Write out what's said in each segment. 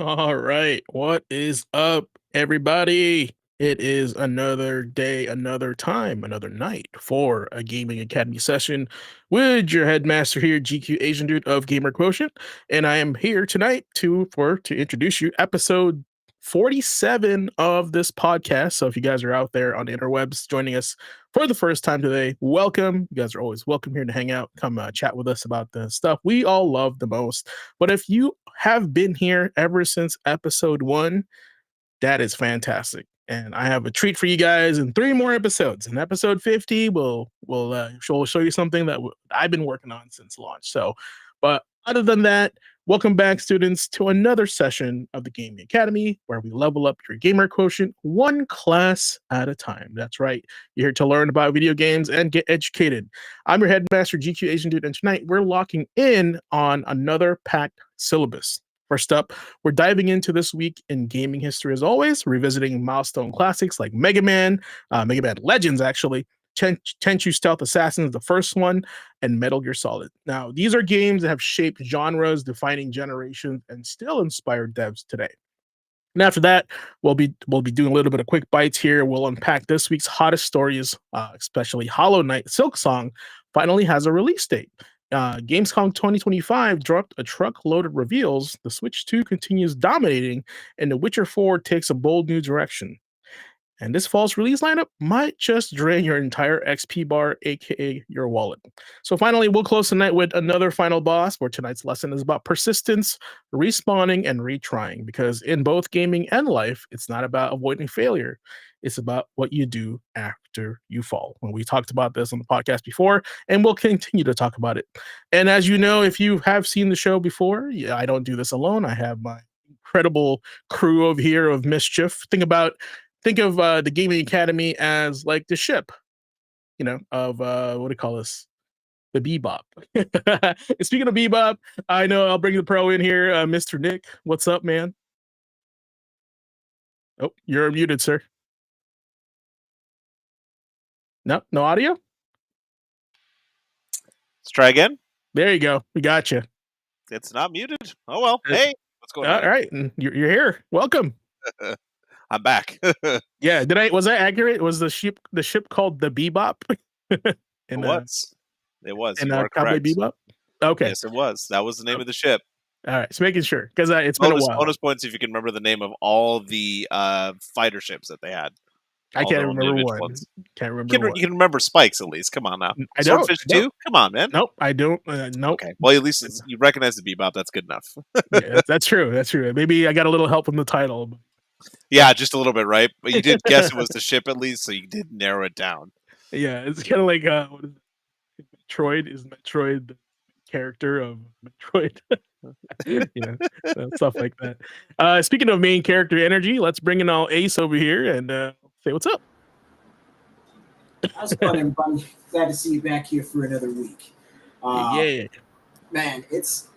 All right. What is up, everybody? It is another day, another time, another night for a Gaming Academy session with your headmaster here, GQAzndood of Gamer Quotient. And I am here tonight to introduce you episode 47 of this podcast. So if you guys are out there on the interwebs joining us for the first time today, welcome. You guys are always welcome here to hang out, come chat with us about the stuff we all love the most. But if you have been here ever since episode 1, that is fantastic. And I have a treat for you guys in 3 more episodes. In episode 50, we'll show you something that I've been working on since launch. So, but other than that, welcome back, students, to another session of the Gaming Academy, where we level up your gamer quotient one class at a time. That's right. You're here to learn about video games and get educated. I'm your headmaster, GQAzndood, and tonight we're locking in on another packed syllabus. First up, we're diving into this week in gaming history as always, revisiting milestone classics like Mega Man Legends, actually, Tenchu Stealth Assassins, the first one, and Metal Gear Solid. Now, these are games that have shaped genres, defining generations, and still inspire devs today. And after that, we'll be doing a little bit of quick bites here. We'll unpack this week's hottest stories, especially Hollow Knight Silksong finally has a release date. Gamescom 2025 dropped a truckload of reveals. The Switch 2 continues dominating, and The Witcher 4 takes a bold new direction. And this fall's release lineup might just drain your entire XP bar, aka your wallet. So finally, we'll close tonight with another final boss, where tonight's lesson is about persistence, respawning, and retrying. Because in both gaming and life, it's not about avoiding failure. It's about what you do after you fall. And we talked about this on the podcast before, and we'll continue to talk about it. And as you know, if you have seen the show before, yeah, I don't do this alone. I have my incredible crew over here of mischief. Think of the Gaming Academy as like the ship, of what do you call this? The Bebop. Speaking of Bebop, I know I'll bring the pro in here, Mr. Nick. What's up, man? Oh, you're muted, sir. No audio? Let's try again. There you go. We got you. It's not muted. Oh, well. Hey, what's going on? All right. You're here. Welcome. I'm back. Yeah. Was that accurate? Was the ship called the Bebop? It was. And you are Cowboy correct. Bebop? Okay. Yes, it was. That was the name of the ship. All right. Just making sure, because it's been a while. Bonus points if you can remember the name of all the fighter ships that they had. I can't remember one. Can't remember one. You can remember Spikes at least. Come on now. I don't. Swordfish 2? Come on, man. Nope, I don't. Nope. Okay. Well, at least you recognize the Bebop. That's good enough. Yeah, that's true. That's true. Maybe I got a little help from the title. Yeah, just a little bit, right? But you did guess it was the ship at least, so you did narrow it down. Yeah, it's kind of like what is it? Metroid. Is Metroid the character of Metroid? Stuff like that. Speaking of main character energy, let's bring in all Ace over here and say what's up. How's it going, everybody? Glad to see you back here for another week. Yeah. Man, it's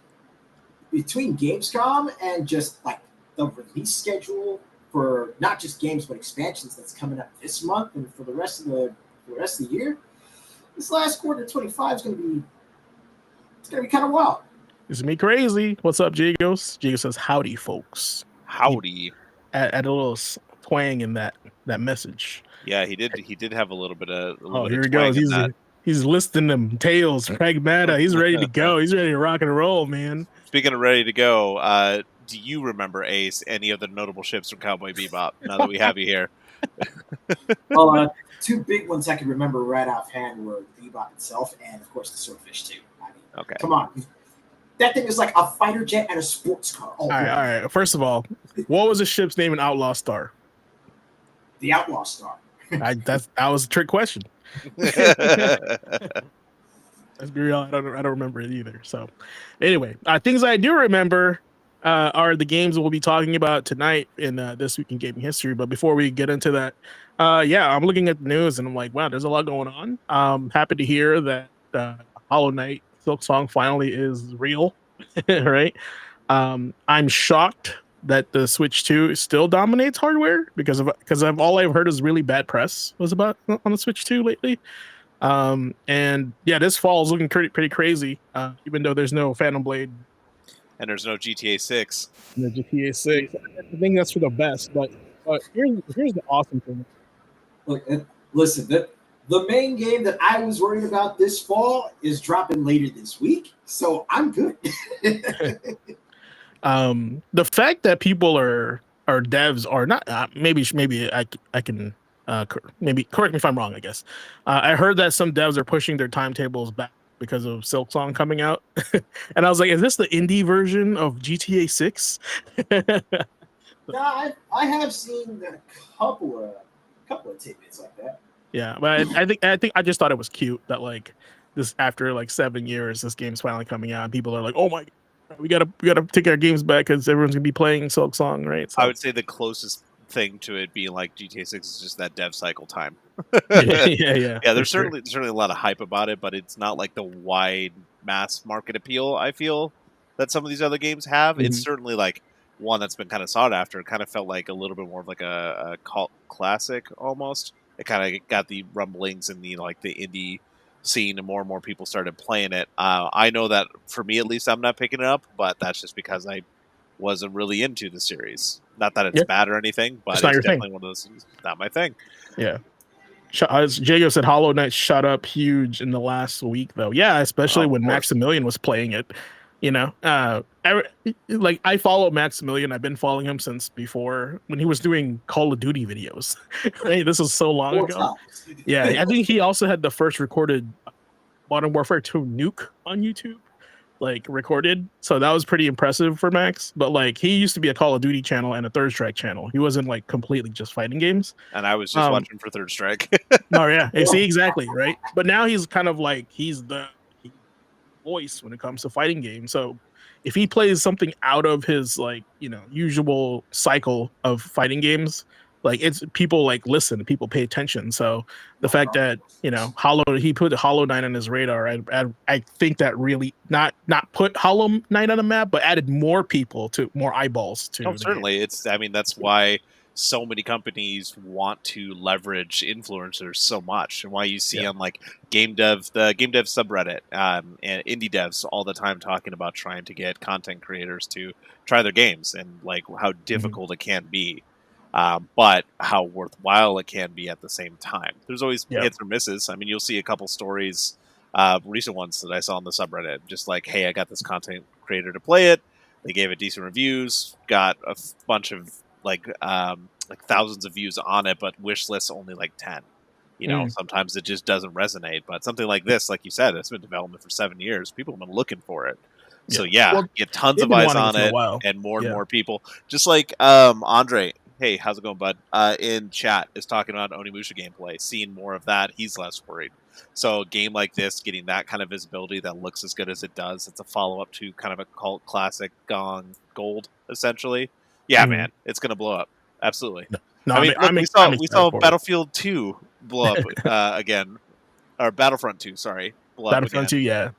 between Gamescom and just like the release schedule for not just games but expansions that's coming up this month and for the rest of the year. This last quarter 25 is gonna be kind of wild. It's gonna be crazy. What's up, Jagos? Jagos says howdy, folks. Howdy. Add a little twang in that message. Yeah, he did have a little bit of. Here he goes. He's listing them tails, Pragmata. He's ready to go. He's ready to rock and roll, man. Speaking of ready to go, do you remember, Ace, any of the notable ships from Cowboy Bebop? Now that we have you here. Well, 2 big ones I can remember right offhand were Bebop itself and, of course, the Swordfish 2. I mean, okay. Come on. That thing is like a fighter jet and a sports car. All right. First of all, what was the ship's name in Outlaw Star? The Outlaw Star. That was a trick question. Let's be real. I don't remember it either. So, anyway, things I do remember are the games we'll be talking about tonight in This Week in Gaming History. But before we get into that, I'm looking at the news and I'm like, wow, there's a lot going on. Happy to hear that Hollow Knight Silksong finally is real, right? I'm shocked that the Switch 2 still dominates hardware because of all I've heard is really bad press was about on the Switch 2 lately. And yeah, this fall is looking pretty crazy, even though there's no Phantom Blade and there's no GTA 6. The GTA 6. I think that's for the best. But here's the awesome thing. Look, listen, the main game that I was worried about this fall is dropping later this week, so I'm good. The fact that people are devs are not maybe I can maybe correct me if I'm wrong. I guess I heard that some devs are pushing their timetables back because of Silksong coming out, and I was like, is this the indie version of GTA 6? No, I have seen a couple of tidbits like that. Yeah, but I think I just thought it was cute that like this after like 7 years, this game's finally coming out, and people are like, oh my, we gotta take our games back because everyone's gonna be playing Silksong, right? So I would say the closest thing to it being like GTA 6 is just that dev cycle time. yeah. There's certainly a lot of hype about it, but it's not like the wide mass market appeal I feel that some of these other games have. It's certainly like one that's been kind of sought after. It kind of felt like a little bit more of like a cult classic almost. It kind of got the rumblings in the like the indie scene, and more people started playing it. I know that for me at least, I'm not picking it up, but that's just because I wasn't really into the series. Not that it's bad or anything, but it's definitely one of those. Not my thing. Yeah. As Jago said, Hollow Knight shot up huge in the last week, though. Yeah, especially when Maximilian was playing it. You know, I follow Maximilian. I've been following him since before when he was doing Call of Duty videos. Right, this is so long ago. Yeah, I think he also had the first recorded Modern Warfare 2 nuke on YouTube, like recorded. So that was pretty impressive for Max. But like he used to be a Call of Duty channel and a Third Strike channel. He wasn't like completely just fighting games. And I was just watching for Third Strike. No, yeah, see exactly right. But now he's kind of like he's the voice when it comes to fighting games. So if he plays something out of his like usual cycle of fighting games, like it's people like listen, people pay attention. So the fact that he put Hollow Knight on his radar, I think that really not put Hollow Knight on the map, but added more eyeballs to. Oh, certainly, that's why so many companies want to leverage influencers so much, and why you see on like the game dev subreddit and indie devs all the time talking about trying to get content creators to try their games and like how difficult it can be, but how worthwhile it can be at the same time. There's always hits or misses. I mean, you'll see a couple stories, recent ones that I saw on the subreddit, just like, hey, I got this content creator to play it. They gave it decent reviews, got a bunch of like thousands of views on it, but wish lists only like 10. Sometimes it just doesn't resonate. But something like this, like you said, it's been in development for 7 years. People have been looking for it. So get tons of eyes on it, and more people. Just like Andre, hey, how's it going, bud? In chat is talking about Onimusha gameplay. Seeing more of that, he's less worried. So a game like this, getting that kind of visibility that looks as good as it does, it's a follow-up to kind of a cult classic gone gold, essentially. Yeah, man, it's gonna blow up. Absolutely. No, we saw Battlefield 2 blow up again, or Battlefront 2. Sorry, Battlefront 2. Yeah.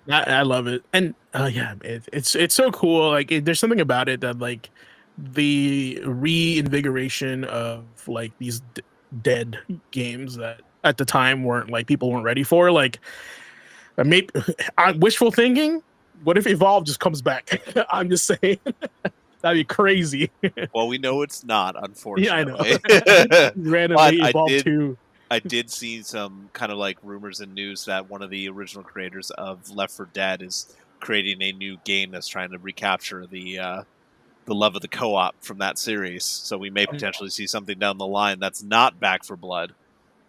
I love it, and it's so cool. Like, there's something about it that like the reinvigoration of like these dead games that at the time people weren't ready for. Like, maybe wishful thinking. What if Evolve just comes back? I'm just saying. That'd be crazy. Well, we know it's not, unfortunately. Yeah, I know. Randomly Evolve 2. I did see some kind of like rumors and news that one of the original creators of Left 4 Dead is creating a new game that's trying to recapture the love of the co-op from that series. So we may potentially see something down the line that's not Back 4 Blood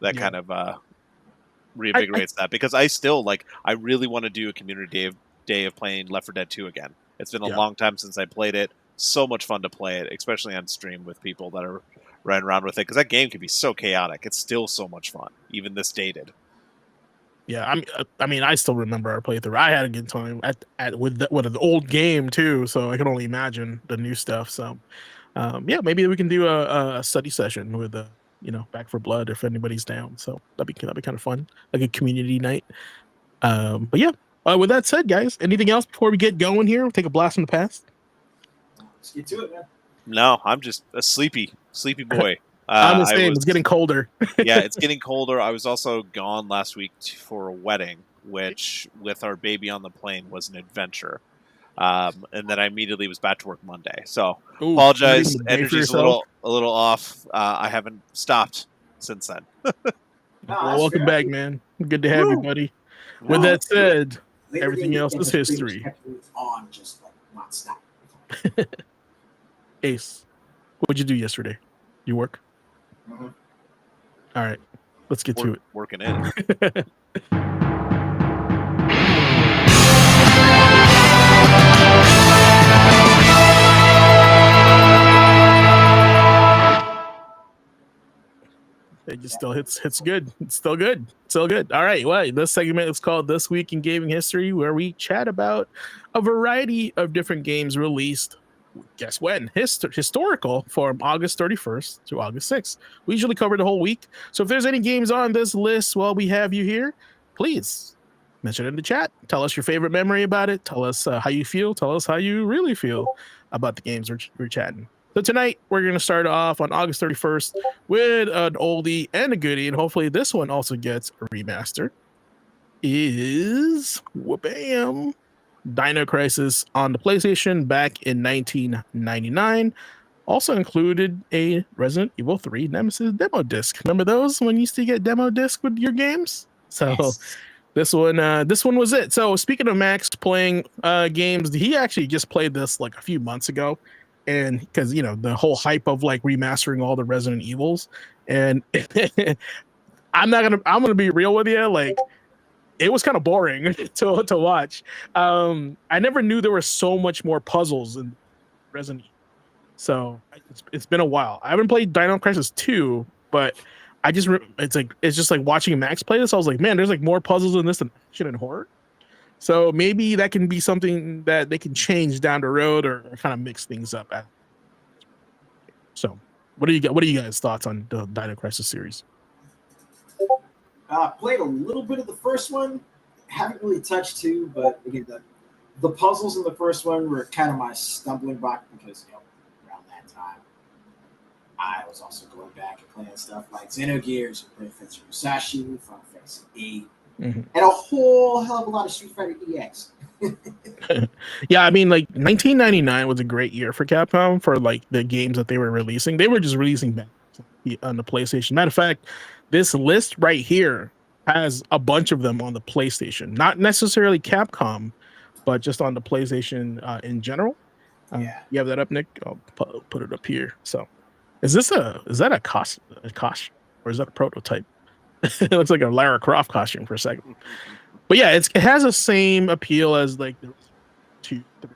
that kind of reinvigorates that. Because I really want to do a community day of playing Left 4 Dead 2 again. It's been a long time since I played it. So much fun to play it, especially on stream with people that are running around with it, because that game can be so chaotic. It's still so much fun, even this dated. Yeah, I mean, I still remember our playthrough. I had a good time with the old game too, so I can only imagine the new stuff. So, maybe we can do a study session with Back 4 Blood if anybody's down. So that'd be kind of fun, like a community night. But yeah, with that said, guys, anything else before we get going here? We'll take a blast from the past. Let's get to it, man. No, I'm just a sleepy boy. I'm the same. It's getting colder. Yeah, it's getting colder. I was also gone last week for a wedding, which with our baby on the plane was an adventure. And then I immediately was back to work Monday. So Ooh, apologize. not even a day for Energy's a yourself? little off. I haven't stopped since then. No, Well, that's welcome fair. back, man. Good to have you, Woo! buddy. Yeah. With that said, Labor everything Day else weekend is has pretty much history. kept me on just like nonstop. Ace, what'd you do yesterday? You work? Mhm. All right, let's get to it. Working in. It just still hits good. It's still good. Still good. All right. Well, this segment is called This Week in Gaming History, where we chat about a variety of different games released. Guess when? Historical from August 31st to August 6th. We usually cover the whole week. So if there's any games on this list while we have you here, please mention it in the chat. Tell us your favorite memory about it. Tell us how you feel. Tell us how you really feel about the games we're chatting. So tonight, we're going to start off on August 31st with an oldie and a goodie, and hopefully this one also gets a remaster. Is whoopam Dino Crisis on the PlayStation back in 1999. Also included a Resident Evil 3 Nemesis demo disc. Remember those when you used to get demo disc with your games? So Yes. this one was it. So speaking of Max playing games, he actually just played this like a few months ago, and because the whole hype of like remastering all the Resident Evils, and I'm gonna be real with you, like it was kind of boring to watch. I never knew there were so much more puzzles in Resident Evil. So it's been a while. I haven't played Dino Crisis 2, but it's just like watching Max play this. I was like, man, there's like more puzzles in this than action and horror. So maybe that can be something that they can change down the road or kind of mix things up. So what do you got? What are you guys' thoughts on the Dino Crisis series? Played a little bit of the first one. Haven't really touched two, but again, the puzzles in the first one were kind of my stumbling block because around that time I was also going back and playing stuff like Xenogears, Great Fencer Musashi, Final Fantasy VIII, and a whole hell of a lot of Street Fighter EX. Yeah, I mean, like 1999 was a great year for Capcom for like the games that they were releasing. They were just releasing them on the PlayStation. Matter of fact, this list right here has a bunch of them on the PlayStation, not necessarily Capcom, but just on the PlayStation in general. Yeah. You have that up, Nick? I'll put it up here. So, is that a costume, or is that a prototype? It looks like a Lara Croft costume for a second. But yeah, it has the same appeal as like the 2, 3.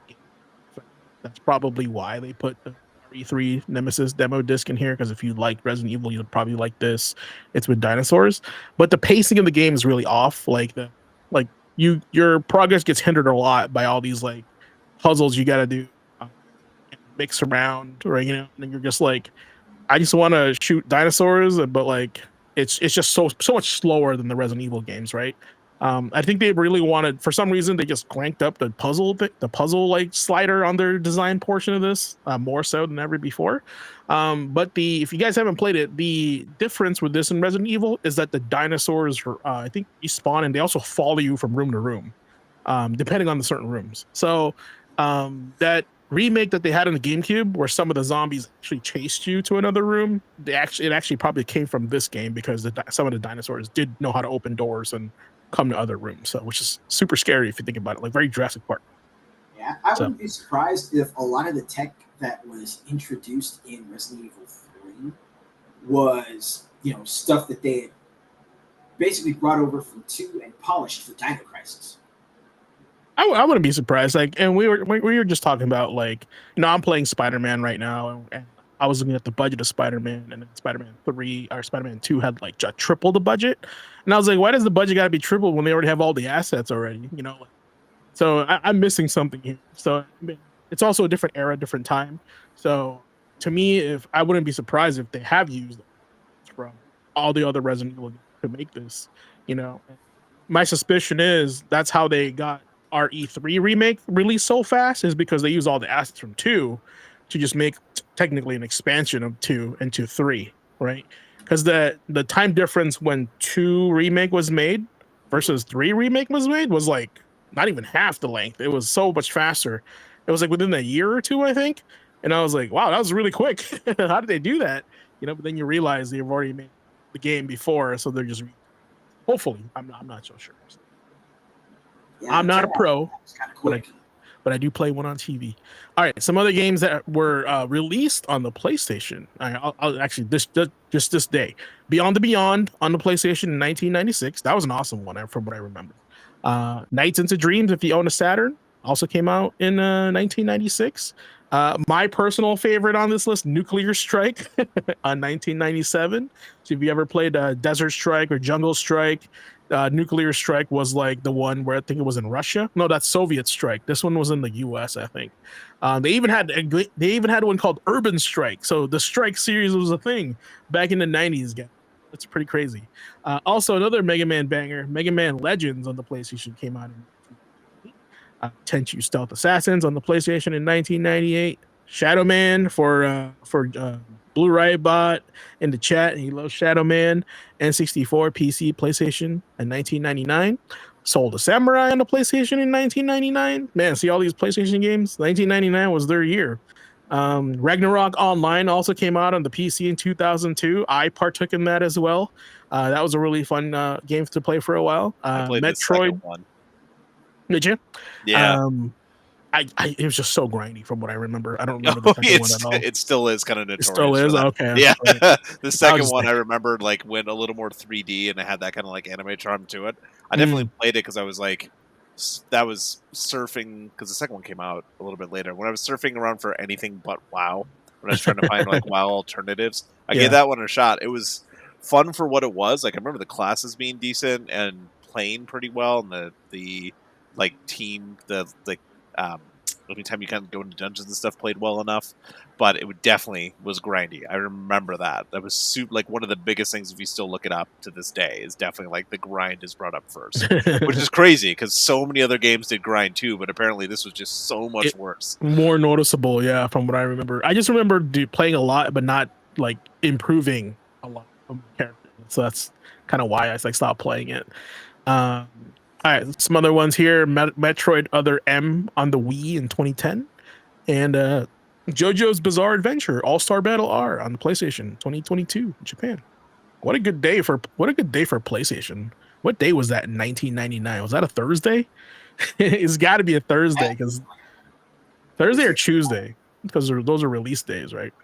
That's probably why they put the RE3 Nemesis demo disc in here, because if you like Resident Evil, you'll probably like this. It's with dinosaurs, but the pacing of the game is really off. Your progress gets hindered a lot by all these like puzzles you got to do, mix around, right? And then you're just like, I just want to shoot dinosaurs, but like it's just so much slower than the Resident Evil games, right? I think they really wanted, for some reason, they just cranked up the puzzle like slider on their design portion of this more so than ever before. But if you guys haven't played it, the difference with this and Resident Evil is that the dinosaurs, I think, respawn and they also follow you from room to room, depending on the certain rooms. So that remake that they had in the GameCube, where some of the zombies actually chased you to another room, it actually probably came from this game because some of the dinosaurs did know how to open doors and come to other rooms, so which is super scary if you think about it, like very Jurassic Park. Yeah, I wouldn't be surprised if a lot of the tech that was introduced in Resident Evil 3 was, stuff that they had basically brought over from 2 and polished for Dino Crisis. I wouldn't be surprised. Like, and we were just talking about like, I'm playing Spider-Man right now, and I was looking at the budget of Spider-Man, and then Spider-Man 3 or Spider-Man 2 had like triple the budget, and I was like, why does the budget got to be triple when they already have all the assets already? So I'm missing something here. So it's also a different era, different time. So to me, if I wouldn't be surprised if they have used from all the other Resident Evil to make this. My suspicion is that's how they got RE3 remake released so fast, is because they use all the assets from 2 to just make technically an expansion of 2 into 3, right? Because the time difference when 2 remake was made versus 3 remake was made was like not even half the length. It was so much faster. It was like within a year or two, I think. And I was like, wow, that was really quick. How did they do that? But then you realize they've already made the game before, so they're just hopefully. I'm not so sure. Yeah, I'm not a pro, it's kind of but I quick. but I do play one on TV. All right, some other games that were released on the PlayStation. I'll actually just this day, Beyond the Beyond on the PlayStation in 1996. That was an awesome one, from what I remember. Nights into Dreams, if you own a Saturn, also came out in 1996. My personal favorite on this list, Nuclear Strike, on 1997. So if you ever played Desert Strike or Jungle Strike, Nuclear Strike was like the one where I think it was in Russia. No, that's Soviet Strike. This one was in the U.S. I think. They even had one called Urban Strike. So the Strike series was a thing back in the 90s. Guys. That's pretty crazy. Also, another Mega Man banger, Mega Man Legends on the PlayStation came out in 1998. Tenchu Stealth Assassins on the PlayStation in 1998. Shadow Man for Blue Riot Bot in the chat. He loves Shadow Man. N64, PC, PlayStation in 1999. Soul the Samurai on the PlayStation in 1999. Man, see all these PlayStation games? 1999 was their year. Ragnarok Online also came out on the PC in 2002. I partook in that as well. That was a really fun game to play for a while. I played the Metroid. second one. Did you? Yeah. It was just so grindy from what I remember. I don't remember the second one at all. It still is kind of It notorious. still is? Okay. Yeah. Right. The second one I remember like went a little more 3D and it had that kind of like anime charm to it. I definitely played it because I was like, that was surfing because the second one came out a little bit later. When I was surfing around for anything but WoW, when I was trying to find like WoW alternatives, I gave that one a shot. It was fun for what it was. Like I remember the classes being decent and playing pretty well, and the like team, anytime you kind of go into dungeons and stuff played well enough, but it definitely was grindy. I remember that. That was like one of the biggest things, if you still look it up to this day, is definitely like the grind is brought up first, which is crazy because so many other games did grind too, but apparently this was just so much worse. More noticeable, yeah, from what I remember. I just remember playing a lot, but not like improving a lot of my character. So that's kind of why I stopped playing it. All right, some other ones here. Metroid Other M on the Wii in 2010, and JoJo's Bizarre Adventure All-Star Battle R on the PlayStation 2022 in Japan. What a good day for PlayStation. What day was that in 1999? Was that a Thursday? It's got to be a Thursday because Thursday or Tuesday because those are release days, right?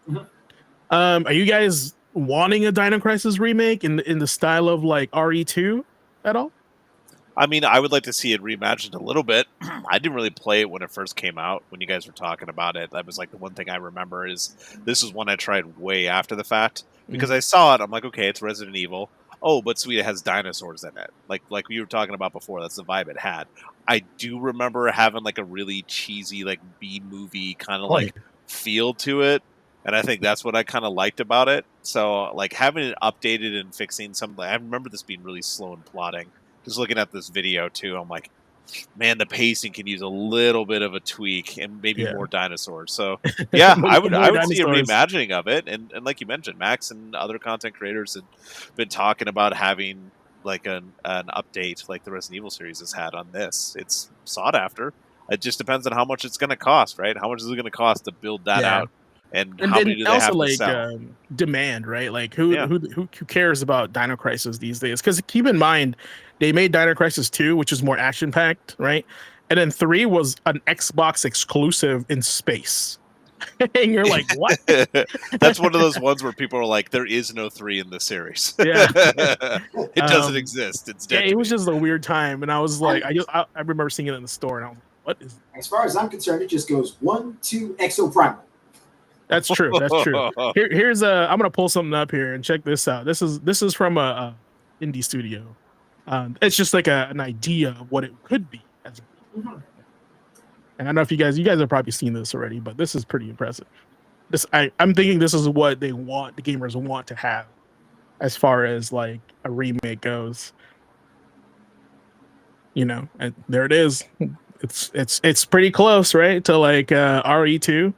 Mm-hmm. Are you guys wanting a Dino Crisis remake in the style of like RE2 at all? I mean, I would like to see it reimagined a little bit. I didn't really play it when it first came out. When you guys were talking about it, that was like the one thing I remember is this is one I tried way after the fact because I saw it. I'm like, okay, it's Resident Evil. Oh, but sweet, it has dinosaurs in it. Like we were talking about before. That's the vibe it had. I do remember having like a really cheesy like B movie kind of like feel to it. And I think that's what I kind of liked about it. So like having it updated and fixing something. I remember this being really slow and plotting. Just looking at this video too, I'm like, man, the pacing can use a little bit of a tweak and maybe more dinosaurs. So yeah, I would see a reimagining of it. And like you mentioned, Max and other content creators have been talking about having like an update like the Resident Evil series has had on this. It's sought after. It just depends on how much it's going to cost, right? How much is it going to cost to build that out? And how many do they have to sell? Demand, right? Like who cares about Dino Crisis these days? Because keep in mind, they made Dino Crisis 2, which is more action packed, right? And then 3 was an Xbox exclusive in space. And you're like, what? That's one of those ones where people are like, there is no 3 in the series. Yeah. It doesn't exist. It's dead. Yeah, it was just a weird time. And I was like, I remember seeing it in the store and I was like, what is this? As far as I'm concerned, it just goes 1, 2, Exo Primal. That's true. That's true. Here's I'm gonna pull something up here and check this out. This is from a indie studio. It's just like an idea of what it could be. And I don't know if you guys have probably seen this already, but this is pretty impressive. I'm thinking this is what the gamers want to have as far as like a remake goes. And there it is. It's pretty close, right, to like RE2.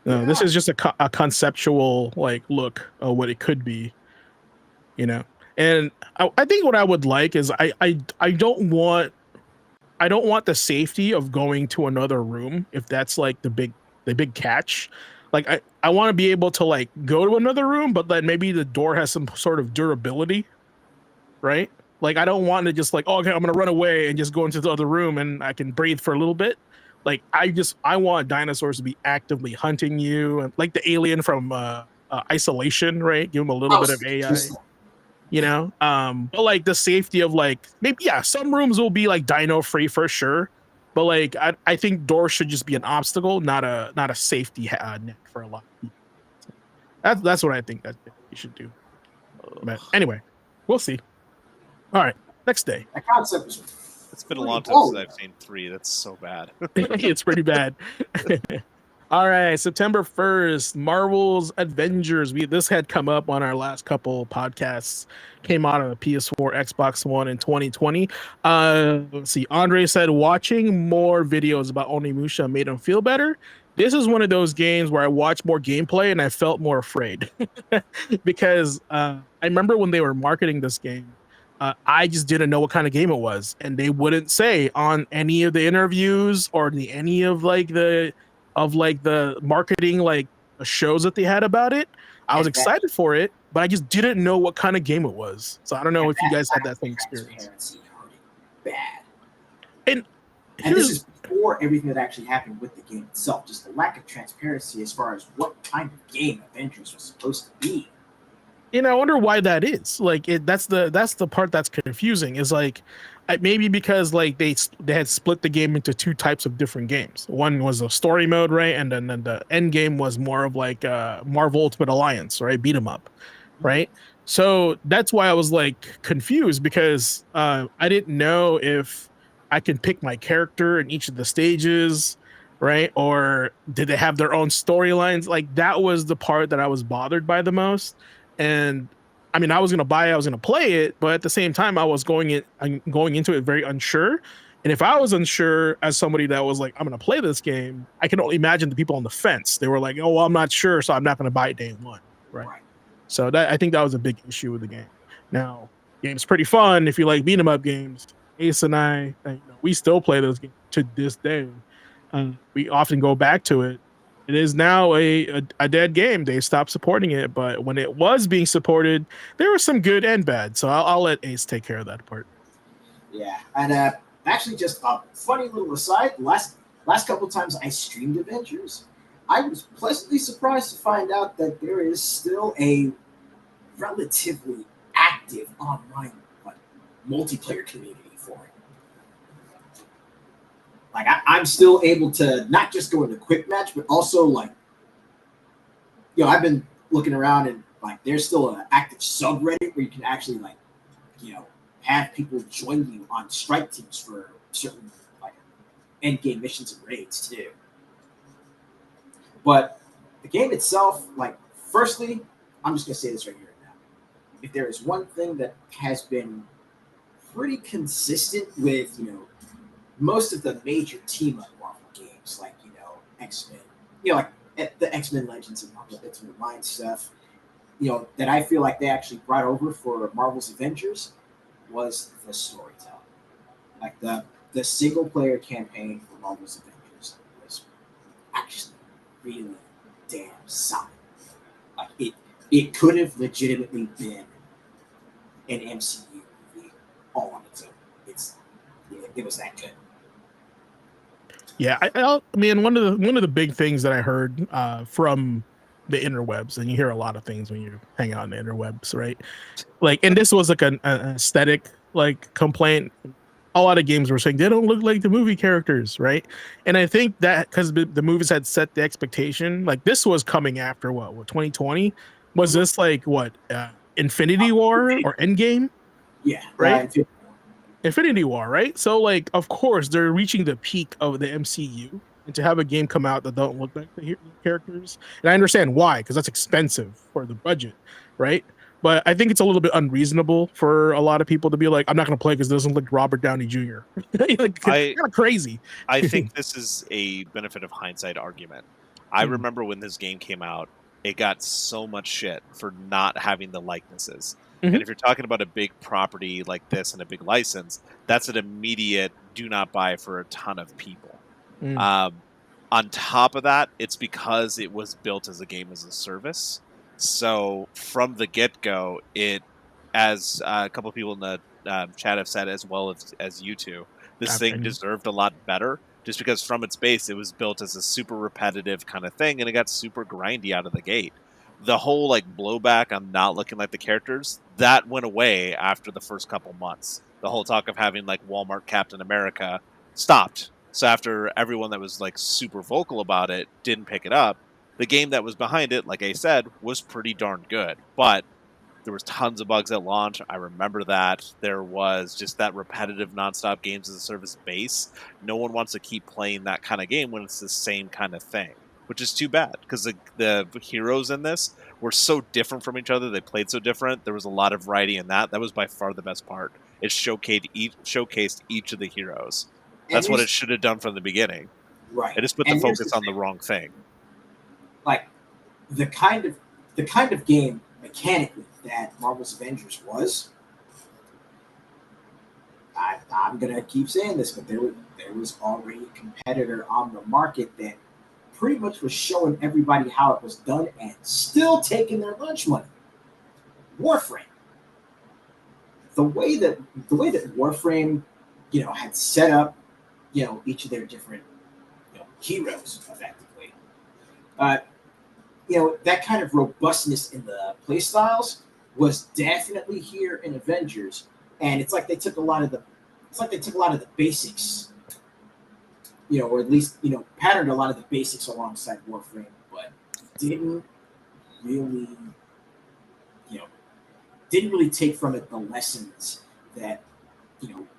No, this is just a conceptual like look of what it could be, and I think what I would like is I don't want I don't want the safety of going to another room if that's like the big catch. Like I want to be able to like go to another room, but then maybe the door has some sort of durability, right? Like I don't want to just like, oh, okay, I'm gonna run away and just go into the other room and I can breathe for a little bit. Like I want dinosaurs to be actively hunting you, and like the alien from Isolation, right? Give them a little bit of AI, but like the safety of like maybe some rooms will be like dino free for sure, but like I think doors should just be an obstacle, not a safety net for a lot of people. So that's what I think that you should do. But anyway, we'll see. All right, next day. That concept is. It's been a long time since I've seen 3. That's so bad. It's pretty bad. All right, September 1st, Marvel's Avengers. This had come up on our last couple podcasts. Came out on the PS4, Xbox One in 2020. Let's see. Andre said watching more videos about Onimusha made him feel better. This is one of those games where I watched more gameplay and I felt more afraid because I remember when they were marketing this game. I just didn't know what kind of game it was, and they wouldn't say on any of the interviews or any of the marketing shows that they had about it. I was excited for it, but I just didn't know what kind of game it was. So I don't know if you guys had that same experience. Bad. And this is before everything that actually happened with the game itself. Just the lack of transparency as far as what kind of game Avengers was supposed to be. And I wonder why that is. Like that's the part that's confusing. Is like maybe because like they had split the game into two types of different games. One was a story mode, right, and then the end game was more of like Marvel Ultimate Alliance, right, beat 'em up, right. So that's why I was like confused because I didn't know if I can pick my character in each of the stages, right, or did they have their own storylines? Like that was the part that I was bothered by the most. And I mean, I was going to play it, but at the same time, I was going into it very unsure. And if I was unsure as somebody that was like, I'm going to play this game, I can only imagine the people on the fence. They were like, oh, well, I'm not sure, so I'm not going to buy it day one. Right. So I think that was a big issue with the game. Now, game's pretty fun if you like beat 'em up games. Ace and I, we still play those games to this day. We often go back to it. It is now a dead game. They stopped supporting it, but when it was being supported, there was some good and bad. So I'll let Ace take care of that part. Yeah, and actually, just a funny little aside. Last couple of times I streamed Avengers, I was pleasantly surprised to find out that there is still a relatively active online multiplayer community for it. Like I'm still able to not just go into quick match, but also I've been looking around and there's still an active subreddit where you can actually have people join you on strike teams for certain end game missions and raids too. But the game itself, firstly, I'm just gonna say this right here and now. If there is one thing that has been pretty consistent with most of the major team-up Marvel games, like X-Men, the X-Men Legends and Marvel Ultimate Alliance stuff, that I feel like they actually brought over for Marvel's Avengers was the storytelling. Like the single-player campaign for Marvel's Avengers was actually really damn solid. Like it could have legitimately been an MCU movie all on its own. It was that good. Yeah, I mean, one of the big things that I heard from the interwebs, and you hear a lot of things when you hang out on the interwebs, right? And this was like an aesthetic complaint. A lot of games were saying they don't look like the movie characters, right? And I think that because the movies had set the expectation, this was coming after what 2020 was this Infinity War or Endgame? Yeah, right. Infinity War, right? So of course they're reaching the peak of the MCU, and to have a game come out that don't look like the characters, and I understand why, because that's expensive for the budget, right? But I think it's a little bit unreasonable for a lot of people to be like, I'm not going to play because it doesn't look Robert Downey Jr. Kind of crazy. I think this is a benefit of hindsight argument. I remember when this game came out, it got so much shit for not having the likenesses. And if you're talking about a big property like this and a big license, that's an immediate do not buy for a ton of people. Mm. On top of that, it's because it was built as a game as a service. So from the get go, it, as a couple of people in the chat have said, as well as you two, this thing Opinion. deserved a lot better. Just because from its base, it was built as a super repetitive kind of thing, and it got super grindy out of the gate. The whole like blowback on not looking like the characters, that went away after the first couple months. The whole talk of having like Walmart Captain America stopped. So after everyone that was like super vocal about it didn't pick it up, the game that was behind it, like I said, was pretty darn good. But there was tons of bugs at launch. I remember that. There was just that repetitive nonstop games as a service base. No one wants to keep playing that kind of game when it's the same kind of thing, which is too bad because the heroes in this were so different from each other. They played so different. There was a lot of variety in that. That was by far the best part. It showcased each of the heroes. And That's what it here's should have done from the beginning. right. It just put the And here's the focus on the thing. wrong thing. Like the kind of game mechanically that Marvel's Avengers was. I'm gonna keep saying this, but there was already a competitor on the market that pretty much was showing everybody how it was done and still taking their lunch money. Warframe. The way that Warframe, had set up, each of their different, heroes effectively. Uh, that kind of robustness in the playstyles was definitely here in Avengers, and it's like they took a lot of the basics, or at least patterned a lot of the basics alongside Warframe, but didn't really, you know, didn't really take from it the lessons that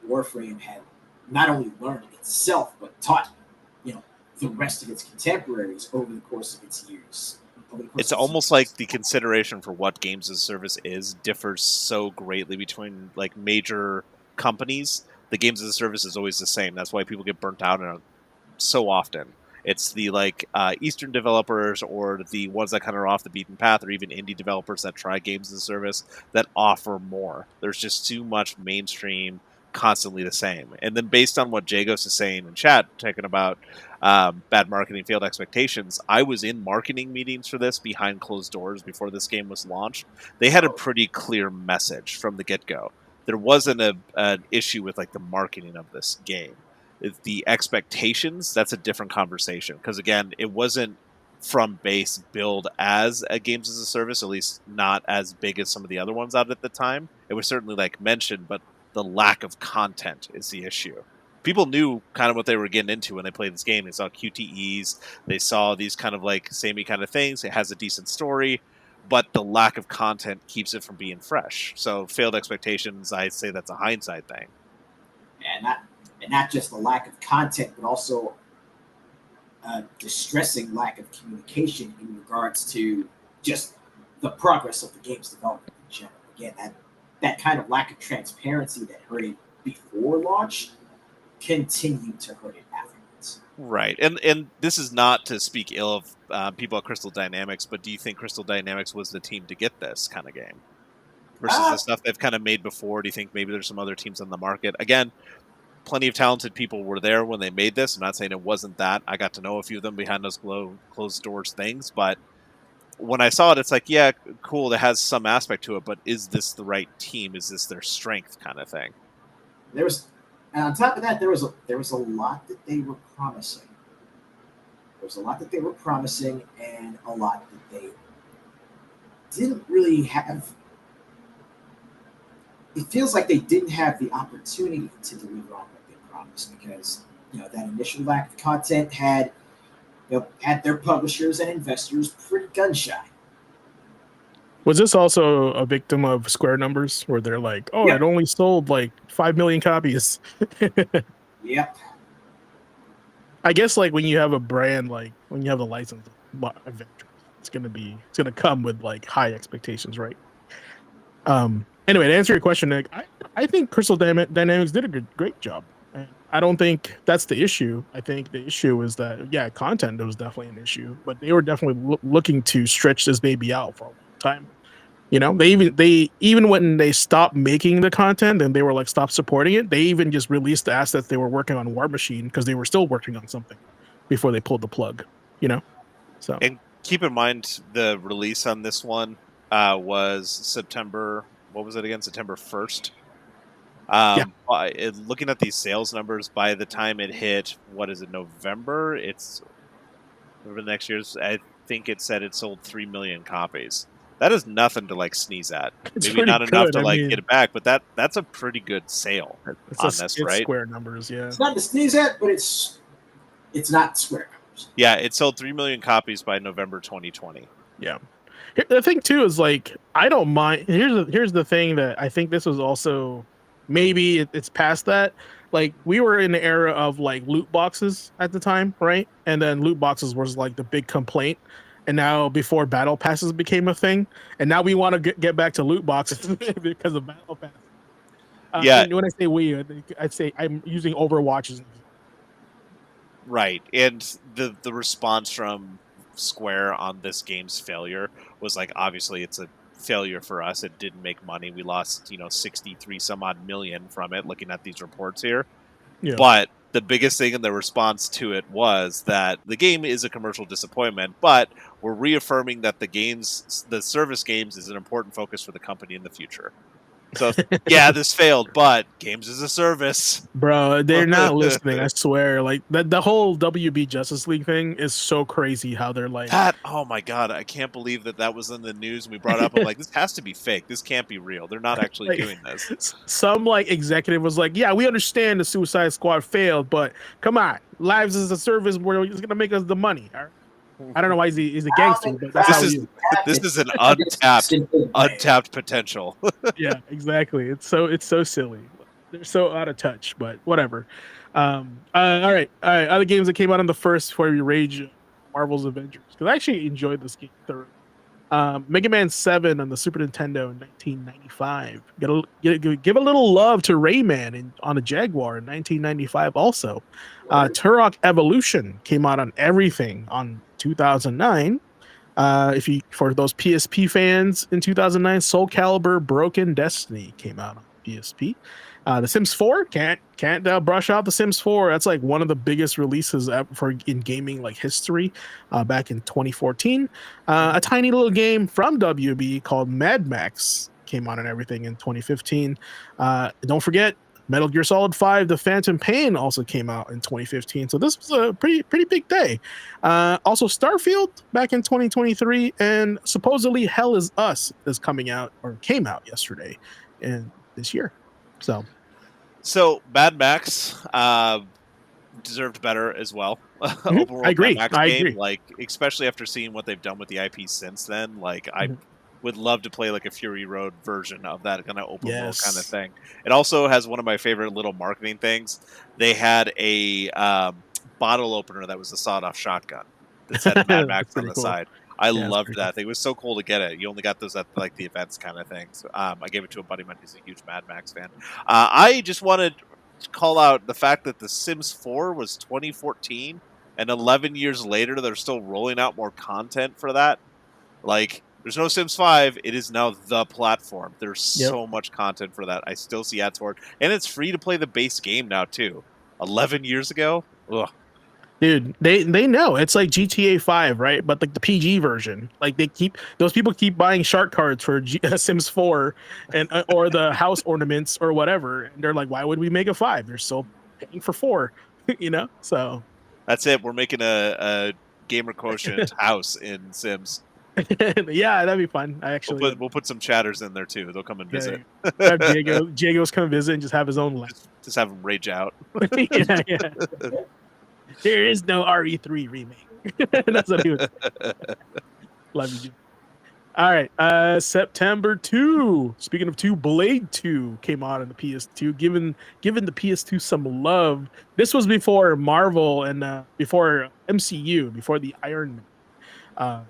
Warframe had not only learned itself but taught the rest of its contemporaries over the course of its years. It's almost like the consideration for what games as a service is differs so greatly between like major companies. The games as a service is always the same. That's why people get burnt out on it so often. It's the like Eastern developers or the ones that kind of are off the beaten path, or even indie developers that try games as a service that offer more. There's just too much mainstream, constantly the same. And then based on what Jagos is saying in chat, talking about bad marketing, failed expectations, I was in marketing meetings for this behind closed doors before this game was launched. They had a pretty clear message from the get go. There wasn't an issue with like the marketing of this game. The expectations, that's a different conversation because again, it wasn't from base build as a games as a service, at least not as big as some of the other ones out at the time. It was certainly like mentioned, but the lack of content is the issue. People knew kind of what they were getting into when they played this game. They saw QTEs, they saw these kind of like samey kind of things. It has a decent story, but the lack of content keeps it from being fresh. So failed expectations, I'd say that's a hindsight thing. And not just the lack of content, but also a distressing lack of communication in regards to just the progress of the game's development in general. Again, that kind of lack of transparency that hurt it before launch continued to hurt it afterwards. Right, and this is not to speak ill of people at Crystal Dynamics, but do you think Crystal Dynamics was the team to get this kind of game versus the stuff they've kind of made before? Do you think maybe there's some other teams on the market? Again, plenty of talented people were there when they made this. I'm not saying it wasn't that. I got to know a few of them behind those closed doors things, but when I saw it, it's like, yeah, cool. It has some aspect to it, but is this the right team? Is this their strength kind of thing? And on top of that, there was a lot that they were promising. There was a lot that they were promising, and a lot that they didn't really have. It feels like they didn't have the opportunity to deliver on what they promised because that initial lack of content had their publishers and investors pretty gun shy. Was this also a victim of Square numbers where they're like, oh, Yep. it only sold like 5 million copies? Yep. I guess like when you have a brand, like when you have a license Avengers, it's gonna come with like high expectations, right? Anyway, to answer your question, Nick, I think Crystal Dynamics did a great job. And I don't think that's the issue. I think the issue is that, yeah, content was definitely an issue, but they were definitely looking to stretch this baby out for a long time. You know, they even when they stopped making the content and they were like stopped supporting it, they even just released the assets they were working on War Machine because they were still working on something before they pulled the plug. You know, so And keep in mind the release on this one was September. What was it again? September 1st. yeah, Looking at these sales numbers, by the time it hit, what is it, November? It's over the next year's. I think it said it sold 3 million copies. That is nothing to like sneeze at. it's Maybe pretty not enough good. to I like get mean, it back, but that's a pretty good sale on this, it's right? Square numbers. Yeah, It's not to sneeze at, but it's not Square numbers. Yeah, it sold 3 million copies by November 2020. yeah. The thing too is like I don't mind. Here's the thing that I think this was also maybe it's past that. Like we were in the era of like loot boxes at the time, right? And then loot boxes was like the big complaint. And now before battle passes became a thing, and now we want to get back to loot boxes because of battle pass. Yeah, And when I say we, I'd say I'm using Overwatch as an example. right. And the response from Square on this game's failure was like, obviously it's a failure for us. It didn't make money. We lost, 63 some odd million from it, looking at these reports here. Yeah. But the biggest thing in the response to it was that the game is a commercial disappointment, but we're reaffirming that the service games is an important focus for the company in the future. So yeah, this failed, but games as a service. Bro, they're not listening. I swear. Like the whole WB Justice League thing is so crazy. How they're like, Oh my god, I can't believe that was in the news and we brought it up. I'm like, this has to be fake. This can't be real. They're not actually like, doing this. some like executive was like, "Yeah, we understand the Suicide Squad failed, but come on, lives as a service where it's gonna make us the money." All right? I don't know why he's a gangster, but that's how he is. This is an untapped potential. Yeah, exactly. It's so silly. They're so out of touch, but whatever. All right. Other games that came out on the first before we rage Marvel's Avengers, because I actually enjoyed this game thoroughly. Mega Man 7 on the Super Nintendo in 1995. Give a little love to Rayman on a Jaguar in 1995 also. Turok Evolution came out on everything on 2009. For those PSP fans in 2009, Soul Calibur Broken Destiny came out on PSP. The Sims 4 can't brush out the Sims 4. That's like one of the biggest releases for in gaming like history. Back in 2014, a tiny little game from WB called Mad Max came out on everything in 2015. Don't forget, Metal Gear Solid 5: The Phantom Pain also came out in 2015. So this was a pretty big day. Also, Starfield back in 2023, and supposedly Hell Is Us is coming out or came out yesterday in this year. So Mad Max deserved better as well. Mm-hmm. Open world I agree. Mad Max I game, agree. like especially after seeing what they've done with the IP since then, like I would love to play like a Fury Road version of that kind of open world kind of thing. It also has one of my favorite little marketing things. They had a bottle opener that was a sawed-off shotgun that said Mad Max on the side. I loved that thing. It was so cool to get it. You only got those at like the events kind of thing. So, I gave it to a buddy of mine who's a huge Mad Max fan. I just wanted to call out the fact that The Sims 4 was 2014, and 11 years later, they're still rolling out more content for that. Like, there's no Sims 5. It is now the platform. There's so much content for that. I still see ads for it. And it's free to play the base game now, too. 11 years ago? Ugh. Dude, they know it's like GTA 5, right? But like the PG version. Like those people keep buying shark cards for Sims 4 and or the house ornaments or whatever, and they're like, why would we make a 5? They're still paying for 4, So that's it. We're making a gamer quotient house in Sims. Yeah, that'd be fun. We'll put some chatters in there too. They'll come and visit. Have Diego's come visit and just have his own life. Just have him rage out. Yeah. There is no RE3 remake. That's what he was. Love you. All right. September 2. Speaking of 2, Blade 2 came out on the PS2, giving the PS2 some love. This was before Marvel and before MCU, before the Iron Man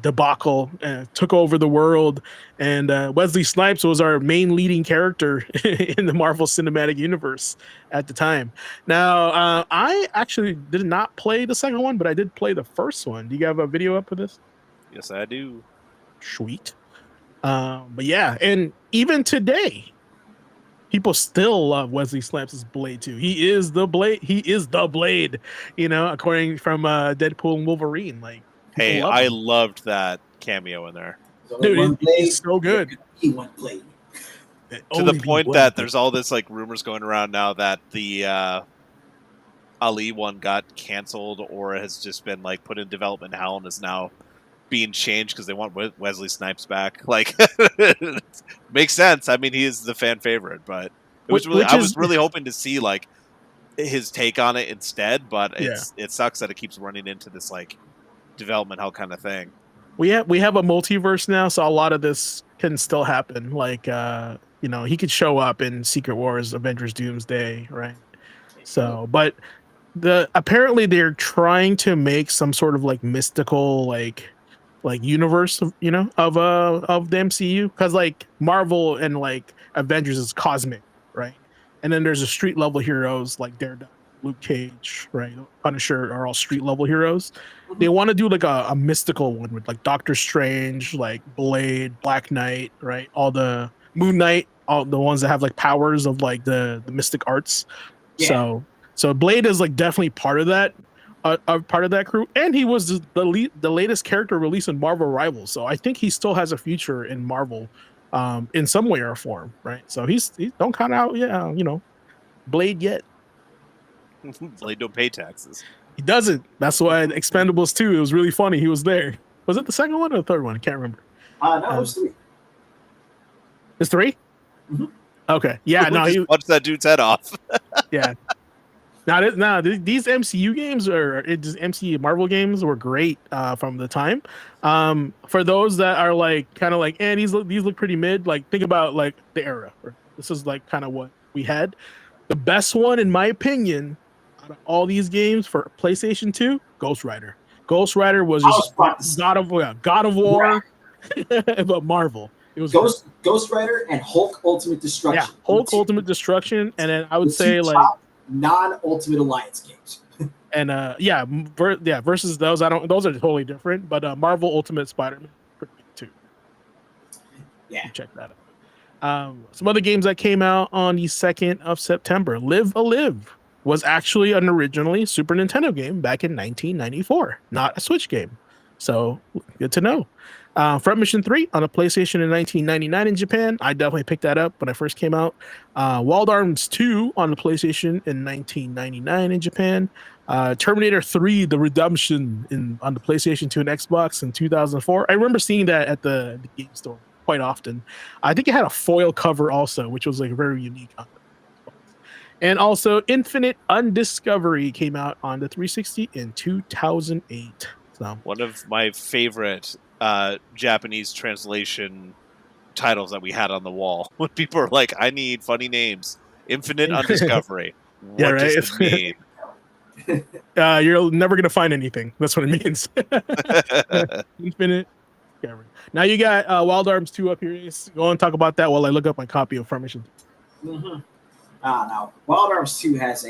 debacle took over the world, and Wesley Snipes was our main leading character in the Marvel Cinematic Universe at the time. Now, I actually did not play the second one, but I did play the first one. Do you have a video up for this? Yes, I do. Sweet. But yeah, and even today, people still love Wesley Snipes' Blade too. He is the Blade. He is the Blade. According from Deadpool and Wolverine, like people Hey, love I him. loved that cameo in there. There's only Dude, one he's blade. so There good. could be one blade. To the Only be point one that Blade. there's all this like rumors going around now that the Ali one got canceled or has just been like put in development hell and is now being changed because they want Wesley Snipes back. Like, makes sense. I mean, he is the fan favorite, but it was really Which I was is really hoping to see like his take on it instead. But yeah. it sucks that it keeps running into this like development hell kind of thing. We have a multiverse now, so a lot of this can still happen. Like he could show up in Secret Wars, Avengers Doomsday, right? So, but apparently they're trying to make some sort of like mystical like universe of of the MCU, because like Marvel and like Avengers is cosmic, right? And then there's a street level heroes like Daredevil, Luke Cage, right? Punisher are all street level heroes. They want to do like a mystical one with like Doctor Strange, like Blade, Black Knight, right? All the Moon Knight, all the ones that have like powers of like the mystic arts. Yeah. So Blade is like definitely part of that, part of that crew, and he was the latest character released in Marvel Rivals. So I think he still has a future in Marvel, in some way or form, right? So he don't count out, Blade yet. Blade don't pay taxes. He doesn't. That's why Expendables 2, it was really funny. He was there. Was it the second one or the third one? I can't remember. No, it was 3. It's 3. Mm-hmm. Okay, yeah, no, just punched that dude's head off. yeah. Now, these MCU games or just MCU Marvel games were great from the time. For those that are like kind of like, these look pretty mid. Like think about like the era. Right? This is like kind of what we had. The best one, in my opinion, out of all these games for PlayStation 2, Ghost Rider. Ghost Rider was just God of War, but Marvel. It was Ghost Rider and Hulk Ultimate Destruction. Yeah, Hulk Ultimate Destruction, and then I would say like non-Ultimate Alliance games. And versus those, those are totally different. But Marvel Ultimate Spider-Man, pretty good too. Yeah, check that out. Some other games that came out on the 2nd of September. Live a Live was actually an originally Super Nintendo game back in 1994, not a Switch game. So good to know. Front Mission 3 on a PlayStation in 1999 in Japan. I definitely picked that up when I first came out. Wild Arms 2 on the PlayStation in 1999 in Japan. Terminator 3: The Redemption on the PlayStation 2 and Xbox in 2004. I remember seeing that at the game store quite often. I think it had a foil cover also, which was like very unique on the Xbox. And also Infinite Undiscovery came out on the 360 in 2008. So one of my favorite Japanese translation titles that we had on the wall when people are like, I need funny names. Infinite Undiscovery. What does it mean? You're never going to find anything. That's what it means. Infinite. Now you got Wild Arms 2 up here. Go and talk about that while I look up my copy of Formation. Now, Wild Arms 2 has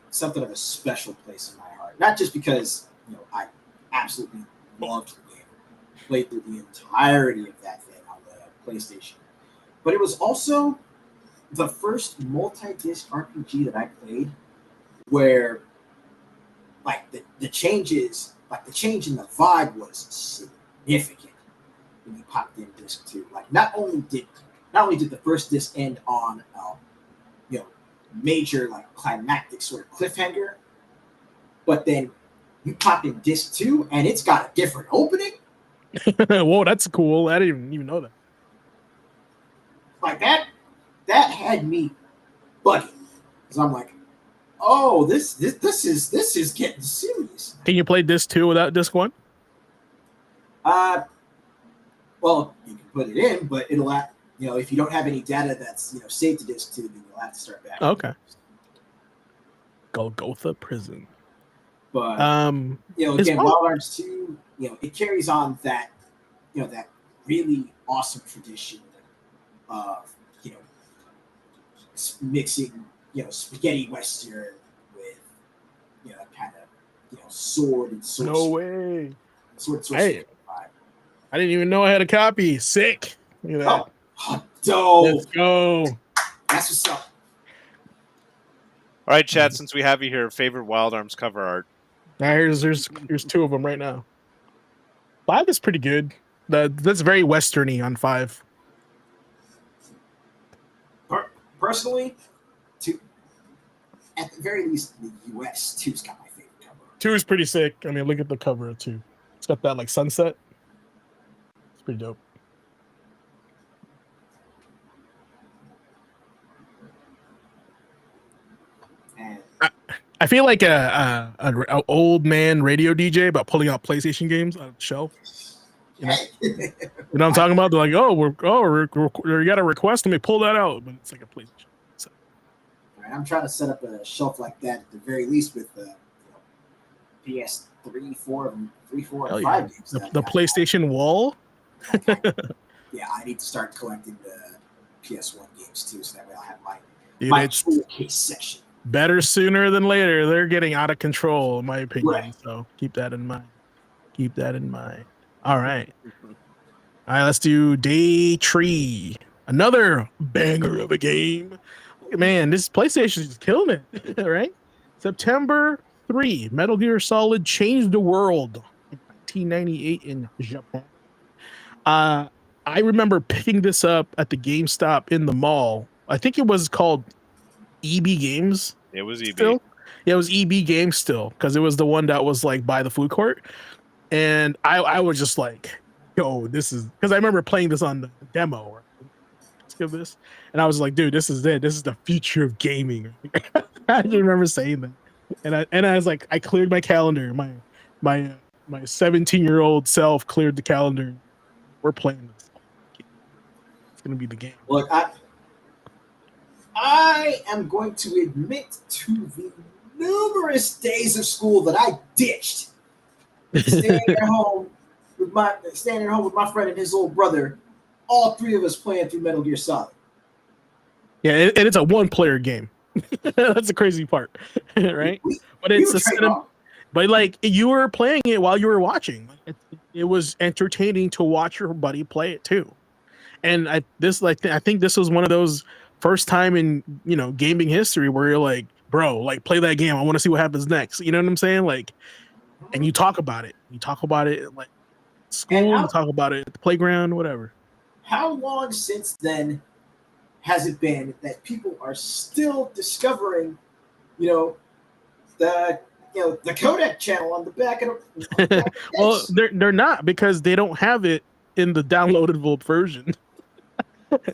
something of a special place in my heart. Not just because I absolutely loved the game, played through the entirety of that thing on the PlayStation, but it was also the first multi-disc RPG that I played where like the changes, like the change in the vibe was significant when you popped in disc 2. Like not only did the first disc end on major like climactic sort of cliffhanger, but then you pop in disc 2 and it's got a different opening. Whoa, that's cool. I didn't even know that. Like that had me bugging because I'm like, oh, this is getting serious. Can you play disc 2 without disc 1? Well, you can put it in, but it'll if you don't have any data that's saved to disc 2, then you'll have to start back. Okay. Golgotha Prison. But again, Wild Arms 2, it carries on that that really awesome tradition of mixing spaghetti western with kind of sword and sword. No way. Sword. Hey, I didn't even know I had a copy. Sick. Look at that. Dope. Let's go. That's what's up. All right, Chad. Since we have you here, favorite Wild Arms cover art. Now here's 2 of them right now. 5 is pretty good. That's very westerny on 5. Personally, at the very least, in the U.S., 2's got my favorite cover. 2 is pretty sick. I mean, look at the cover of 2. It's got that like sunset. It's pretty dope. And I feel like a old man radio DJ about pulling out PlayStation games on the shelf. You know what I'm talking about? They're like, you got a request? Let me pull that out. But it's like a PlayStation. So. I'm trying to set up a shelf like that at the very least with PS3, 4, and 5 games. The PlayStation wall. Yeah, I need to start collecting the PS1 games too, so that way I'll have my showcase section. Better sooner than later. They're getting out of control, in my opinion. Right. So keep that in mind. All right. Let's do Retry. Another banger of a game. Man, this PlayStation is killing it, right? September 3, Metal Gear Solid changed the world. 1998 in Japan. I remember picking this up at the GameStop in the mall. I think it was called EB Games. It was EB. Still? Yeah, it was EB Games still, because it was the one that was like by the food court. And I was just like, yo, this is, because I remember playing this on the demo. Of this, and I was like, dude, this is it. This is the future of gaming. I just remember saying that. And I was like, I cleared my calendar. My 17-year-old self cleared the calendar. We're playing this. It's gonna be the game. Look, I am going to admit to the numerous days of school that I ditched. Staying at home with my friend and his little brother. All 3 of us playing through Metal Gear Solid. Yeah, and it's a 1-player game. That's the crazy part, right? But it's but like you were playing it while you were watching. It was entertaining to watch your buddy play it too. And I think this was one of those first time in gaming history where you're like, bro, like play that game. I want to see what happens next. You know what I'm saying? Like, and you talk about it. You talk about it at like school. You talk about it at the playground, whatever. How long since then has it been that people are still discovering, the codec channel on the back of the well, they're not, because they don't have it in the downloadable version.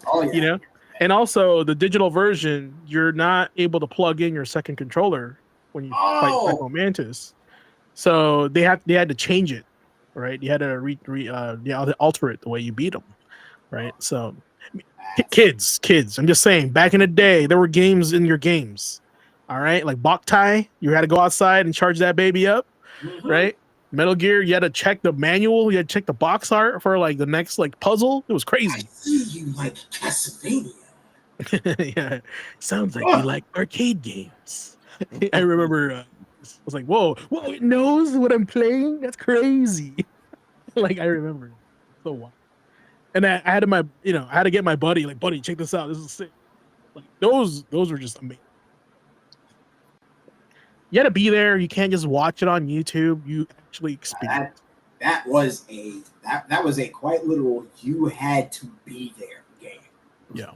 Oh yeah. And also the digital version, you're not able to plug in your second controller when you fight Psycho Mantis. So they had to change it, right? You had to alter it the way you beat them. Right, so kids. I'm just saying. Back in the day, there were games in your games. All right, like Boktai, you had to go outside and charge that baby up. Mm-hmm. Right, Metal Gear, you had to check the manual. You had to check the box art for like the next like puzzle. It was crazy. I see you like Castlevania. Yeah, sounds like you like arcade games. I remember. I was like, whoa, it knows what I'm playing. That's crazy. Like I remember. So wild. And I had to get my buddy, like, buddy, check this out. This is sick. Like those were just amazing. You had to be there. You can't just watch it on YouTube. You actually experience. That was a quite literal. You had to be there game. Yeah.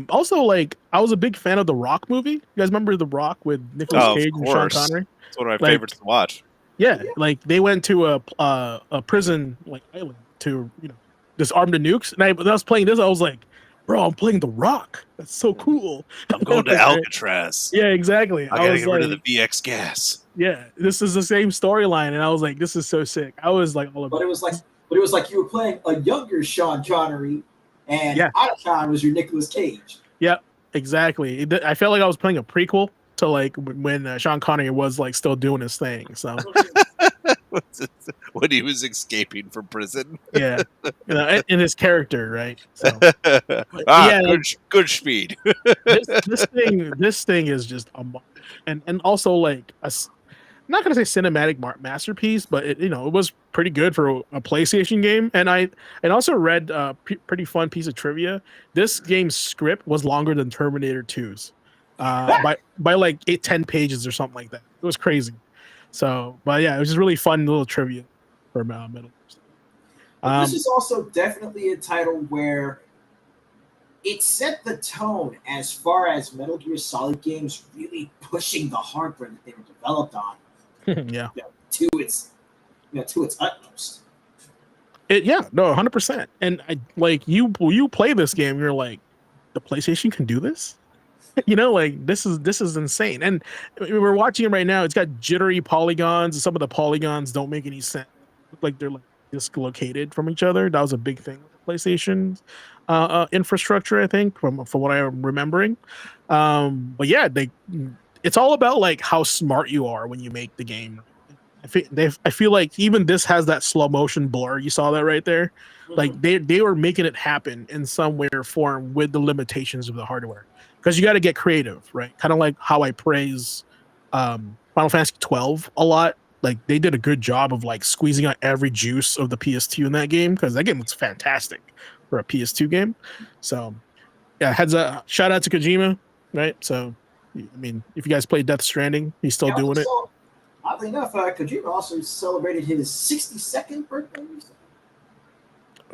Also, like, I was a big fan of the Rock movie. You guys remember the Rock with Nicolas Cage and Sean Connery? It's one of my favorites to watch. Yeah, like they went to a prison like island to disarm the nukes. And I was playing this. I was like, bro, I'm playing the Rock. That's so cool. I'm going to Alcatraz. Yeah, exactly. I gotta get rid of the VX gas. Yeah, this is the same storyline, and I was like, this is so sick. I was like, all about. But it was like you were playing a younger Sean Connery, and Otacon was your Nicolas Cage. Yeah, exactly. I felt like I was playing a prequel to like when Sean Connery was like still doing his thing. So when he was escaping from prison. Yeah, in his character, right? So, good speed. this thing is just and also like not gonna say cinematic masterpiece, but it was pretty good for a PlayStation game. And I also read a pretty fun piece of trivia. This game's script was longer than Terminator 2's, by like 10 pages or something like that. It was crazy. So, but yeah, it was just really fun little trivia for Metal Gear. But this is also definitely a title where it set the tone as far as Metal Gear Solid games really pushing the hardware that they were developed on. Yeah. To its utmost. Yeah, no, 100%. And I like you play this game, you're like, the PlayStation can do this? Like this is insane. And we're watching it right now. It's got jittery polygons. Some of the polygons don't make any sense. Look like they're like dislocated from each other. That was a big thing with the PlayStation's infrastructure, I think, from what I'm remembering. But yeah, it's all about like how smart you are when you make the game. I feel like even this has that slow motion blur. You saw that right there. Like they were making it happen in some way or form with the limitations of the hardware, because you got to get creative, right? Kind of like how I praise Final Fantasy 12 a lot. Like they did a good job of like squeezing out every juice of the PS2 in that game, because that game looks fantastic for a PS2 game. So yeah, shout out to Kojima, right? So I mean, if you guys played Death Stranding, he's still doing it. Oddly enough, Kojima also celebrated his 62nd birthday.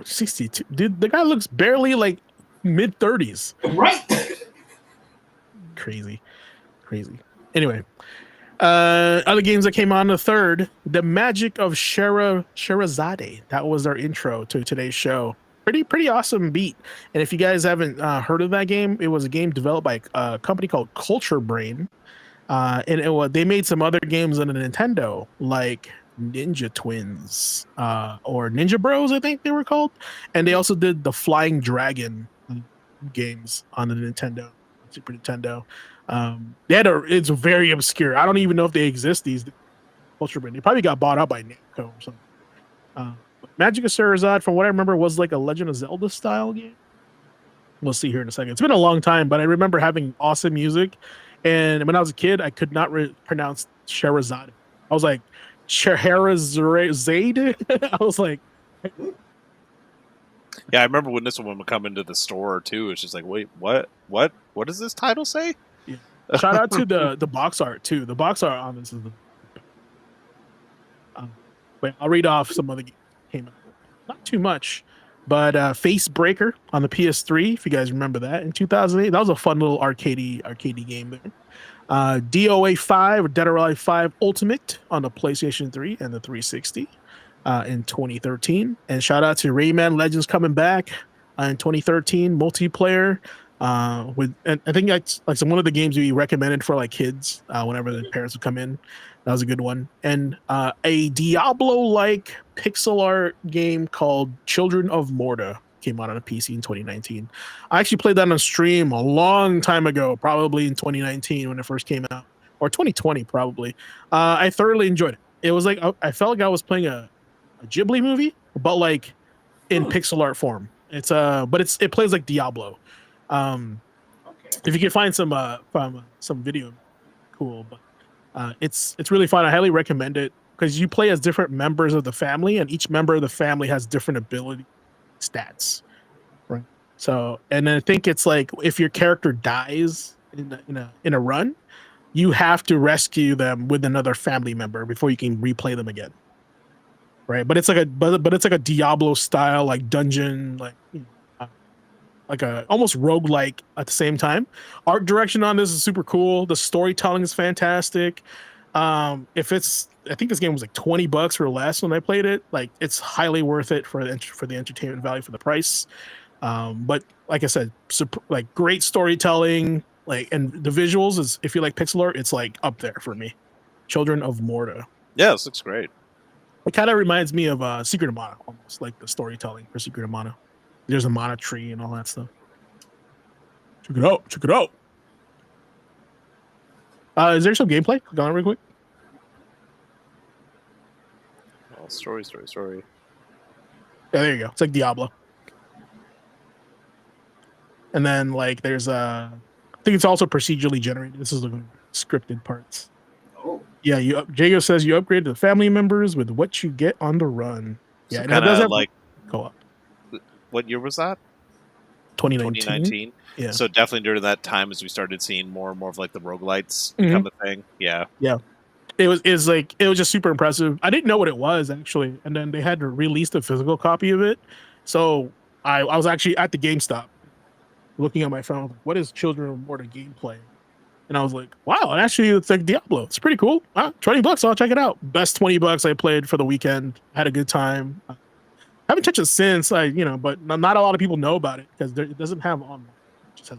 62, dude. The guy looks barely like mid 30s. Right. Crazy. Anyway, other games that came on the third, The Magic of Sherazade. That was our intro to today's show. Pretty awesome beat. And if you guys haven't heard of that game, it was a game developed by a company called Culture Brain. And they made some other games on the Nintendo, like Ninja Twins or Ninja Bros, I think they were called. And they also did the Flying Dragon games on the Nintendo, Super Nintendo. It's very obscure. I don't even know if they exist these days. Culture Brain. They probably got bought out by Namco or something. Magic of Sherazade, from what I remember, was like a Legend of Zelda style game. We'll see here in a second. It's been a long time, but I remember having awesome music. And when I was a kid, I could not pronounce Sherazade. I was like, Scheherazade? I was like... Yeah, I remember when this one would come into the store, too. It's just like, wait, what? What does this title say? Yeah. Shout out to the box art, too. The box art on this is but I'll read off some other games that came out. Not too much. But Face Breaker on the PS3, if you guys remember that, in 2008. That was a fun little arcadey game there. DOA 5, or Dead or Alive 5 Ultimate on the PlayStation 3 and the 360 in 2013. And shout out to Rayman Legends coming back in 2013, multiplayer. And I think that's like one of the games we recommended for like kids whenever the parents would come in. That was a good one. And a Diablo-like pixel art game called Children of Morta came out on a PC in 2019. I actually played that on stream a long time ago, probably in 2019 when it first came out, or 2020 probably. I thoroughly enjoyed it. It was like I felt like I was playing a Ghibli movie, but like in pixel art form. But it plays like Diablo. If you can find some video, cool. But it's really fun. I highly recommend it because you play as different members of the family, and each member of the family has different ability stats, right? So, and I think it's like if your character dies in a run, you have to rescue them with another family member before you can replay them again, right? But it's like a Diablo style like dungeon, like a almost roguelike at the same time. Art direction on this is super cool. The storytelling is fantastic. I think this game was like $20 or less when I played it. Like it's highly worth it for the entertainment value for the price. But like I said, like great storytelling, like, and the visuals is, if you like pixel art, it's like up there for me. Children of Morta. Yeah, this looks great. It kind of reminds me of Secret of Mana, almost like the storytelling for Secret of Mana. There's a mana tree and all that stuff. Check it out. Is there some gameplay going on real quick? Oh, story. Yeah, there you go. It's like Diablo. And then I think it's also procedurally generated. This is the scripted parts. Oh. Yeah, Jago says you upgrade to family members with what you get on the run. So Yeah, and it kind does of have like, co-op. what year was that? 2019. 2019. Yeah. So definitely during that time, as we started seeing more and more of like the roguelites Mhm. become a thing. Yeah. Yeah. It was just super impressive. I didn't know what it was actually, and then they had to release the physical copy of it. So I was actually at the GameStop looking at my phone, like, what is Children of Morta gameplay? And I was like, wow, actually it's like Diablo. It's pretty cool. $20, I'll check it out. Best $20 I played for the weekend. Had a good time. Haven't touched it since, but not a lot of people know about it because it doesn't have online. It just has,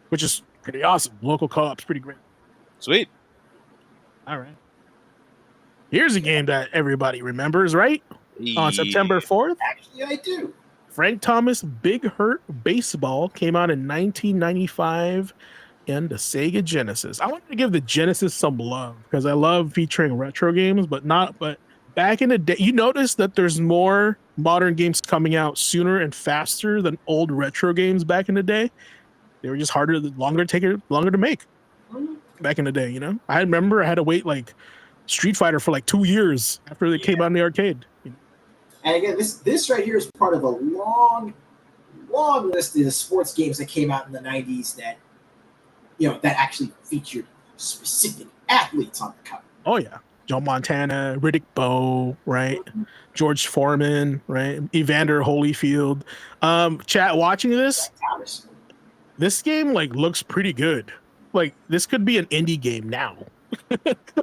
which is pretty awesome. Local co-op's pretty great. Sweet. All right. Here's a game that everybody remembers, right? On September 4th, Actually, I do. Frank Thomas Big Hurt Baseball came out in 1995 in the Sega Genesis. I wanted to give the Genesis some love because I love featuring retro games, but back in the day, you notice that there's more modern games coming out sooner and faster than old retro games back in the day. They were just longer to make back in the day, I remember I had to wait like Street Fighter for like 2 years after they came out in the arcade. And again, this right here is part of a long list of sports games that came out in the 90s that that actually featured specific athletes on the cover. Oh yeah. Joe Montana, Riddick Bowe, right? George Foreman, right? Evander Holyfield. Chat, watching this game like looks pretty good. Like this could be an indie game now.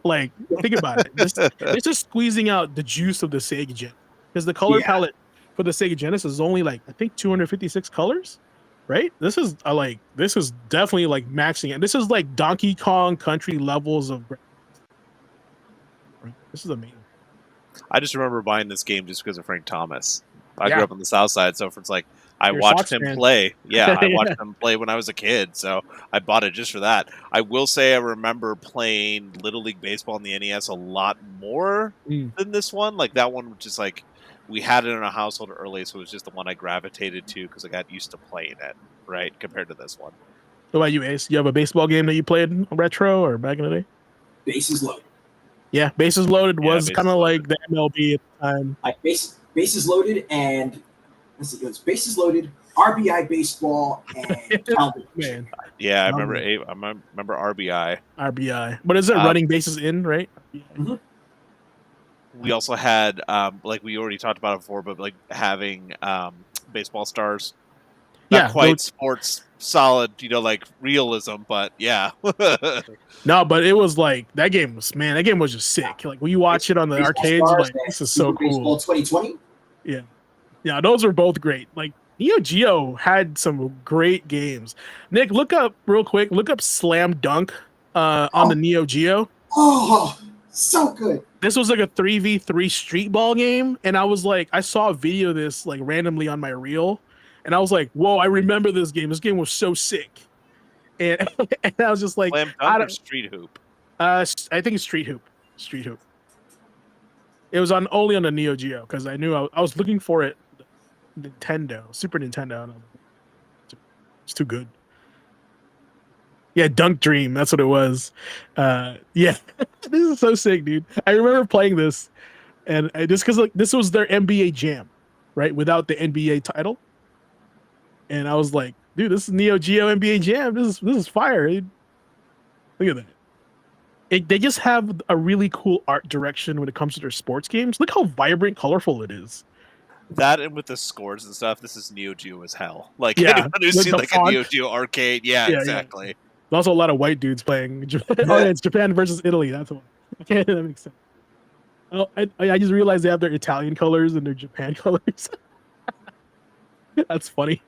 Like think about it. It's just squeezing out the juice of the Sega Gen because the color palette for the Sega Genesis is only like I think 256 colors, right? This is definitely like maxing it. This is like Donkey Kong Country levels of. This is amazing. I just remember buying this game just because of Frank Thomas. I grew up on the South Side, so it's like You're watched him play. Yeah, I watched Yeah. him play when I was a kid, so I bought it just for that. I will say I remember playing Little League Baseball in the NES a lot more than this one. Like that one, just like we had it in our household early, so it was just the one I gravitated to because I got used to playing it. Right, compared to this one. What about you, Ace? You have a baseball game that you played retro or back in the day? Bases Loaded. Yeah, Bases Loaded was kind of like the MLB at the time. Like Bases Loaded and let's see, it was Bases Loaded, RBI Baseball, and Man. Yeah, I remember RBI. RBI, but is it running bases in, right? Mm-hmm. We also had like we already talked about it before, but like having baseball stars. Not quite sports solid, like realism, but yeah. No, but it was like that game was just sick. Like when you watch it on the arcades, like this is so cool. Baseball 2020. Yeah, those were both great. Like Neo Geo had some great games. Nick, look up Slam Dunk on the Neo Geo. Oh, so good. This was like a 3v3 street ball game, and I was like, I saw a video of this like randomly on my reel, and I was like, whoa, I remember this game. This game was so sick. And, and I was just like, Slam Dunk or Street Hoop? I think it's Street Hoop. Street Hoop. It was only on the Neo Geo because I knew I was looking for it. Super Nintendo. It's too good. Yeah, Dunk Dream. That's what it was. Yeah, this is so sick, dude. I remember playing this, and just because like this was their NBA Jam, right? Without the NBA title, and I was like, dude, this is Neo Geo NBA Jam. This is fire. Dude. Look at that. They just have a really cool art direction when it comes to their sports games. Look how vibrant, colorful it is. That and with the scores and stuff, this is Neo Geo as hell. Like anyone who's seen like a Neo Geo arcade, yeah, exactly. Yeah. There's also a lot of white dudes playing. Oh, yeah, it's Japan versus Italy. That's one. Okay, that makes sense. Oh, I just realized they have their Italian colors and their Japan colors. That's funny.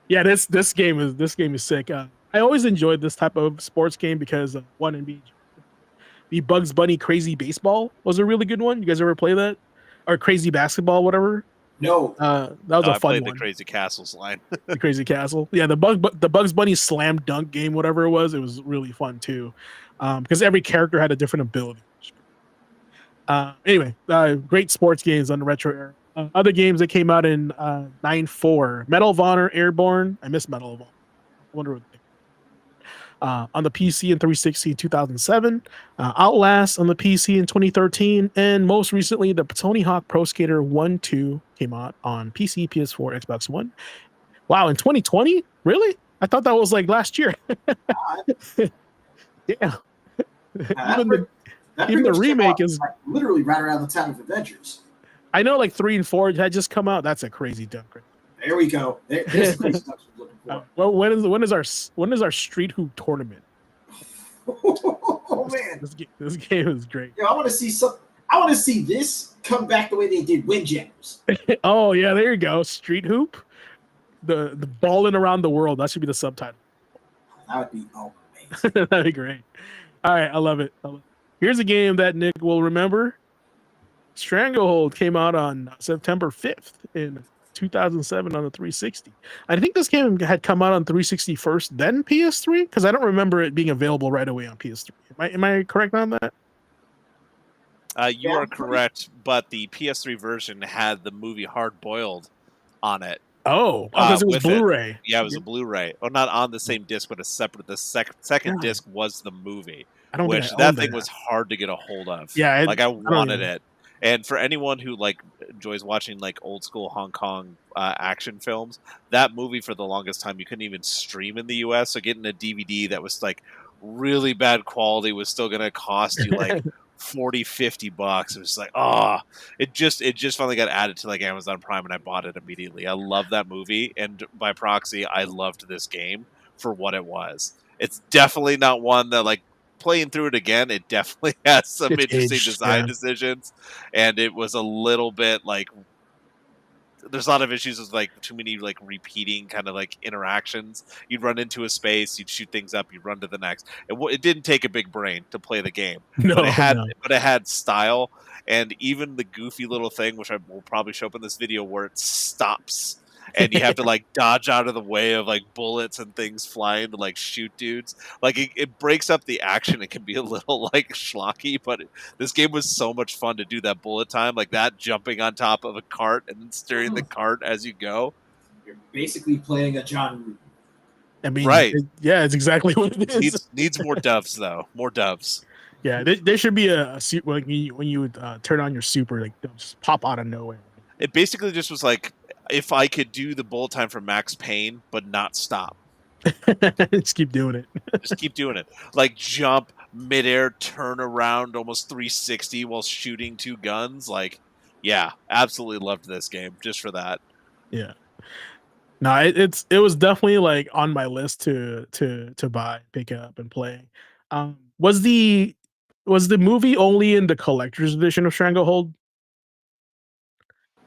Yeah, this game is sick. I always enjoyed this type of sports game because the Bugs Bunny Crazy Baseball was a really good one. You guys ever play that? Or Crazy Basketball, whatever? No. That was a fun one. The Crazy Castles line. The Crazy Castle. Yeah, the Bugs Bunny Slam Dunk game, whatever it was really fun too. Because every character had a different ability. Anyway, great sports games on the retro era. Other games that came out in 94. Medal of Honor Airborne. I miss Medal of Honor. I wonder what on the PC and 360 in 2007, Outlast on the PC in 2013, and most recently, the Tony Hawk Pro Skater 1 2 came out on PC, PS4, Xbox One. Wow, in 2020? Really? I thought that was like last year. Yeah. even the that even pretty the much came remake out, is like, literally right around the time of Avengers. I know like 3 and 4 had just come out. That's a crazy dunk. There we go. There's the crazy stuff we're looking for. Well, when is our street hoop tournament? Oh man, this game is great. I want to see some. I want to see this come back the way they did Windjammers. Oh yeah, there you go. Street hoop, the balling around the world. That should be the subtitle. That would be amazing. That'd be great. All right, I love it. Here's a game that Nick will remember. Stranglehold came out on September 5th in 2007 on the 360. I think this game had come out on 360 first, then PS3, because I don't remember it being available right away on PS3. Am I correct on that? You are correct, but the PS3 version had the movie Hard Boiled on it. Oh, because it was Blu-ray. Yeah, it was a Blu-ray. Well, not on the same disc, but a separate. The second disc was the movie, which that thing was hard to get a hold of. Yeah, I wanted it. And for anyone who enjoys watching old school Hong Kong action films, that movie for the longest time you couldn't even stream in the US. So getting a DVD that was really bad quality was still going to cost you $40-$50. It was it just finally got added to Amazon Prime, and I bought it immediately. I love that movie, and by proxy, I loved this game for what it was. It's definitely not one that playing through it again, it definitely has some interesting design decisions, and it was a little bit there's a lot of issues with too many repeating kind of interactions. You'd run into a space, you'd shoot things up, you'd run to the next. It didn't take a big brain to play the game, but it had style, and even the goofy little thing, which I will probably show up in this video, where it stops. And you have to dodge out of the way of bullets and things flying to shoot dudes. It breaks up the action. It can be a little schlocky, but this game was so much fun to do that bullet time, that jumping on top of a cart and then steering the cart as you go. You're basically playing a John Woo. I mean, right? It's exactly what it is. Needs more doves though. More doves. Yeah, there should be a suit when you would turn on your super, they'll just pop out of nowhere. It basically just was if I could do the bullet time for Max Payne, but not stop. Just keep doing it. Just keep doing it. Jump, midair, turn around, almost 360 while shooting two guns. Yeah, absolutely loved this game just for that. Yeah. No, it was definitely on my list to buy, pick up, and play. Was the movie only in the collector's edition of Stranglehold?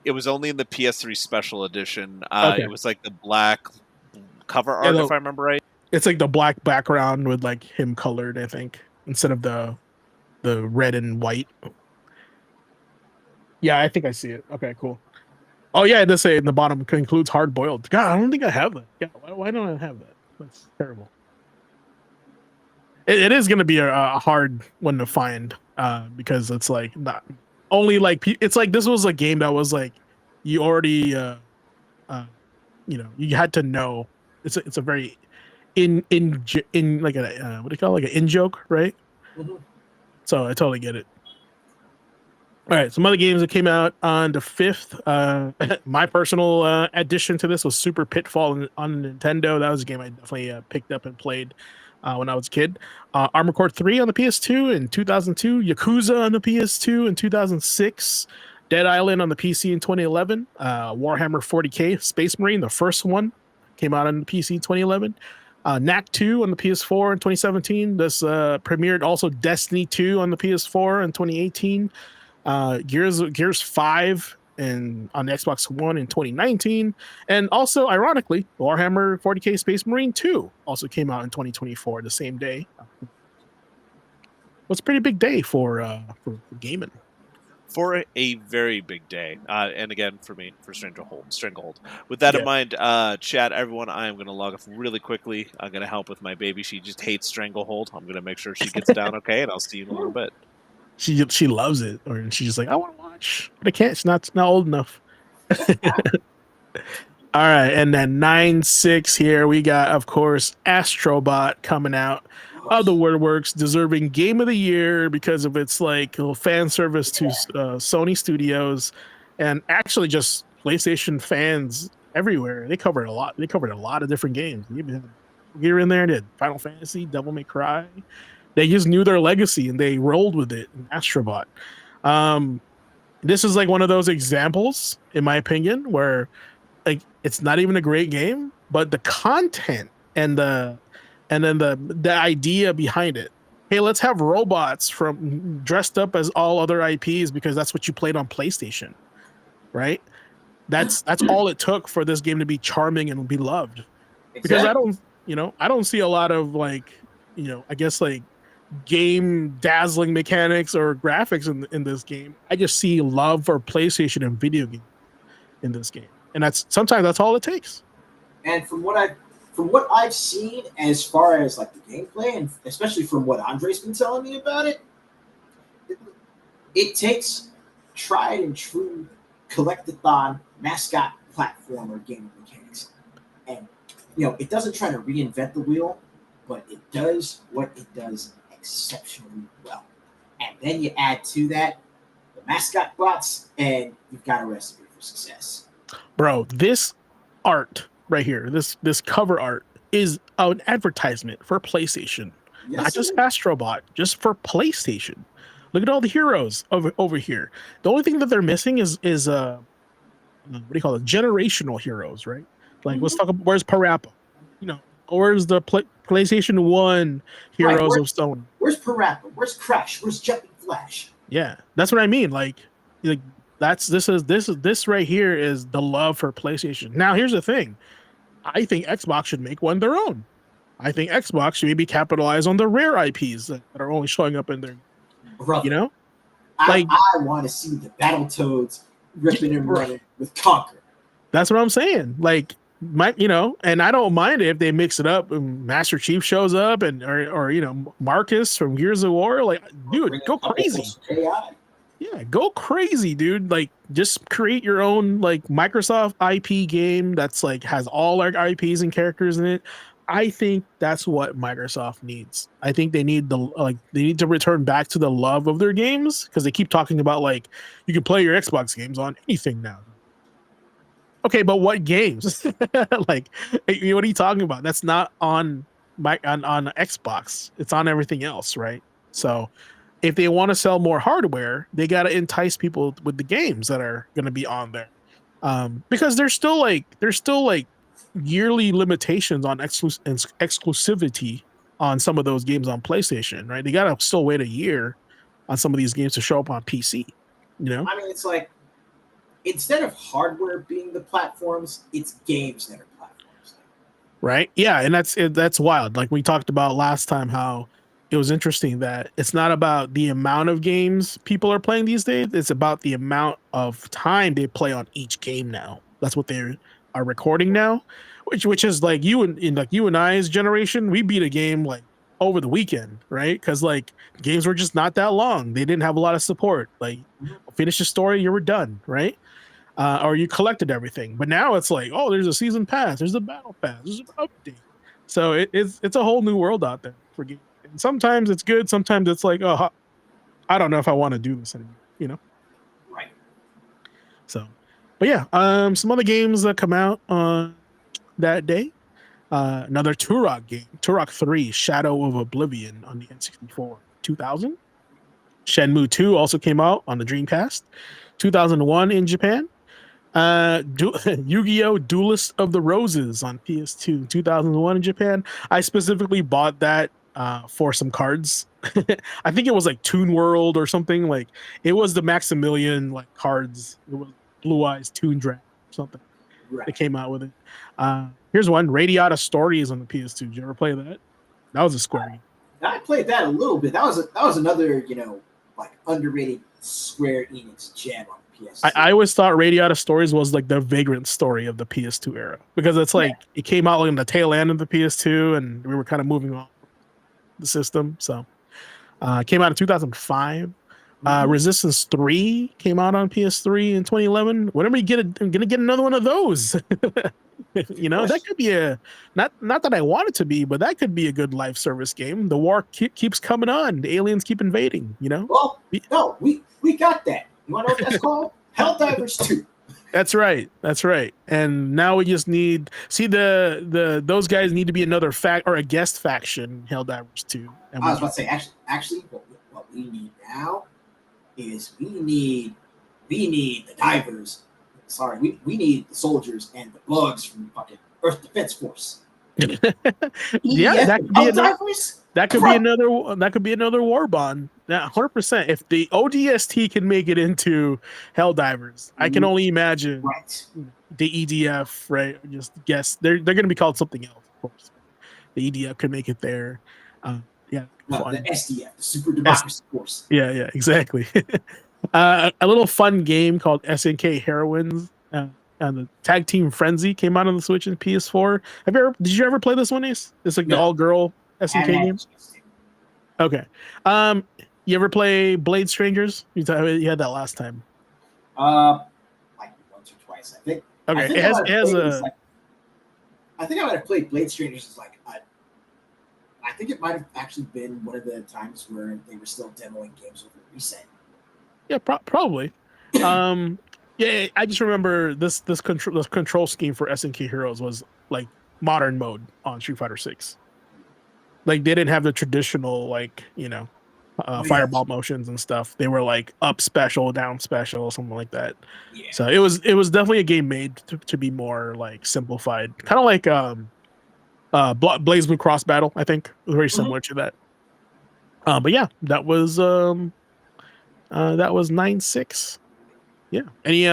It was only in the PS3 special edition. It was the black cover art, if I remember right. It's the black background with him colored, I think, instead of the red and white. Yeah, I think I see it. Okay, cool. Oh yeah, it does say in the bottom includes hard boiled. God, I don't think I have that. Yeah, why don't I have that? That's terrible. It is going to be a hard one to find because it's not only it's this was a game that was you already you had to know it's a very in what do you call it, an in joke, right? Mm-hmm. So I totally get it. All right, some other games that came out on the 5th. My personal addition to this was Super Pitfall on Nintendo. That was a game I definitely picked up and played when I was a kid. Armored Core 3 on the PS2 in 2002. Yakuza on the PS2 in 2006. Dead Island on the PC in 2011. Warhammer 40k Space Marine, the first one, came out on the PC in 2011. Knack 2 on the PS4 in 2017. This premiered also Destiny 2 on the PS4 in 2018. Gears 5 on the Xbox One in 2019, and also ironically Warhammer 40k Space Marine 2 also came out in 2024, the same day. It's a pretty big day for gaming. For a very big day, and again for me, for Stranglehold. With that in mind, chat, everyone, I am going to log off really quickly. I'm going to help with my baby. She just hates Stranglehold. I'm going to make sure she gets down okay, and I'll see you in a little bit. She loves it, or she's just I want to watch, but I can't. It's not old enough. All right, and then 9-6 here. We got, of course, Astrobot coming out of the woodworks, deserving Game of the Year because of its like little fan service to Sony Studios, and actually just PlayStation fans everywhere. They covered a lot. They covered a lot of different games. They even had Gear in there. They had Final Fantasy, Devil May Cry. They just knew their legacy and they rolled with it in Astrobot. This is like one of those examples, in my opinion, where like it's not even a great game, but the content and the idea behind it. Hey, let's have robots from dressed up as all other IPs because that's what you played on PlayStation, right? That's all it took for this game to be charming and be loved. Because I don't see a lot of like, I guess like game dazzling mechanics or graphics in this game. I just see love for PlayStation and video games in this game. And sometimes that's all it takes. And from what I've seen as far as like the gameplay, and especially from what Andre's been telling me about it, it takes tried and true collectathon mascot platformer game mechanics. And it doesn't try to reinvent the wheel, but it does what it does exceptionally well. And then you add to that the mascot bots, and you've got a recipe for success. Bro, this art right here, this cover art is an advertisement for PlayStation, not just Astrobot, just for PlayStation. Look at all the heroes over here. The only thing that they're missing is what do you call it? Generational heroes, right? Like let's talk about where's Parappa? Where's the PlayStation 1 heroes of Stone? Where's Parappa? Where's Crash? Where's Jumping Flash? Yeah, that's what I mean. Like this right here is the love for PlayStation. Now, here's the thing. I think Xbox should make one their own. I think Xbox should maybe capitalize on the rare IPs that are only showing up in there. Brother, I want to see the Battletoads ripping and running with Conquer. That's what I'm saying. Like, and I don't mind it if they mix it up and Master Chief shows up or Marcus from Gears of War. Like, dude, go crazy. Yeah, go crazy, dude. Like, just create your own like Microsoft IP game that's like has all our IPs and characters in it. I think that's what Microsoft needs. I think they need they need to return back to the love of their games because they keep talking about like you can play your Xbox games on anything now. Okay, but what games? Like, what are you talking about? That's not on on Xbox. It's on everything else, right? So if they want to sell more hardware, they got to entice people with the games that are going to be on there, because there's still like yearly limitations on exclusivity on some of those games on PlayStation, right? They got to still wait a year on some of these games to show up on PC. I mean, it's like instead of hardware being the platforms, it's games that are platforms, right? Yeah, and that's wild. Like we talked about last time, how it was interesting that it's not about the amount of games people are playing these days. It's about the amount of time they play on each game now. That's what they are recording now, which is like you and I's generation. We beat a game like over the weekend, right? Because like games were just not that long. They didn't have a lot of support. Like finish the story, you were done, right? Or you collected everything. But now it's like, oh, there's a season pass, there's a battle pass, there's an update. So it's a whole new world out there for games. And sometimes it's good, sometimes it's like, oh, I don't know if I want to do this anymore, Right. So, but yeah, some other games that come out on that day. Another Turok game, Turok 3, Shadow of Oblivion on the N64, 2000. Shenmue 2 also came out on the Dreamcast, 2001 in Japan. Yu-Gi-Oh! Duelist of the Roses on PS2, 2001 in Japan. I specifically bought that for some cards. I think it was like Toon World or something. Like it was the Maximilian like cards. It was Blue Eyes Toon Dragon or something. Right. They came out with it. Here's one, Radiata Stories on the PS2. Did you ever play that? That was a Square game. I played that a little bit. That was another like underrated Square Enix gem on the PS2. I always thought Radiata Stories was like the Vagrant story of the PS2 era because it's like it came out like in the tail end of the PS2 and we were kind of moving on the system. So it came out in 2005. Resistance 3 came out on PS3 in 2011. Whenever you get it, I'm gonna get another one of those. That could be a not that I want it to be, but that could be a good live service game. The war keeps coming on. The aliens keep invading. Well, no, we got that. You want to know what that's called? Helldivers 2. That's right. And now we just need those guys need to be another a guest faction. Helldivers 2. I was about to say actually what we need now is we need the divers. Sorry, we need the soldiers and the bugs from fucking Earth Defense Force. Yeah, that could be another war bond. 100%. If the ODST can make it into Helldivers, I can only imagine the EDF, right? Just guess they're going to be called something else, of course. The EDF could make it there. The SDF, the Super Democracy Force. Yeah, exactly. A little fun game called SNK Heroines. And the Tag Team Frenzy came out on the Switch and PS4. Did you ever play this one, Ace? It's like the all-girl SNK game. Okay. You ever play Blade Strangers? You had that last time. Like once or twice, I think. Okay. I think I might have played Blade Strangers as I think it might have actually been one of the times where they were still demoing games over Reset. Yeah, probably. Yeah, I just remember this control scheme for SNK Heroes was like modern mode on Street Fighter 6. Like they didn't have the traditional fireball motions and stuff. They were like up special, down special, something like that. Yeah. So it was definitely a game made to be more like simplified, kind of like Blaze Blue Cross Battle. I think very similar to that. But yeah, that was 9-6. Yeah. Any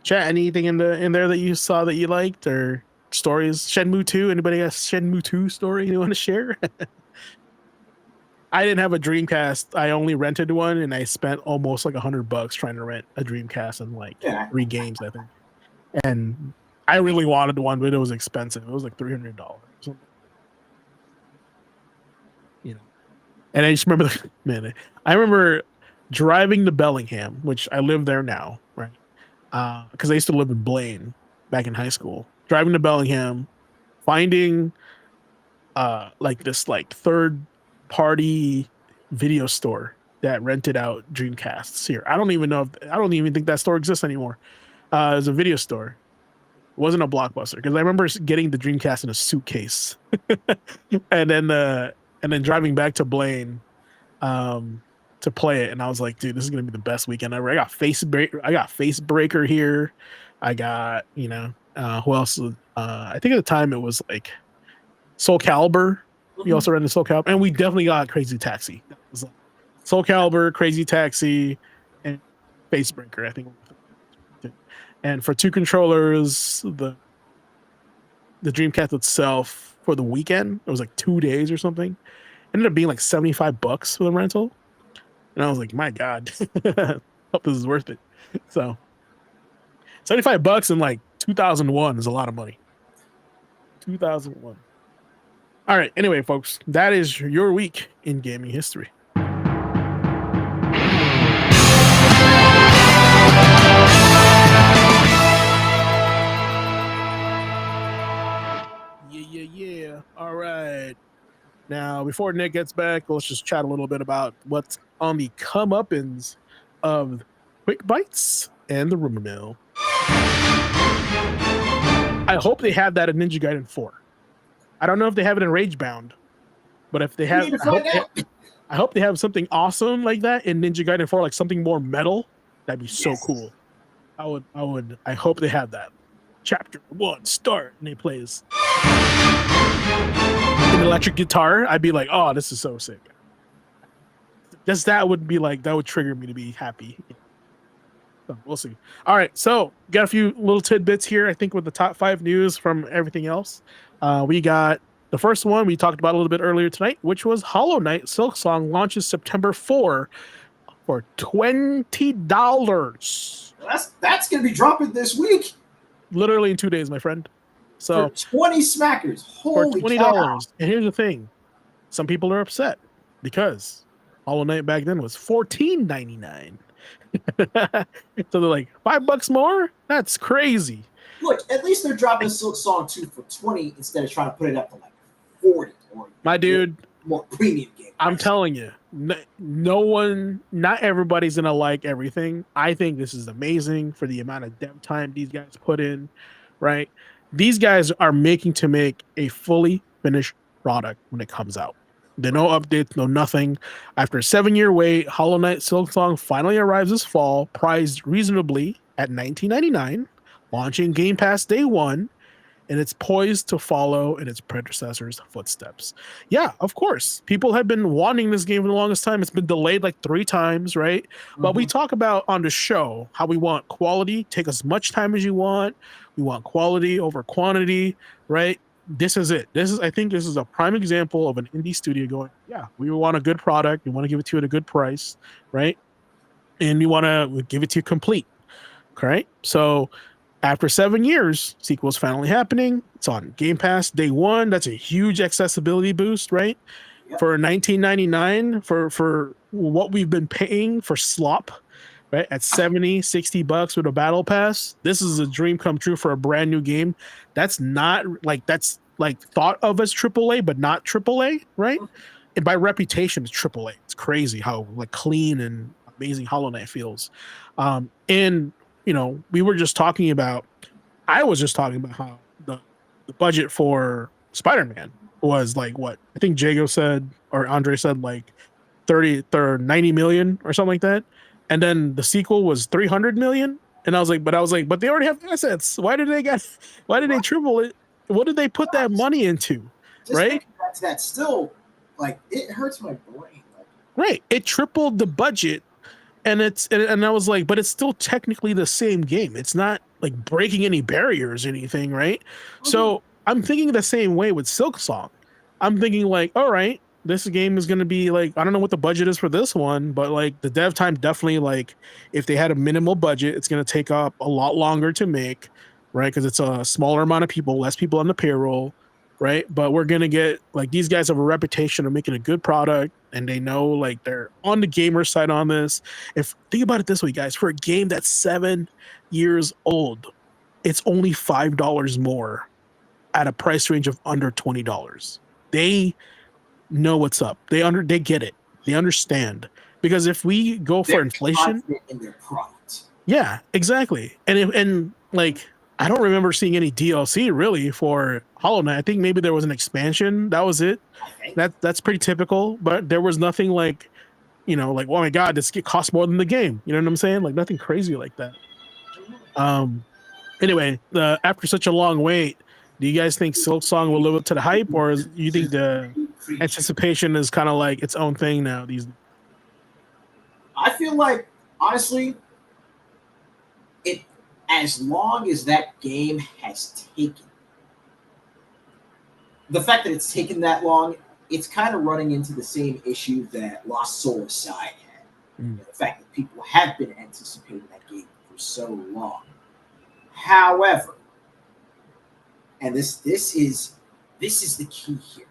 chat? Anything in there that you saw that you liked or stories? Shenmue 2. Anybody got a Shenmue 2 story you want to share? I didn't have a Dreamcast. I only rented one, and I spent almost like $100 trying to rent a Dreamcast and 3 games, I think. And I really wanted one, but it was expensive. It was like $300. And I just remember I remember driving to Bellingham, which I live there now, right? Because I used to live in Blaine back in high school. Driving to Bellingham, finding this third party video store that rented out Dreamcasts here. I don't even think that store exists anymore. It was a video store. It wasn't a Blockbuster because I remember getting the Dreamcast in a suitcase, and then driving back to Blaine to play it, and I was like, dude, this is gonna be the best weekend ever. I got Facebreaker here. I got who else? I think at the time it was like Soul Calibur. We also rented Soul Calibur, and we definitely got Crazy Taxi. That was like Soul Calibur, Crazy Taxi, and Facebreaker, I think. And for 2 controllers, the Dreamcast itself for the weekend, it was like 2 days or something. It ended up being like $75 for the rental. And I was like, my God, hope this is worth it. So $75 in like 2001 is a lot of money. 2001. All right. Anyway, folks, that is your week in gaming history. Yeah. All right. Now, before Nick gets back, let's just chat a little bit about what's on the comeuppance of Quick Bites and the Rumor Mill. I hope they have that in Ninja Gaiden 4. I don't know if they have it in Ragebound, but if they have, I hope they have something awesome like that in Ninja Gaiden 4, like something more metal. That'd be so cool. I hope they have that. Chapter 1, start, and he plays an electric guitar. I'd be like, oh, this is so sick. That would trigger me to be happy. So we'll see. All right, so got a few little tidbits here, I think, with the top 5 news from everything else. We got the first one we talked about a little bit earlier tonight, which was Hollow Knight Silksong launches September 4 for $20. That's going to be dropping this week. Literally in 2 days, my friend. So for 20 smackers. Holy for $20. And here's the thing. Some people are upset because Hollow Knight back then was $14.99. So they're like $5 more. That's crazy. Look, at least they're dropping Silk Song 2 for 20 instead of trying to put it up to like 40 or My dude, more premium game. I'm telling you, no one, not everybody's gonna like everything. I think this is amazing for the amount of dev time these guys put in, right? These guys are make a fully finished product when it comes out. There are no updates, no nothing. After a 7-year wait, Hollow Knight Silksong finally arrives this fall, priced reasonably at $19.99, launching Game Pass day one, and it's poised to follow in its predecessor's footsteps. Yeah, of course. People have been wanting this game for the longest time. It's been delayed like 3 times, right? Mm-hmm. But we talk about on the show how we want quality, take as much time as you want. We want quality over quantity, right? This is it. I think this is a prime example of an indie studio going, yeah, we want a good product. We want to give it to you at a good price, right? And we want to give it to you complete, right? So after 7 years, sequel's finally happening. It's on Game Pass day one. That's a huge accessibility boost, right? Yep. For $19.99 for what we've been paying for slop, right? At $60 with a battle pass. This is a dream come true for a brand new game. That's thought of as AAA, but not AAA, right? And by reputation, it's AAA. It's crazy how like clean and amazing Hollow Knight feels. And you know, I was just talking about how the budget for Spider-Man was like what I think Jago said or Andre said like 90 million or something like that. And then the sequel was 300 million. And I was like, but they already have assets. Why did they triple it? What did they put that money into? Just right? That's still like it hurts my brain. Right. It tripled the budget. And I was like, but it's still technically the same game. It's not like breaking any barriers or anything, right? Mm-hmm. So I'm thinking the same way with Silksong. I'm thinking like, all right, this game is going to be like, I don't know what the budget is for this one, but like the dev time definitely like if they had a minimal budget, it's going to take up a lot longer to make, right? Because it's a smaller amount of people, less people on the payroll, right? But we're going to get like these guys have a reputation of making a good product. And they know like they're on the gamer side on this. Think about it this way, guys, for a game that's 7 years old, it's only $5 more at a price range of under $20. They know what's up. They get it. They understand. Because if we go for inflation in their product. Yeah, exactly. And like I don't remember seeing any DLC really for Hollow Knight. I think maybe there was an expansion. That was it. That's pretty typical, but there was nothing like, like, oh my God, this costs more than the game. You know what I'm saying? Like nothing crazy like that. Anyway, after such a long wait, do you guys think Silksong will live up to the hype, or you think the anticipation is kind of like its own thing now? I feel like, honestly, as long as that game has taken, the fact that it's taken that long, it's kind of running into the same issue that Lost Soul Aside had. The fact that people have been anticipating that game for so long. However, and this is the key here.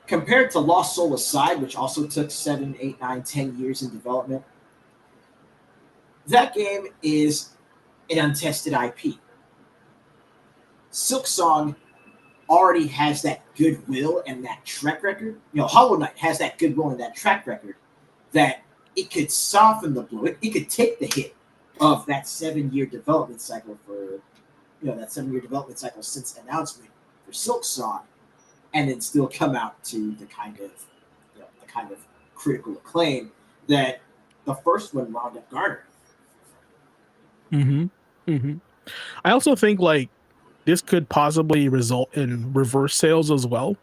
Compared to Lost Soul Aside, which also took 7, 8, 9, 10 years in development, that game is an untested IP. Silksong already has that goodwill and that track record. Hollow Knight has that goodwill and that track record that it could soften the blow. It could take the hit of that 7-year development cycle since announcement for Silksong, and then still come out to the kind of critical acclaim that the first one wound up garnering. I also think like this could possibly result in reverse sales as well.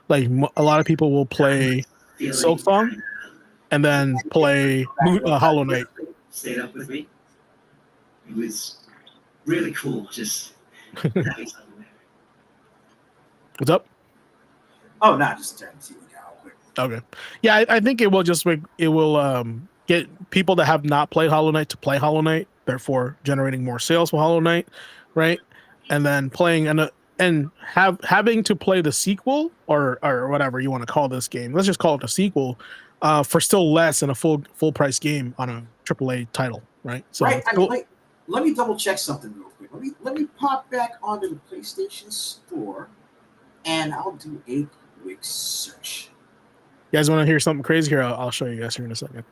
Like a lot of people will play Silksong and then play Hollow Knight. Stayed up with me. It was really cool. Just having something there. What's up? Oh, no, just turn the TV down real quick. Okay. Yeah, I think it will get people that have not played Hollow Knight to play Hollow Knight, therefore generating more sales for Hollow Knight, right? And then playing and having to play the sequel or whatever you want to call this game. Let's just call it a sequel for still less than a full price game on a AAA title, right? So Right. it's I mean, still, let me double check something real quick. Let me pop back onto the PlayStation Store, and I'll do a quick search. you guys want to hear something crazy here? I'll show you guys here in a second.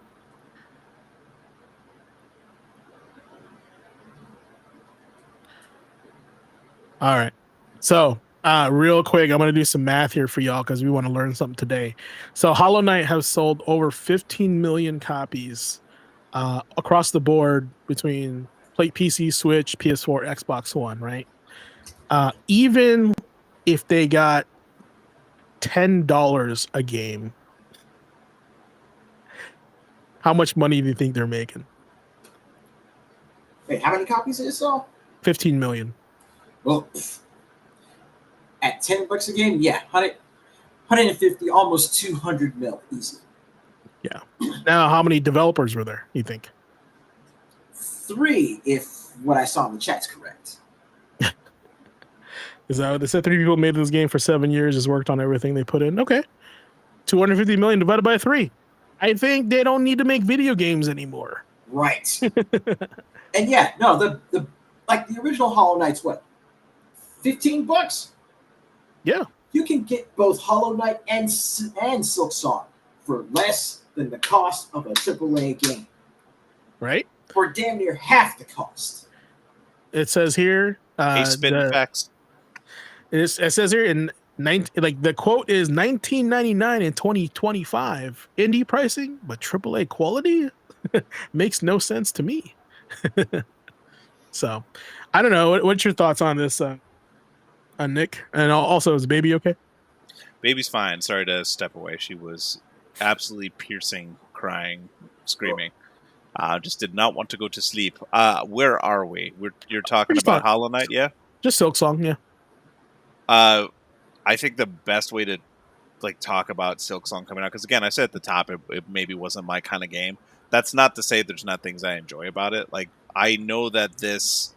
All right. So, real quick, I'm going to do some math here for y'all because we want to learn something today. So, Hollow Knight has sold over 15 million copies across the board between PC, Switch, PS4, Xbox One, right? Even if they got $10 a game, how much money do you think they're making? Wait, how many copies did it sell? 15 million. Well, at $10 a game, yeah, 150, almost 200 mil, easy. Yeah. Now, how many developers were there, you think? 3, if what I saw in the chat's correct. Is that what they said? 3 people made this game for 7 years, just worked on everything they put in. Okay. 250 million divided by 3. I think they don't need to make video games anymore. Right. And yeah, no, the like the original Hollow Knight's what? $15? Yeah. You can get both Hollow Knight and Silk Song for less than the cost of a AAA game. Right? For damn near half the cost. It says here. Spin effects. It says here in the quote is $19.99 in 2025 indie pricing, but AAA quality makes no sense to me. So, I don't know. What's your thoughts on this, Nick? And also, is baby okay? Baby's fine. Sorry to step away. She was absolutely piercing, crying, screaming. Just did not want to go to sleep. Where are we? You're talking about Hollow Knight, yeah? Just Silk Song, yeah. I think the best way to talk about Silk Song coming out, because again, I said at the top, it maybe wasn't my kind of game. That's not to say there's not things I enjoy about it. Like, I know that this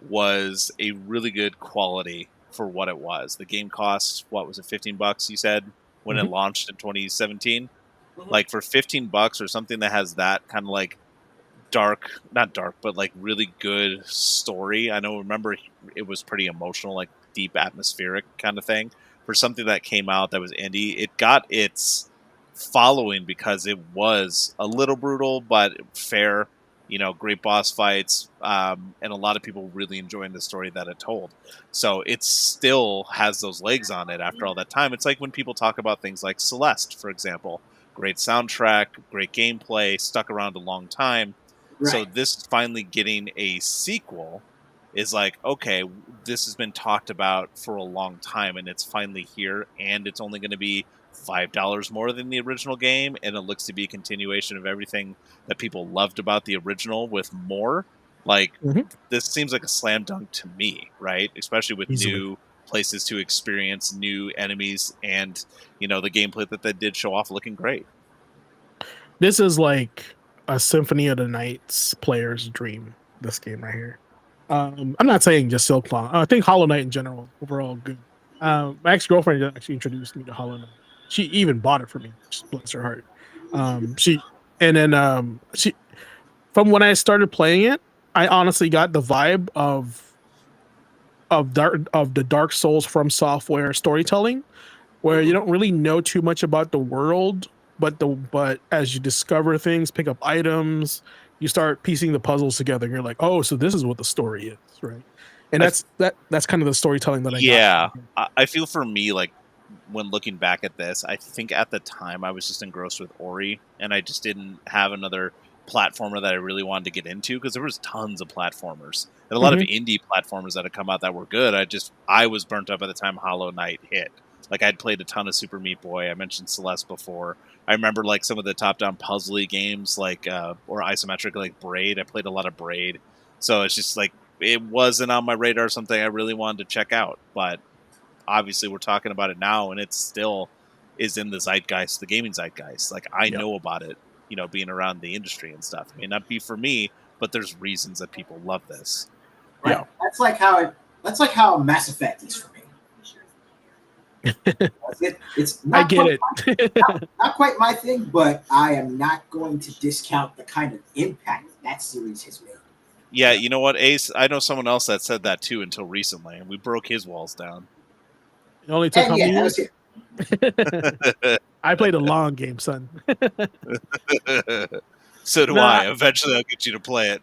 was a really good quality for what it was. The game cost, what was it, $15? You said when it launched in 2017. Like for $15 or something that has that kind of not dark, but really good story. I know. Remember, it was pretty emotional, deep atmospheric kind of thing. For something that came out that was indie, it got its following because it was a little brutal but fair. Great boss fights, and a lot of people really enjoying the story that it told. So it still has those legs on it after all that time. It's like when people talk about things like Celeste, for example. Great soundtrack, great gameplay, stuck around a long time. Right. So this finally getting a sequel is okay, this has been talked about for a long time, and it's finally here, and it's only going to be $5 more than the original game, and it looks to be a continuation of everything that people loved about the original with more. This seems like a slam dunk to me, right? Especially with new places to experience, new enemies, and the gameplay that they did show off looking great. This is like a Symphony of the Night's player's dream, this game right here. I'm not saying just Silk Song. I think Hollow Knight in general, overall good. My ex-girlfriend actually introduced me to Hollow Knight. She even bought it for me. Just bless her heart. She from when I started playing it, I honestly got the vibe of the Dark Souls from Software storytelling, where you don't really know too much about the world, but as you discover things, pick up items, you start piecing the puzzles together, and you're like, oh, so this is what the story is, right? And that's kind of the storytelling that I got. Yeah, I feel for me, when looking back at this, I think at the time I was just engrossed with Ori, and I just didn't have another platformer that I really wanted to get into, because there was tons of platformers and a lot of indie platformers that had come out that were good. I was burnt up by the time Hollow Knight hit. I'd played a ton of Super Meat Boy. I mentioned Celeste before. I remember some of the top-down puzzly games or isometric Braid. I played a lot of Braid. So it's just it wasn't on my radar, something I really wanted to check out. But obviously we're talking about it now, and it still is in the zeitgeist, the gaming zeitgeist. I know about it, being around the industry and stuff. It may not be for me, but there's reasons that people love this. Right. Yeah. That's like how Mass Effect is for me. It's I not get quite it. not quite my thing, but I am not going to discount the kind of impact that series has made. Yeah, you know what, Ace? I know someone else that said that too until recently, and we broke his walls down. It only took how And many yeah, that was years? it. I played a long game, son. So do I. Nah, Eventually, I'll get you to play it.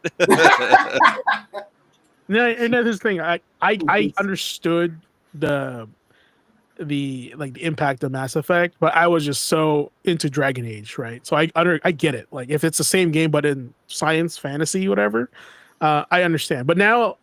no, and that's the thing. I It's- understood the like the impact of Mass Effect, but I was just so into Dragon Age, right? So I get it. Like if it's the same game but in science, fantasy, whatever, I understand. But now,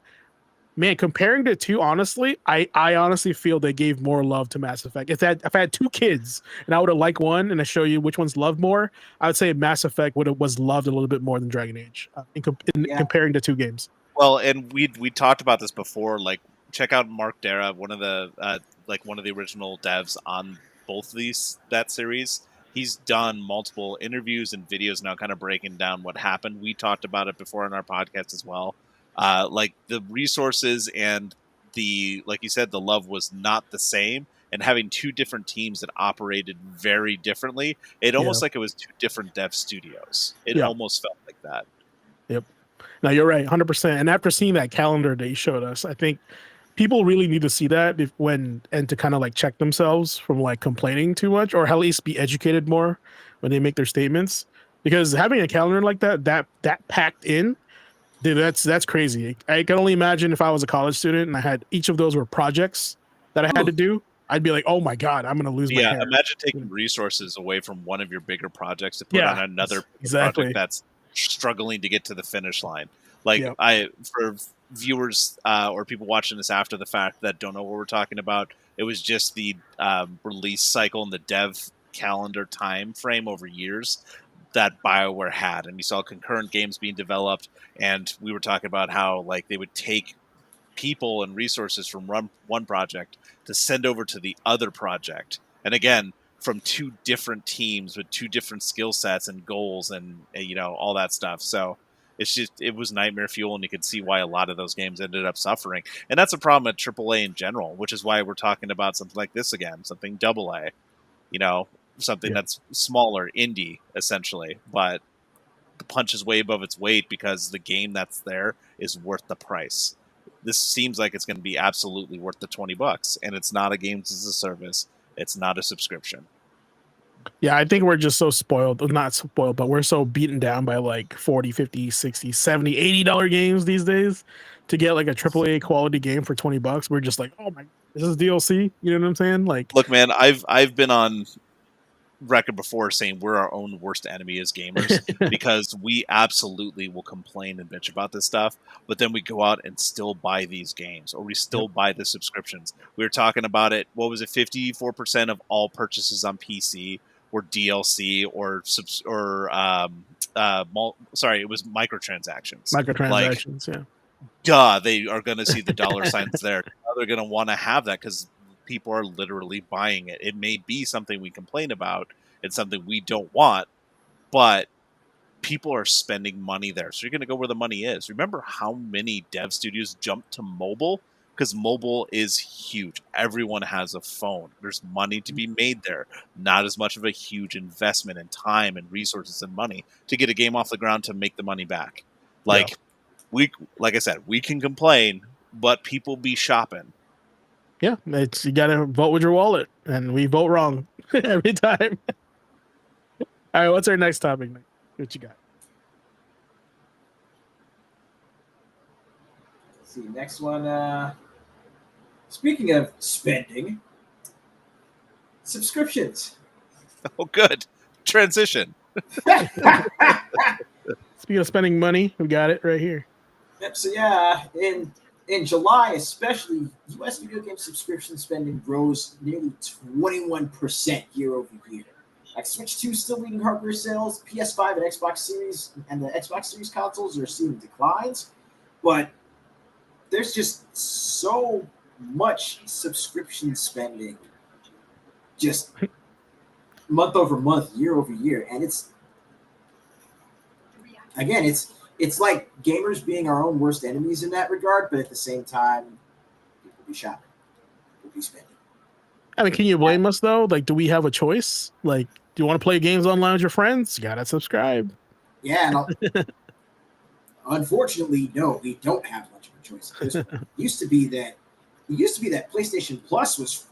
man, comparing the two, honestly, I honestly feel they gave more love to Mass Effect. If I had two kids and I would have liked one and I show you which one's loved more, I would say Mass Effect was loved a little bit more than Dragon Age in yeah. comparing the two games. Well, and we talked about this before. Like, check out Mark Dara, one of the one of the original devs on both of that series. He's done multiple interviews and videos now, kind of breaking down what happened. We talked about it before on our podcast as well. Like the resources and like you said, the love was not the same, and having two different teams that operated very differently. It Yeah. almost like it was two different dev studios. It Yeah. almost felt like that. Yep. No, you're right, 100%. And after seeing that calendar they showed us, I think people really need to see that and to kind of like check themselves from like complaining too much, or at least be educated more when they make their statements. Because having a calendar like that packed in, dude, that's crazy. I can only imagine if I was a college student and I had each of those were projects that I had to do. I'd be like, oh my god, I'm gonna lose my Yeah, hair. imagine taking resources away from one of your bigger projects to put on Yeah, another bigger project exactly. that's struggling to get to the finish line. Like Yeah, for viewers or people watching this after the fact that don't know what we're talking about, it was just the release cycle and the dev calendar time frame over years that BioWare had, and you saw concurrent games being developed, and we were talking about how like they would take people and resources from one project to send over to the other project. And again, from two different teams with two different skill sets and goals and all that stuff. So it was nightmare fuel, and you could see why a lot of those games ended up suffering. And that's a problem at AAA in general, which is why we're talking about something like this again, something AA, something yeah, that's smaller, indie essentially, but the punch is way above its weight because the game that's there is worth the price. This seems like it's going to be absolutely worth the $20, and it's not a games as a service. It's not a subscription. yeah. I think we're just so spoiled, not spoiled, but we're so beaten down by like 40, 50, 60, 70, $80 games these days to get like a AAA quality game for $20. We're just like, oh my, this is DLC. You know what I'm saying? Like, Look, man, I've been on record before saying we're our own worst enemy as gamers because we absolutely will complain and bitch about this stuff, but then we go out and still buy these games, or we still buy the subscriptions. We were talking about it. What was it? 54% of all purchases on PC were DLC sorry, it was microtransactions. Like, microtransactions. Yeah. duh, they are going to see the dollar signs there. They're going to want to have that because people are literally buying it. It may be something we complain about. It's something we don't want, but people are spending money there. So you're going to go where the money is. Remember how many dev studios jumped to mobile? Because mobile is huge. Everyone has a phone. There's money to be made there. Not as much of a huge investment in time and resources and money to get a game off the ground to make the money back. Like, like I said, we can complain, but people be shopping. Yeah, it's you gotta vote with your wallet, and we vote wrong every time. All right, what's our next topic, Nick? What you got? Let's see, next one. Speaking of spending, subscriptions. Oh, good. Transition. Speaking of spending money, we got it right here. Yep. So yeah, in July especially, U.S. video game subscription spending rose nearly 21% year over year. Like Switch 2 still leading hardware sales. PS5 and Xbox Series and the Xbox Series consoles are seeing declines, but there's just so much subscription spending, just month over month, year over year, and it's again, it's like gamers being our own worst enemies in that regard, but at the same time, people be shopping, people be spending. I mean, can you blame us though? Like, do we have a choice? Like, do you want to play games online with your friends? You gotta subscribe. Yeah, and unfortunately, no, we don't have much of a choice. It used to be that PlayStation Plus was,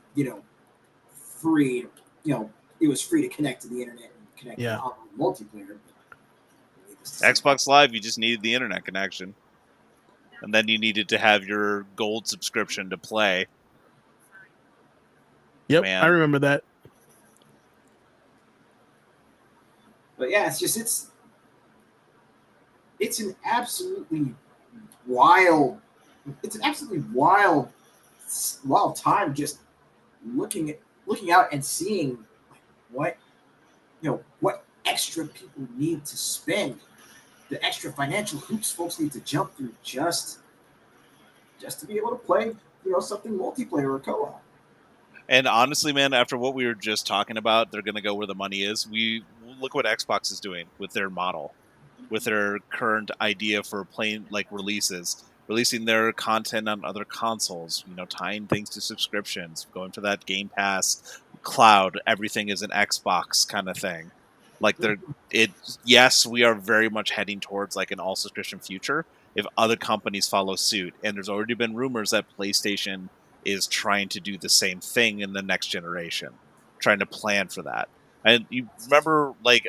free. It was free to connect to the internet and connect to online multiplayer. Xbox Live, you just needed the internet connection, and then you needed to have your gold subscription to play. Yep, Man. I remember that. But yeah, it's an absolutely wild time just looking out and seeing what what extra people need to spend, the extra financial hoops folks need to jump through just to be able to play something multiplayer or co-op. And honestly, man, after what we were just talking about, they're going to go where the money is. We look what Xbox is doing with their model, with their current idea for playing like releasing their content on other consoles, tying things to subscriptions, going for that Game Pass cloud, everything is an Xbox kind of thing. Like yes, we are very much heading towards like an all subscription future if other companies follow suit. And there's already been rumors that PlayStation is trying to do the same thing in the next generation, trying to plan for that. And you remember like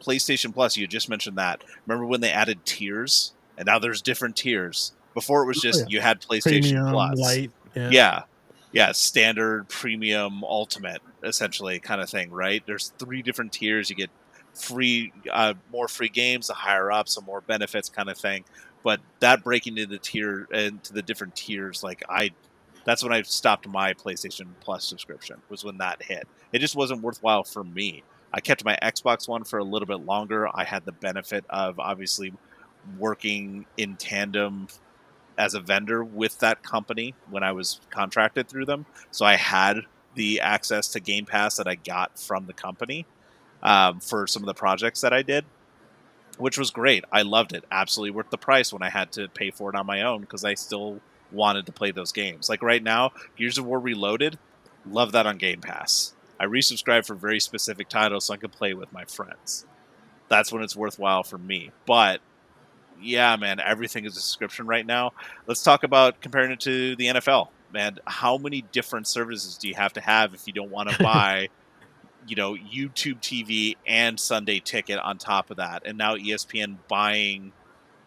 PlayStation Plus, you just mentioned that. Remember when they added tiers? And now there's different tiers. Before it was just you had PlayStation Premium, Plus. Light. Yeah, standard, premium, ultimate, essentially kind of thing, right? There's 3 different tiers. You get free, more free games, the higher up, some more benefits kind of thing. But that breaking into the different tiers, that's when I stopped my PlayStation Plus subscription, was when that hit. It just wasn't worthwhile for me. I kept my Xbox One for a little bit longer. I had the benefit of obviously working in tandem as a vendor with that company when I was contracted through them. So I had the access to Game Pass that I got from the company for some of the projects that I did, which was great. I loved it. Absolutely worth the price when I had to pay for it on my own because I still wanted to play those games. Like right now, Gears of War Reloaded, love that on Game Pass. I resubscribe for very specific titles so I can play with my friends. That's when it's worthwhile for me. But yeah, man, everything is a subscription right now. Let's talk about comparing it to the NFL. Man, how many different services do you have if you don't want to buy YouTube TV and Sunday Ticket on top of that, and now ESPN buying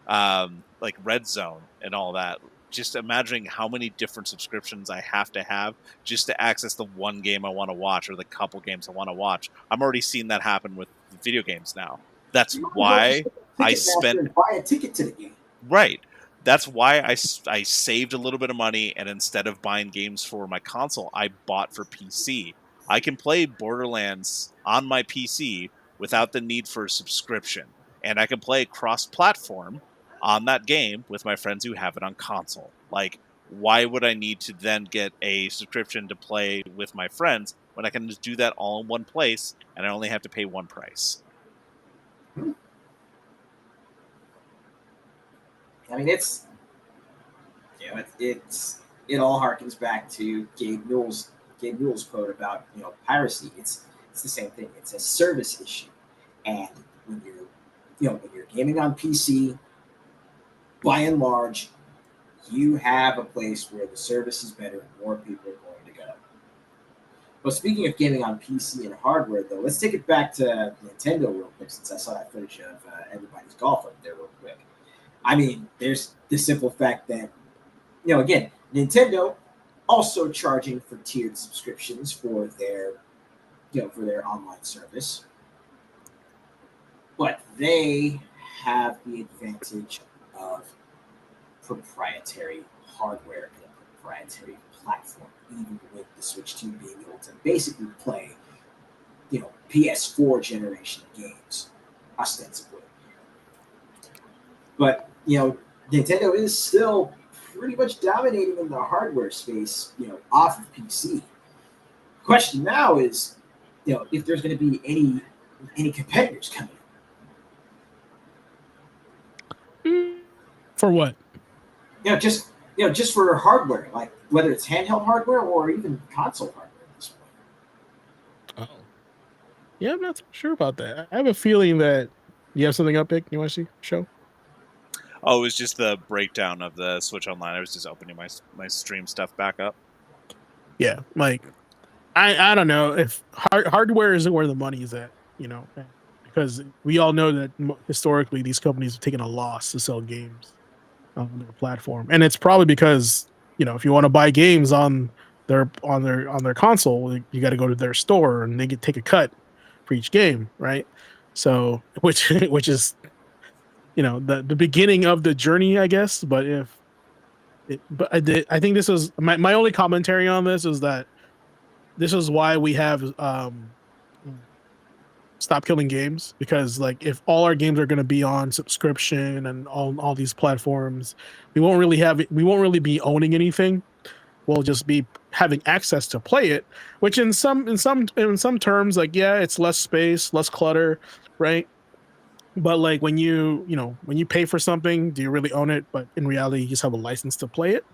like Red Zone and all that. Just imagining how many different subscriptions I have just to access the one game I want to watch or the couple games I want to watch. I'm already seeing that happen with video games now. That's why I spent and buy a ticket to the game. Right. That's why I saved a little bit of money, and instead of buying games for my console, I bought for PC. I can play Borderlands on my PC without the need for a subscription, and I can play cross-platform on that game with my friends who have it on console. Like, why would I need to then get a subscription to play with my friends when I can just do that all in one place and I only have to pay one price? I mean, it all harkens back to Gabe Newell's quote about piracy. It's the same thing. It's a service issue, and when you're gaming on PC, by and large, you have a place where the service is better and more people are going to go. But speaking of gaming on PC and hardware, though, let's take it back to Nintendo real quick, since I saw that footage of everybody's golf up there real quick. I mean, there's the simple fact that, again, Nintendo also charging for tiered subscriptions for their online service, but they have the advantage of proprietary hardware and a proprietary platform, even with the Switch 2 being able to basically play, PS4 generation games, ostensibly. But Nintendo is still pretty much dominating in the hardware space, off of PC. The question now is, if there's going to be any competitors coming in. For what? Just for hardware, like whether it's handheld hardware or even console hardware at this Yeah, I'm not sure about that. I have a feeling that you have something up, Vic. You want to see show? Oh, it was just the breakdown of the Switch Online. I was just opening my stream stuff back up. Yeah, like I don't know if hardware isn't where the money is at, because we all know that historically these companies have taken a loss to sell games on their platform, and it's probably because if you want to buy games on their console, you got to go to their store and they get take a cut for each game, right? So which is the beginning of the journey, I guess. But I think this is my only commentary on this is that this is why we have stop killing games, because like if all our games are going to be on subscription and all these platforms, we won't really be owning anything. We'll just be having access to play it, which in some terms, like, yeah, it's less space, less clutter, right? But like when you pay for something, do you really own it? But in reality, you just have a license to play it.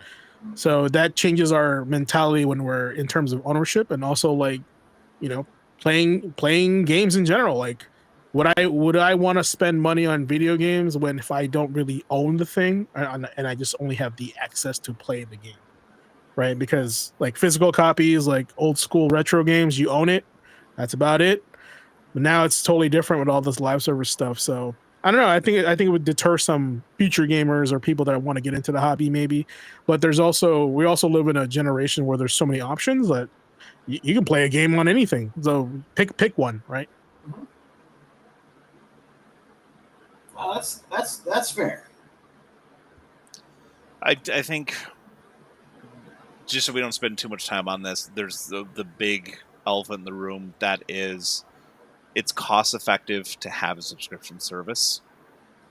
So that changes our mentality when we're in terms of ownership, and also like you know playing games in general. Like, would I want to spend money on video games when if I don't really own the thing, and I just only have the access to play the game, right? Because like physical copies, like old school retro games, you own it. That's about it. But now it's totally different with all this live service stuff. So I don't know. I think it would deter some future gamers or people that want to get into the hobby, maybe. But we also live in a generation where there's so many options that you can play a game on anything. So pick one, right? Mm-hmm. Well, that's fair. I think, just so we don't spend too much time on this, there's the big elephant in the room that is, it's cost effective to have a subscription service,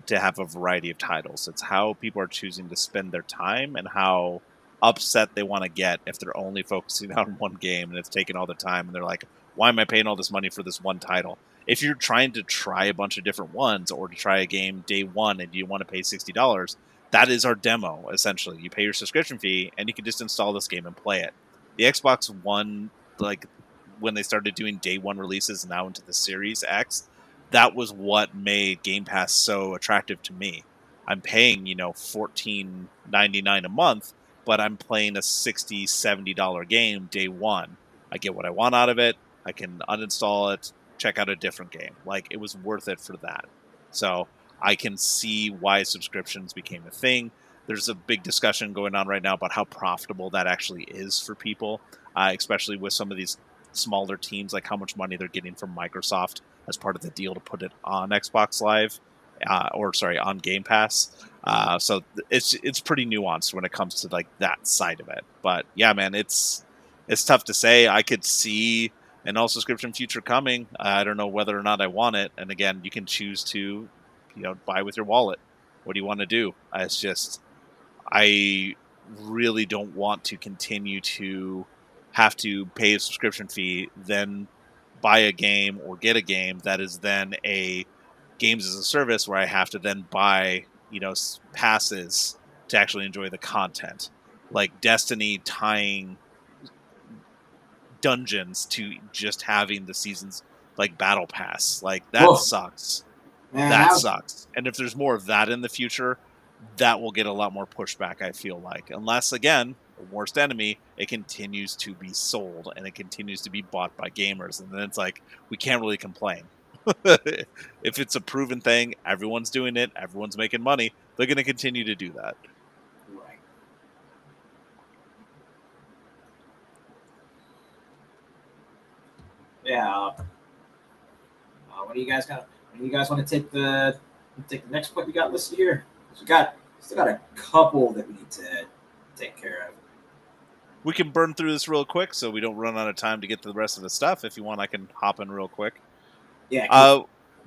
to have a variety of titles. It's how people are choosing to spend their time and how upset they want to get if they're only focusing on one game and it's taking all their time and they're like, why am I paying all this money for this one title? If you're trying to try a bunch of different ones or to try a game day one and you want to pay $60, that is our demo, essentially. You pay your subscription fee and you can just install this game and play it. The Xbox One, like when they started doing day one releases now into the Series X, that was what made Game Pass so attractive to me. I'm paying, $14.99 a month, but I'm playing a $60, $70 game day one. I get what I want out of it. I can uninstall it, check out a different game. Like, it was worth it for that. So I can see why subscriptions became a thing. There's a big discussion going on right now about how profitable that actually is for people, especially with some of these smaller teams, like how much money they're getting from Microsoft as part of the deal to put it on Xbox Live, on Game Pass. So it's pretty nuanced when it comes to like that side of it. But yeah, man, it's tough to say. I could see an all subscription future coming. I don't know whether or not I want it. And again, you can choose to, buy with your wallet. What do you want to do? It's just, I really don't want to continue to have to pay a subscription fee, then buy a game or get a game that is then a games as a service where I have to then buy, passes to actually enjoy the content. Like Destiny tying dungeons to just having the seasons like battle pass. Like that Whoa, sucks. man! That sucks. And if there's more of that in the future, that will get a lot more pushback, I feel like. Unless, again, worst enemy, it continues to be sold and it continues to be bought by gamers. And then it's like, we can't really complain. If it's a proven thing, everyone's doing it, everyone's making money, they're going to continue to do that. Right. Yeah. What do you guys got? What do you guys want to take the next point we got listed here? We still got a couple that we need to take care of. We can burn through this real quick so we don't run out of time to get to the rest of the stuff. If you want, I can hop in real quick. Yeah.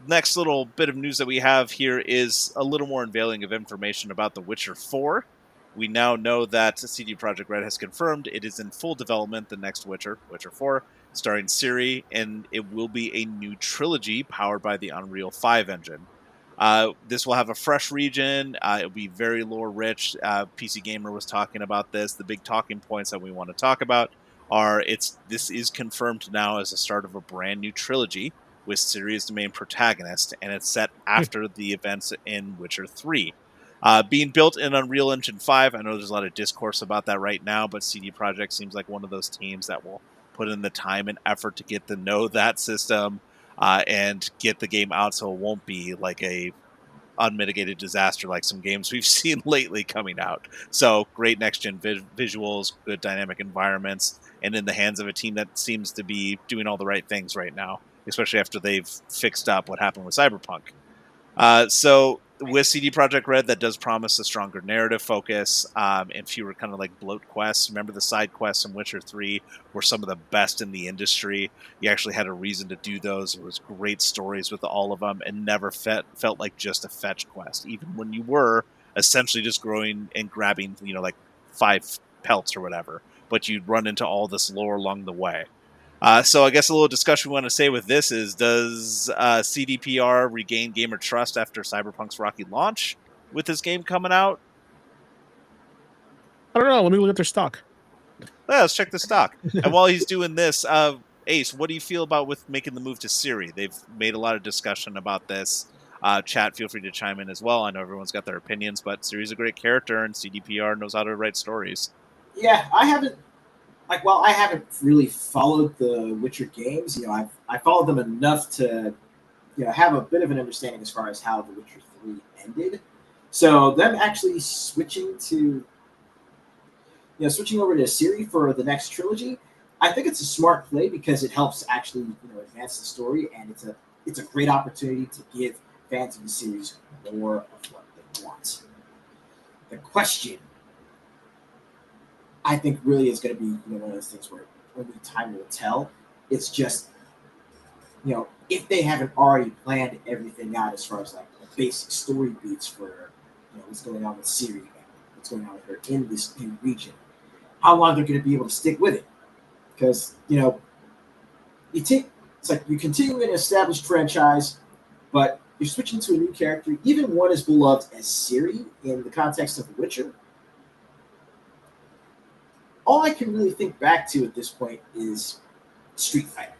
Next little bit of news that we have here is a little more unveiling of information about The Witcher 4. We now know that CD Projekt Red has confirmed it is in full development, the next Witcher, Witcher 4, starring Ciri, and it will be a new trilogy powered by the Unreal 5 engine. This will have a fresh region. It'll be very lore-rich. PC Gamer was talking about this. The big talking points that we want to talk about are this is confirmed now as the start of a brand new trilogy with Ciri as the main protagonist, and it's set after the events in Witcher 3. Being built in Unreal Engine 5, I know there's a lot of discourse about that right now, but CD Projekt seems like one of those teams that will put in the time and effort to get to know that system and get the game out so it won't be like a unmitigated disaster like some games we've seen lately coming out. So great next-gen visuals, good dynamic environments, and in the hands of a team that seems to be doing all the right things right now, especially after they've fixed up what happened with Cyberpunk. So with CD Projekt Red, that does promise a stronger narrative focus and fewer kind of like bloat quests. Remember the side quests in Witcher 3 were some of the best in the industry. You actually had a reason to do those. There was great stories with all of them and never felt like just a fetch quest, even when you were essentially just growing and grabbing, like 5 pelts or whatever, but you'd run into all this lore along the way. So I guess a little discussion we want to say with this is, does CDPR regain gamer trust after Cyberpunk's rocky launch with this game coming out? I don't know. Let me look at their stock. Let's check the stock. And while he's doing this, Ace, what do you feel about with making the move to Ciri? They've made a lot of discussion about this. Chat, feel free to chime in as well. I know everyone's got their opinions, but Ciri's a great character, and CDPR knows how to write stories. Yeah, I haven't really followed the Witcher games. I followed them enough to, have a bit of an understanding as far as how the Witcher 3 ended. So them actually switching over to Ciri for the next trilogy, I think it's a smart play because it helps actually, advance the story, and it's a great opportunity to give fans of the series more of what they want. The question, I think, really is going to be one of those things where only time will tell. It's just, if they haven't already planned everything out as far as like the basic story beats for what's going on with Ciri and what's going on with her in this new region, how long they're going to be able to stick with it. Because, it's like you continue an established franchise, but you're switching to a new character, even one as beloved as Ciri in the context of The Witcher. All I can really think back to at this point is Street Fighter.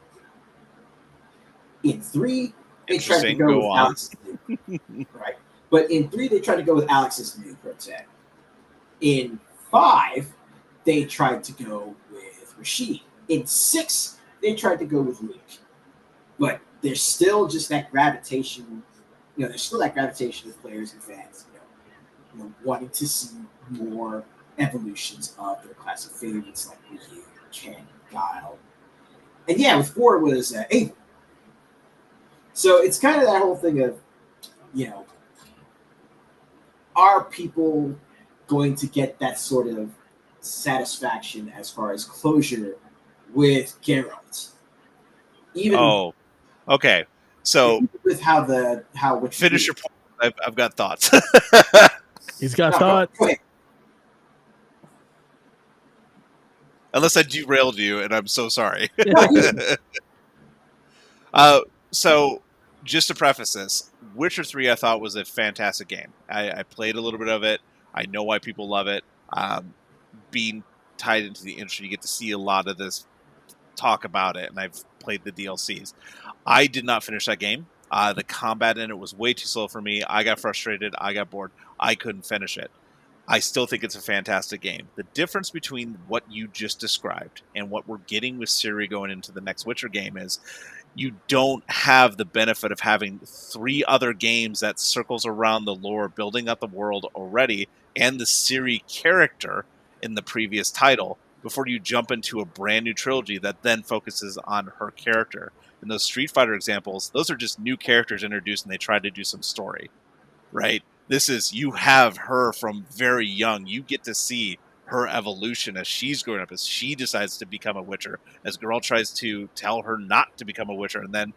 In 3, they tried to go with Alex, right? But in 3, they tried to go with Alex as the new protag. In 5, they tried to go with Rashid. In 6, they tried to go with Luke. But there's still just that gravitation. There's still that gravitation with players and fans. Wanting to see more evolutions of their classic favorites like Ryu, Ken, Guile. And yeah, with 4 was Abel. So it's kind of that whole thing of, are people going to get that sort of satisfaction as far as closure with Geralt? Okay. So with how finish your point. I've got thoughts. He's got thoughts. Unless I derailed you, and I'm so sorry. So just to preface this, Witcher 3 I thought was a fantastic game. I played a little bit of it. I know why people love it. Being tied into the industry, you get to see a lot of this talk about it, and I've played the DLCs. I did not finish that game. The combat in it was way too slow for me. I got frustrated. I got bored. I couldn't finish it. I still think it's a fantastic game. The difference between what you just described and what we're getting with Ciri going into the next Witcher game is you don't have the benefit of having 3 other games that circles around the lore, building up the world already, and the Ciri character in the previous title before you jump into a brand new trilogy that then focuses on her character. In those Street Fighter examples, those are just new characters introduced and they tried to do some story, right? This is, you have her from very young. You get to see her evolution as she's growing up, as she decides to become a Witcher, as Geralt tries to tell her not to become a Witcher and then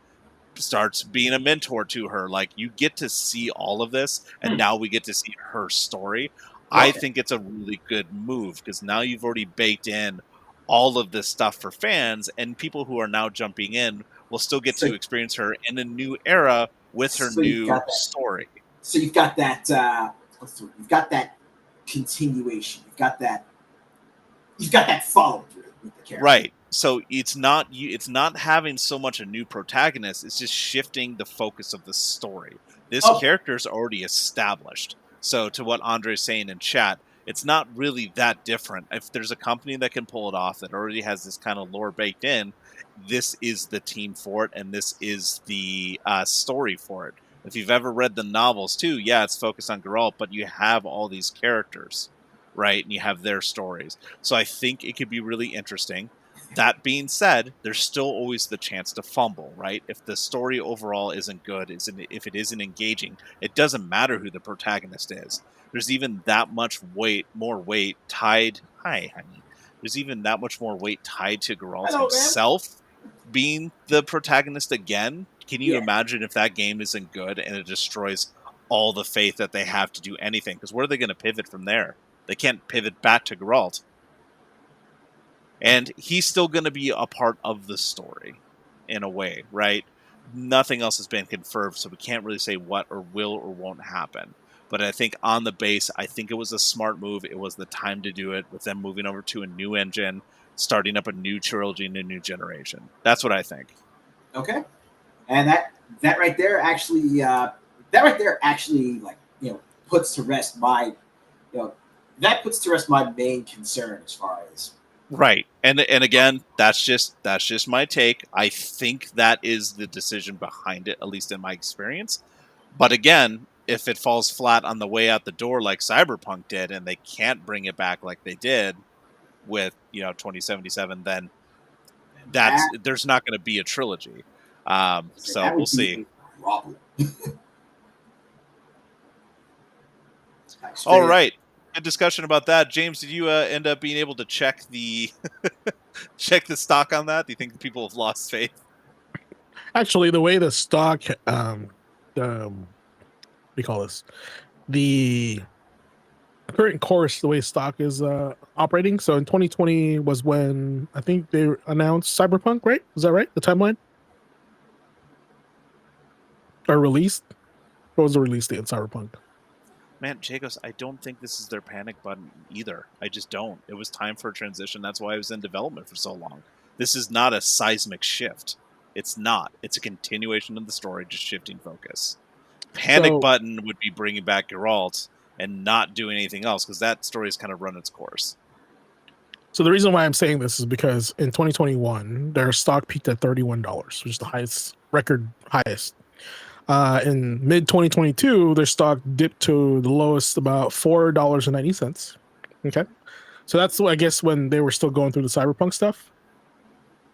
starts being a mentor to her. Like, you get to see all of this, and now we get to see her story. I think it's a really good move because now you've already baked in all of this stuff for fans, and people who are now jumping in will still get to experience her in a new era with her new story. So you've got that. You've got that continuation. You've got that follow through with the character. Right. So it's not having so much a new protagonist. It's just shifting the focus of the story. This character is already established. So to what Andre's saying in chat, it's not really that different. If there's a company that can pull it off that already has this kind of lore baked in, this is the team for it, and this is the story for it. If you've ever read the novels too, yeah, it's focused on Geralt, but you have all these characters, right? And you have their stories. So I think it could be really interesting. That being said, there's still always the chance to fumble, right? If the story overall isn't good, if it isn't engaging, it doesn't matter who the protagonist is. There's even that much more weight tied. Hi, honey. There's even that much more weight tied to Geralt himself being the protagonist again. Can you imagine if that game isn't good and it destroys all the faith that they have to do anything? Because where are they going to pivot from there? They can't pivot back to Geralt. And he's still going to be a part of the story in a way, right? Nothing else has been confirmed, so we can't really say what or will or won't happen. But I think on the base, I think it was a smart move. It was the time to do it with them moving over to a new engine, starting up a new trilogy and a new generation. That's what I think. Okay. And that right there actually like, puts to rest my main concern as far as right. And again, that's just my take. I think that is the decision behind it, at least in my experience. But again, if it falls flat on the way out the door like Cyberpunk did, and they can't bring it back like they did with 2077, then there's not going to be a trilogy. So we'll see. All right. Good discussion about that. James, did you end up being able to check the check the stock on that? Do you think people have lost faith? Actually, the way the stock, we call this the current course, the way stock is operating. So in 2020 was when I think they announced Cyberpunk, right? Is that right? The timeline? Or released? What was the release date in Cyberpunk? Man, Jagos, I don't think this is their panic button either. I just don't. It was time for a transition. That's why I was in development for so long. This is not a seismic shift. It's not. It's a continuation of the story, just shifting focus. Panic button would be bringing back Geralt and not doing anything else, because that story has kind of run its course. So the reason why I'm saying this is because in 2021, their stock peaked at $31, which is the highest, record highest. In mid 2022, their stock dipped to the lowest, about $4.90. Okay. So that's, I guess, when they were still going through the Cyberpunk stuff,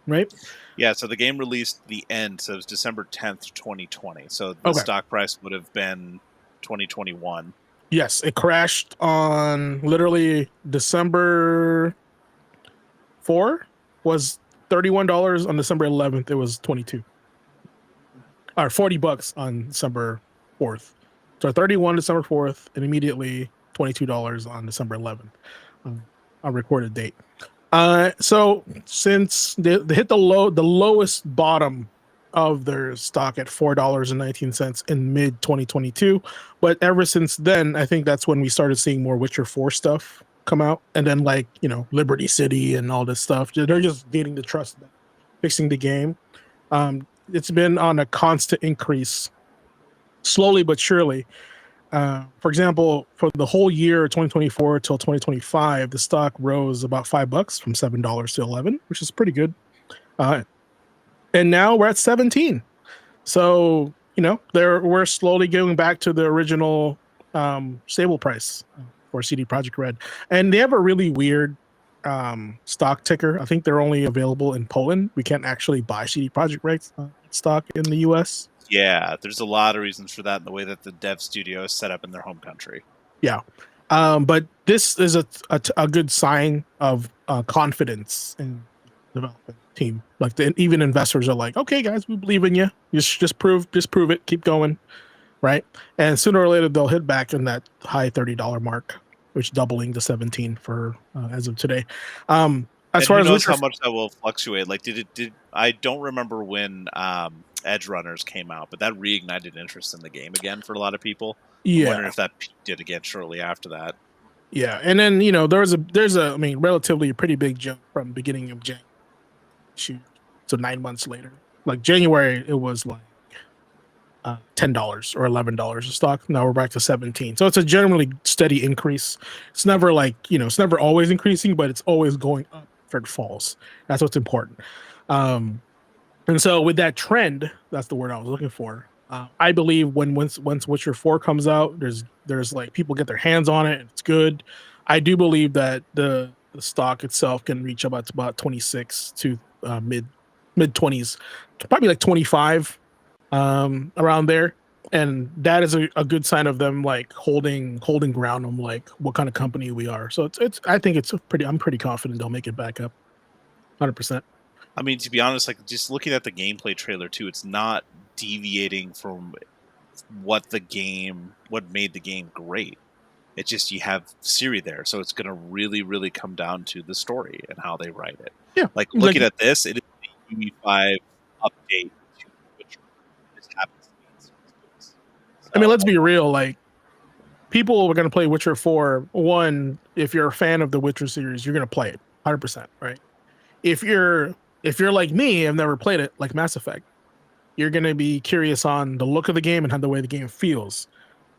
right? Yeah, so the game released the end, so it was December 10th, 2020. So the stock price would have been 2021. Yes, it crashed on literally December 4 was $31. On December 11th, it was 22. Or $40 on December 4th. So 31 December 4th, and immediately $22 on December 11th on recorded date. So since they hit the lowest bottom of their stock at $4.19 in mid 2022, but ever since then, I think that's when we started seeing more Witcher 4 stuff come out, and then Liberty City and all this stuff. They're just gaining the trust, fixing the game. It's been on a constant increase, slowly but surely. For example, for the whole year 2024 till 2025, the stock rose about $5 from $7 to $11, which is pretty good. And now we're at 17. So we're slowly going back to the original stable price for CD Projekt Red, and they have a really weird stock ticker. I think they're only available in Poland. We can't actually buy CD Projekt Red stock in the US. Yeah, there's a lot of reasons for that in the way that the dev studio is set up in their home country. Yeah. But this is a good sign of confidence in the development team. Even investors are like, okay, guys, we believe in you. Just prove it. Keep going. Right. And sooner or later, they'll hit back in that high $30 mark, which doubling to 17 for as of today. As far as how much that will fluctuate. Like, did I don't remember when Edge Runners came out, but that reignited interest in the game again for a lot of people. Yeah. I'm wondering if that did again shortly after that. Yeah, and then there's a relatively pretty big jump from beginning of January shoot. So 9 months later, like January, it was like $10 or $11 a stock. Now we're back to 17. So it's a generally steady increase. It's never like, it's never always increasing, but it's always going up after it falls. That's what's important. And so with that trend, that's the word I was looking for. I believe once Witcher 4 comes out, there's like people get their hands on it and it's good. I do believe that the stock itself can reach about 26 to mid 20s, probably like 25, around there. And that is a good sign of them like holding ground on like what kind of company we are. So it's I think I'm pretty confident they'll make it back up 100%. I mean, to be honest, like just looking at the gameplay trailer too, it's not deviating from what made the game great. It's just you have Siri there, so it's going to really, really come down to the story and how they write it. Yeah, like looking at this, it is a UE5 update to Witcher. This happens to be in series. I mean, let's be real. Like, people are going to play Witcher 4. One, if you're a fan of the Witcher series, you're going to play it 100%, right? If you're like me, I've never played it, like Mass Effect, you're going to be curious on the look of the game and how the way the game feels,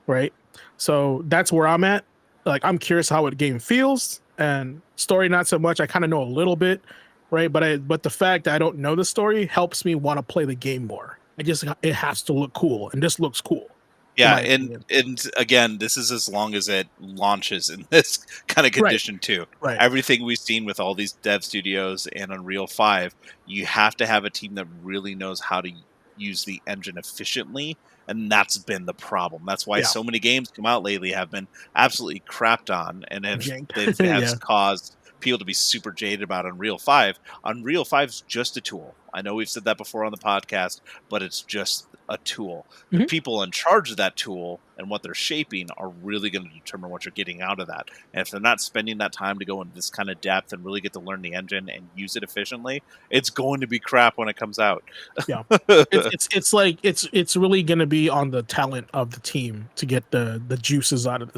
right? So that's where I'm at. Like, I'm curious how the game feels, and story not so much. I kind of know a little bit, right? But the fact that I don't know the story helps me want to play the game more. It has to look cool, and this looks cool. Yeah, and again, this is as long as it launches in this kind of condition too. Right. Everything we've seen with all these dev studios and Unreal 5, you have to have a team that really knows how to use the engine efficiently, and that's been the problem. That's why so many games come out lately have been absolutely crapped on, and have caused people to be super jaded about Unreal 5. Unreal 5 is just a tool. I know we've said that before on the podcast, but it's just a tool. The people in charge of that tool and what they're shaping are really going to determine what you're getting out of that. And if they're not spending that time to go into this kind of depth and really get to learn the engine and use it efficiently, it's going to be crap when it comes out. Yeah, it's like it's really going to be on the talent of the team to get the juices out of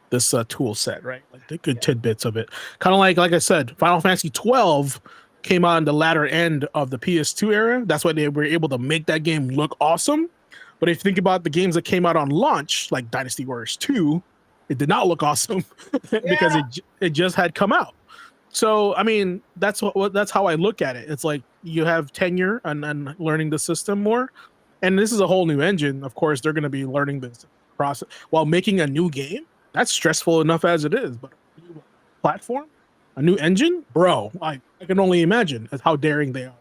this tool set, right? Like the good tidbits of it. Kind of like I said, Final Fantasy 12 came on the latter end of the PS2 era. That's why they were able to make that game look awesome. But if you think about the games that came out on launch, like Dynasty Warriors 2, it did not look awesome because it just had come out. So, I mean, that's how I look at it. It's like you have tenure and learning the system more. And this is a whole new engine. Of course, they're going to be learning this process while making a new game. That's stressful enough as it is. But a new platform, a new engine, bro, I can only imagine how daring they are.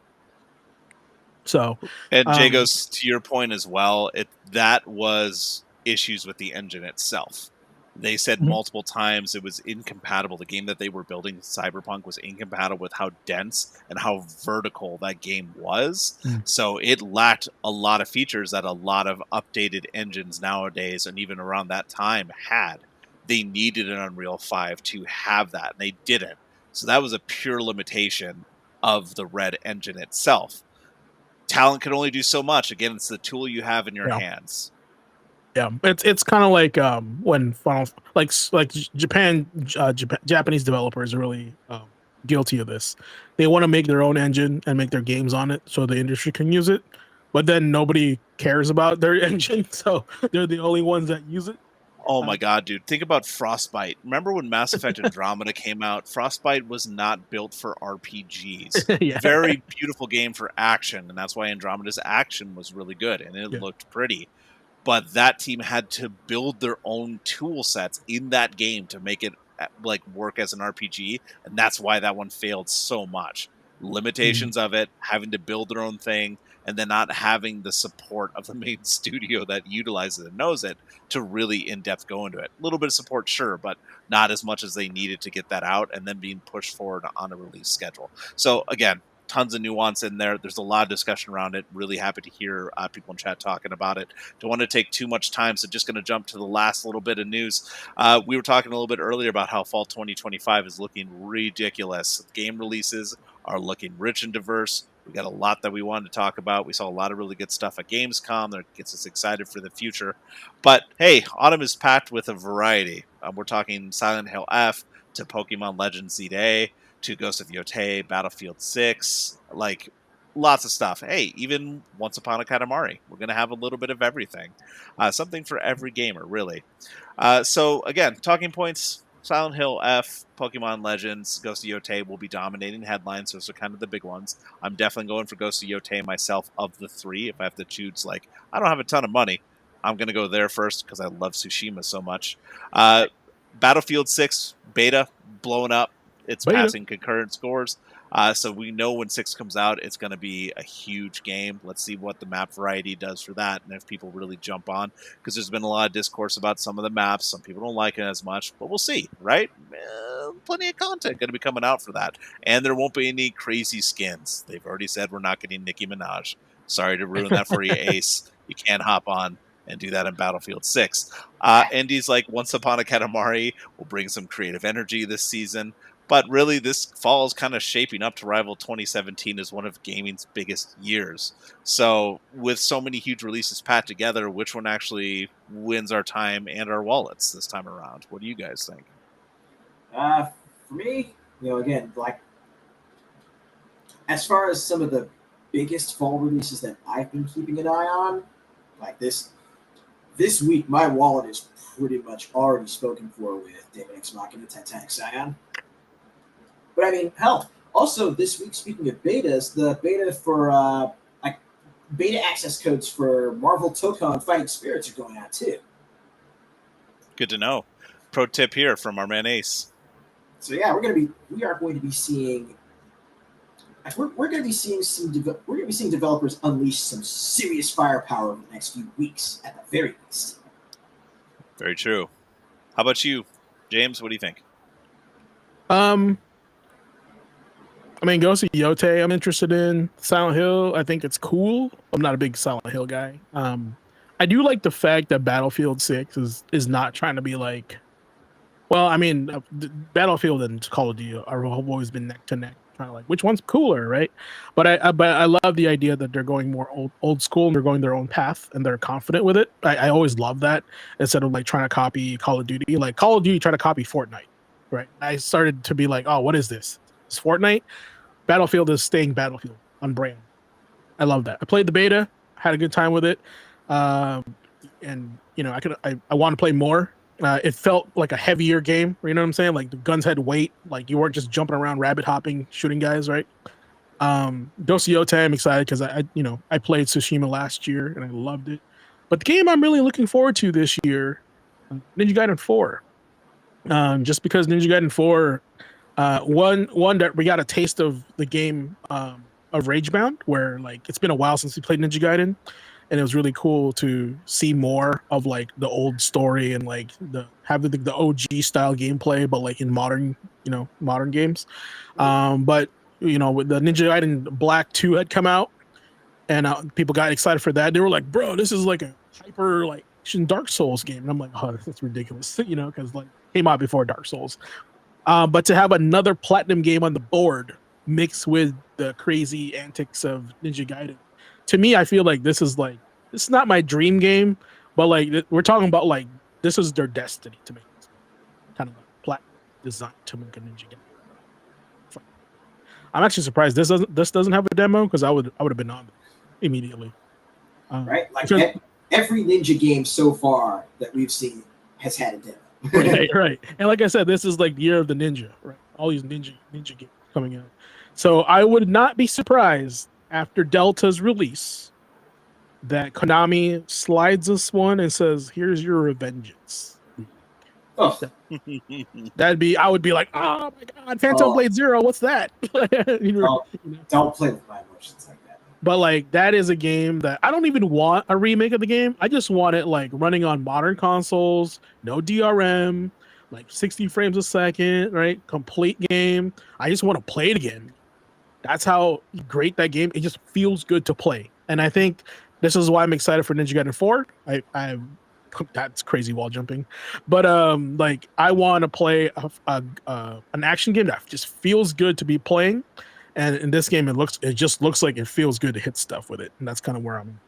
So, and Jay goes to your point as well. That was issues with the engine itself. They said multiple times it was incompatible. The game that they were building, Cyberpunk, was incompatible with how dense and how vertical that game was. So it lacked a lot of features that a lot of updated engines nowadays and even around that time had. They needed an Unreal 5 to have that, and they didn't. So that was a pure limitation of the Red engine itself. Talent can only do so much. Again, it's the tool you have in your hands. Yeah, it's kind of like when Japanese developers are really guilty of this. They want to make their own engine and make their games on it so the industry can use it, but then nobody cares about their engine, so they're the only ones that use it. Oh my god, dude. Think about Frostbite. Remember when Mass Effect Andromeda came out? Frostbite was not built for RPGs. Very beautiful game for action, and that's why Andromeda's action was really good, and it looked pretty. But that team had to build their own tool sets in that game to make it like work as an RPG, and that's why that one failed so much. Limitations of it, having to build their own thing, and then not having the support of the main studio that utilizes it and knows it to really in-depth go into it. A little bit of support, sure, but not as much as they needed to get that out and then being pushed forward on a release schedule. So again, tons of nuance in there. There's a lot of discussion around it. Really happy to hear people in chat talking about it. Don't want to take too much time, so just going to jump to the last little bit of news. We were talking a little bit earlier about how fall 2025 is looking ridiculous. Game releases are looking rich and diverse. We got a lot that we wanted to talk about. We saw a lot of really good stuff at Gamescom that gets us excited for the future. But hey, autumn is packed with a variety. We're talking Silent Hill F, to Pokemon Legends Z-Day to Ghost of Yotei, Battlefield 6, like lots of stuff. Hey, even Once Upon a Katamari. We're going to have a little bit of everything. Something for every gamer, really. So again, talking points, Silent Hill F, Pokemon Legends, Ghost of Yotei will be dominating headlines. Those are kind of the big ones. I'm definitely going for Ghost of Yotei myself of the three. If I have to choose, like, I don't have a ton of money, I'm going to go there first because I love Tsushima so much. Battlefield 6 beta blowing up. It's passing concurrent scores. So we know when 6 comes out, it's going to be a huge game. Let's see what the map variety does for that, and if people really jump on, because there's been a lot of discourse about some of the maps. Some people don't like it as much, but we'll see, right? Plenty of content going to be coming out for that, and there won't be any crazy skins. They've already said we're not getting Nicki Minaj. Sorry to ruin that for you, Ace. You can't hop on and do that in Battlefield 6. Indies like Once Upon a Katamari will bring some creative energy this season. But really, this fall is kind of shaping up to rival 2017 as one of gaming's biggest years. So with so many huge releases packed together, which one actually wins our time and our wallets this time around? What do you guys think? For me, again, like as far as some of the biggest fall releases that I've been keeping an eye on, like this week, my wallet is pretty much already spoken for with David X Machina Titanic Scion. But I mean, hell, also this week, speaking of betas, the beta for beta access codes for Marvel Tokon Fighting Spirits are going out too. Good to know. Pro tip here from our man Ace. So yeah, we're going to be seeing developers unleash some serious firepower over the next few weeks at the very least. Very true. How about you, James? What do you think? I mean, Ghost of Yotei, I'm interested in. Silent Hill, I think it's cool. I'm not a big Silent Hill guy. I do like the fact that Battlefield 6 is not trying to be like, well, I mean, Battlefield and Call of Duty have always been neck to neck, trying to like which one's cooler, right? But I love the idea that they're going more old school and they're going their own path and they're confident with it. I always love that instead of like trying to copy Call of Duty. Like Call of Duty try to copy Fortnite, right? I started to be like, oh, what is this? It's Fortnite. Battlefield is staying Battlefield on brand. I love that. I played the beta, had a good time with it, and I want to play more. It felt like a heavier game. You know what I'm saying? Like the guns had weight. Like you weren't just jumping around, rabbit hopping, shooting guys, right? Ghost of Yotei, I'm excited because I played Tsushima last year and I loved it. But the game I'm really looking forward to this year, Ninja Gaiden 4. Just because Ninja Gaiden 4. One that we got a taste of the game of Ragebound, where like it's been a while since we played Ninja Gaiden, and it was really cool to see more of like the old story and like the OG style gameplay, but like in modern games. But with the Ninja Gaiden Black 2 had come out, and people got excited for that. They were like, "Bro, this is like a hyper like action Dark Souls game," and I'm like, "Oh, that's ridiculous," because like came out before Dark Souls. But to have another platinum game on the board mixed with the crazy antics of Ninja Gaiden, to me, I feel like this is not my dream game, but like we're talking about like this is their destiny to make this kind of like platinum design to make a Ninja Gaiden. I'm actually surprised this doesn't have a demo because I would have been on it immediately. Right, like every Ninja game so far that we've seen has had a demo. right. And like I said, this is like the year of the ninja, right? All these ninja games coming out. So I would not be surprised after Delta's release that Konami slides us one and says, "Here's your revengeance." Oh. I would be like, "Oh my god, Phantom Blade Zero, what's that?" Don't play with my emotions like that. But like that is a game that I don't even want a remake of the game. I just want it like running on modern consoles, no DRM, like 60 frames a second, right? Complete game. I just want to play it again. That's how great that game. It just feels good to play, and I think this is why I'm excited for Ninja Gaiden 4. That's crazy wall jumping, but like I want to play an action game that just feels good to be playing. And in this game, it just looks like it feels good to hit stuff with it, and that's kind of where I'm.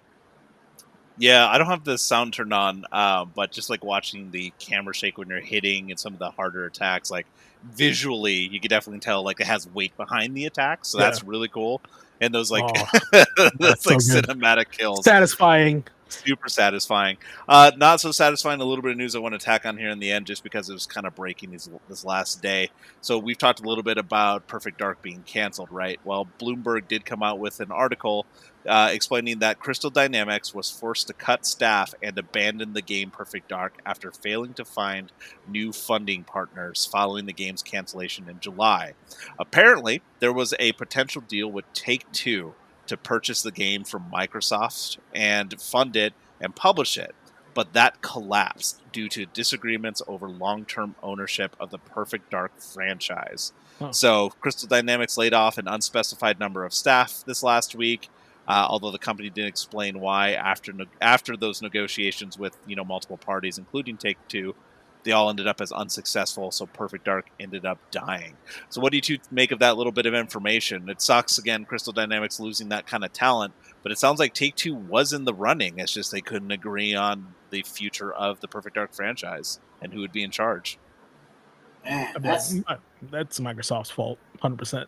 Yeah, I don't have the sound turned on, but just like watching the camera shake when you're hitting and some of the harder attacks, like visually, you could definitely tell like it has weight behind the attack, so Yeah. that's really cool. And those like Oh, those that's so like good. cinematic kills, Satisfying. super satisfying. Not so satisfying. A little bit of news I want to tack on here in the end, just because it was kind of breaking this last day. So we've talked a little bit about Perfect Dark being canceled, right? Well, Bloomberg did come out with an article explaining that Crystal Dynamics was forced to cut staff and abandon the game Perfect Dark after failing to find new funding partners following the game's cancellation in July. Apparently, there was a potential deal with Take-Two to purchase the game from Microsoft and fund it and publish it. But that collapsed due to disagreements over long-term ownership of the Perfect Dark franchise. Huh. So Crystal Dynamics laid off an unspecified number of staff this last week, although the company didn't explain why. After those negotiations with multiple parties, including Take-Two, they all ended up as unsuccessful. So Perfect Dark ended up dying. So what do you two make of that little bit of information? It sucks, again, Crystal Dynamics losing that kind of talent, but it sounds like Take-Two was in the running. It's just they couldn't agree on the future of the Perfect Dark franchise and who would be in charge. Man, I'd be that's like, that's Microsoft's fault, 100%.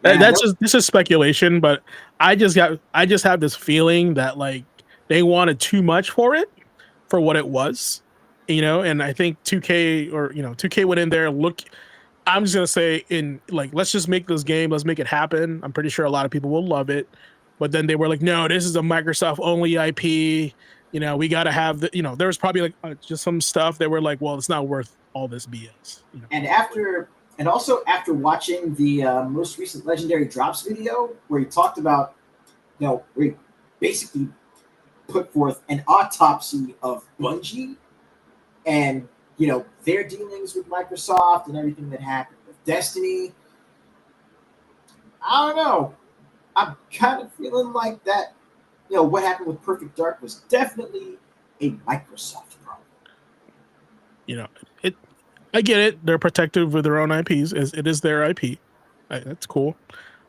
man. That's just this is speculation, but I just have this feeling that like they wanted too much for it for what it was, and I think 2K or 2K went in there. Look, I'm just gonna say in like let's just make this game, let's make it happen. I'm pretty sure a lot of people will love it, but then they were like, no, this is a Microsoft only IP. We got to have there was probably like just some stuff that were like, well, it's not worth all this BS. And also after watching the most recent Legendary Drops video, where he talked about, where he basically put forth an autopsy of Bungie and their dealings with Microsoft and everything that happened with Destiny. I don't know. I'm kind of feeling like that. What happened with Perfect Dark was definitely a Microsoft problem. I get it. They're protective with their own IPs. It is their IP. That's cool.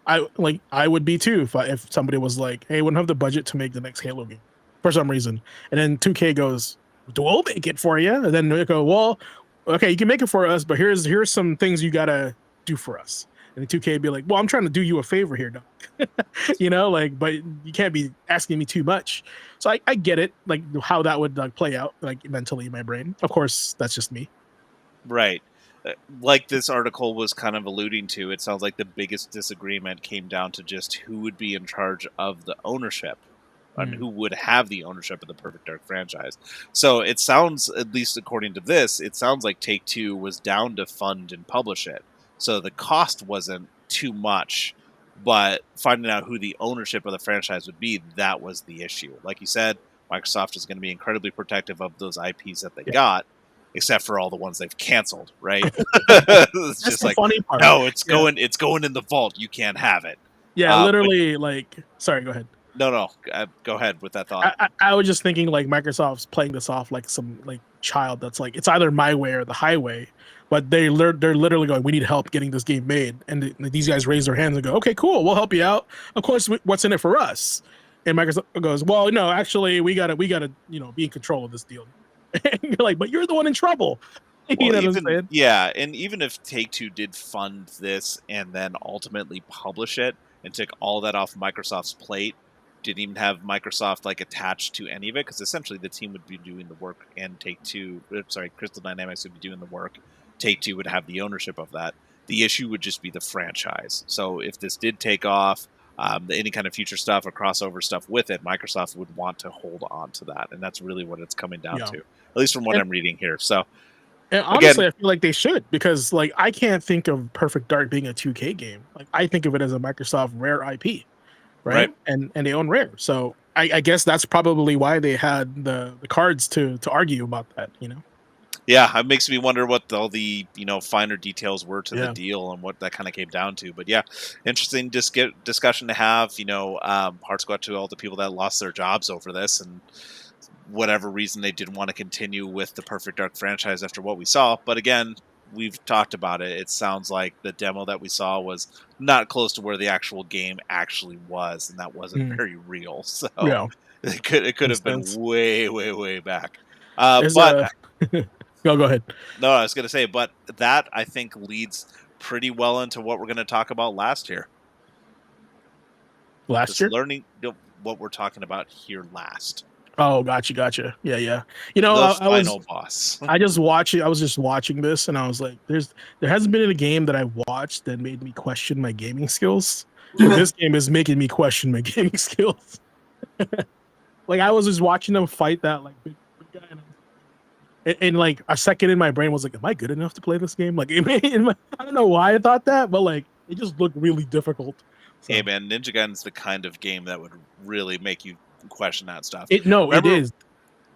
I would be too if somebody was like, "Hey, we don't have the budget to make the next Halo game for some reason," and then 2K goes, "We'll make it for you," and then they go, "Well, okay, you can make it for us, but here's some things you gotta do for us." And the 2K would be like, "Well, I'm trying to do you a favor here, dog." But you can't be asking me too much. So I get it, like how that would like play out like mentally in my brain. Of course, that's just me. Right. Like this article was kind of alluding to, it sounds like the biggest disagreement came down to just who would be in charge of the ownership and who would have the ownership of the Perfect Dark franchise. So it sounds, at least according to this, it sounds like Take-Two was down to fund and publish it. So the cost wasn't too much, but finding out who the ownership of the franchise would be, that was the issue. Like you said, Microsoft is going to be incredibly protective of those IPs that they got, except for all the ones they've canceled, right? It's just like, funny part. No, it's going in the vault. You can't have it. Yeah, literally. Sorry, go ahead. No, go ahead with that thought. I was just thinking like Microsoft's playing this off like some like child that's like it's either my way or the highway, but they're literally going, we need help getting this game made, and these guys raise their hands and go, okay, cool, we'll help you out. Of course, what's in it for us? And Microsoft goes, well, no, actually, we gotta be in control of this deal. And you're like, but you're the one in trouble. Well, What I'm saying? yeah, and even if Take-Two did fund this and then ultimately publish it and took all that off Microsoft's plate, didn't even have Microsoft like attached to any of it, because essentially the team would be doing the work and Crystal Dynamics would be doing the work. Take-Two would have the ownership of that. The issue would just be the franchise. So if this did take off, any kind of future stuff or crossover stuff with it, Microsoft would want to hold on to that, and that's really what it's coming down to, at least from what I'm reading here. So, and honestly, I feel like they should, because like I can't think of Perfect Dark being a 2K game. Like I think of it as a Microsoft Rare IP, right? And they own Rare, so I guess that's probably why they had the cards to argue about that. Yeah, it makes me wonder what all the finer details were to the deal and what that kind of came down to. But yeah, interesting discussion to have. Hearts go out to all the people that lost their jobs over this, and whatever reason they didn't want to continue with the Perfect Dark franchise after what we saw. But again, we've talked about it. It sounds like the demo that we saw was not close to where the actual game actually was, and that wasn't very real. So Yeah, it could makes have been sense. way back. There's But a go ahead. no, I was going to say, but that I think leads pretty well into what we're going to talk about last year. Last Just year. learning what we're talking about here last. Oh, gotcha. Yeah. You know, The I was final boss. I was just watching this, and I was like, there hasn't been a game that I watched that made me question my gaming skills. But this game is making me question my gaming skills. Like I was just watching them fight that like big guy, and like a second in my brain was like, am I good enough to play this game? Like, I don't know why I thought that, but like it just looked really difficult. So, Hey man, Ninja Gaiden's the kind of game that would really make you question that stuff. it is.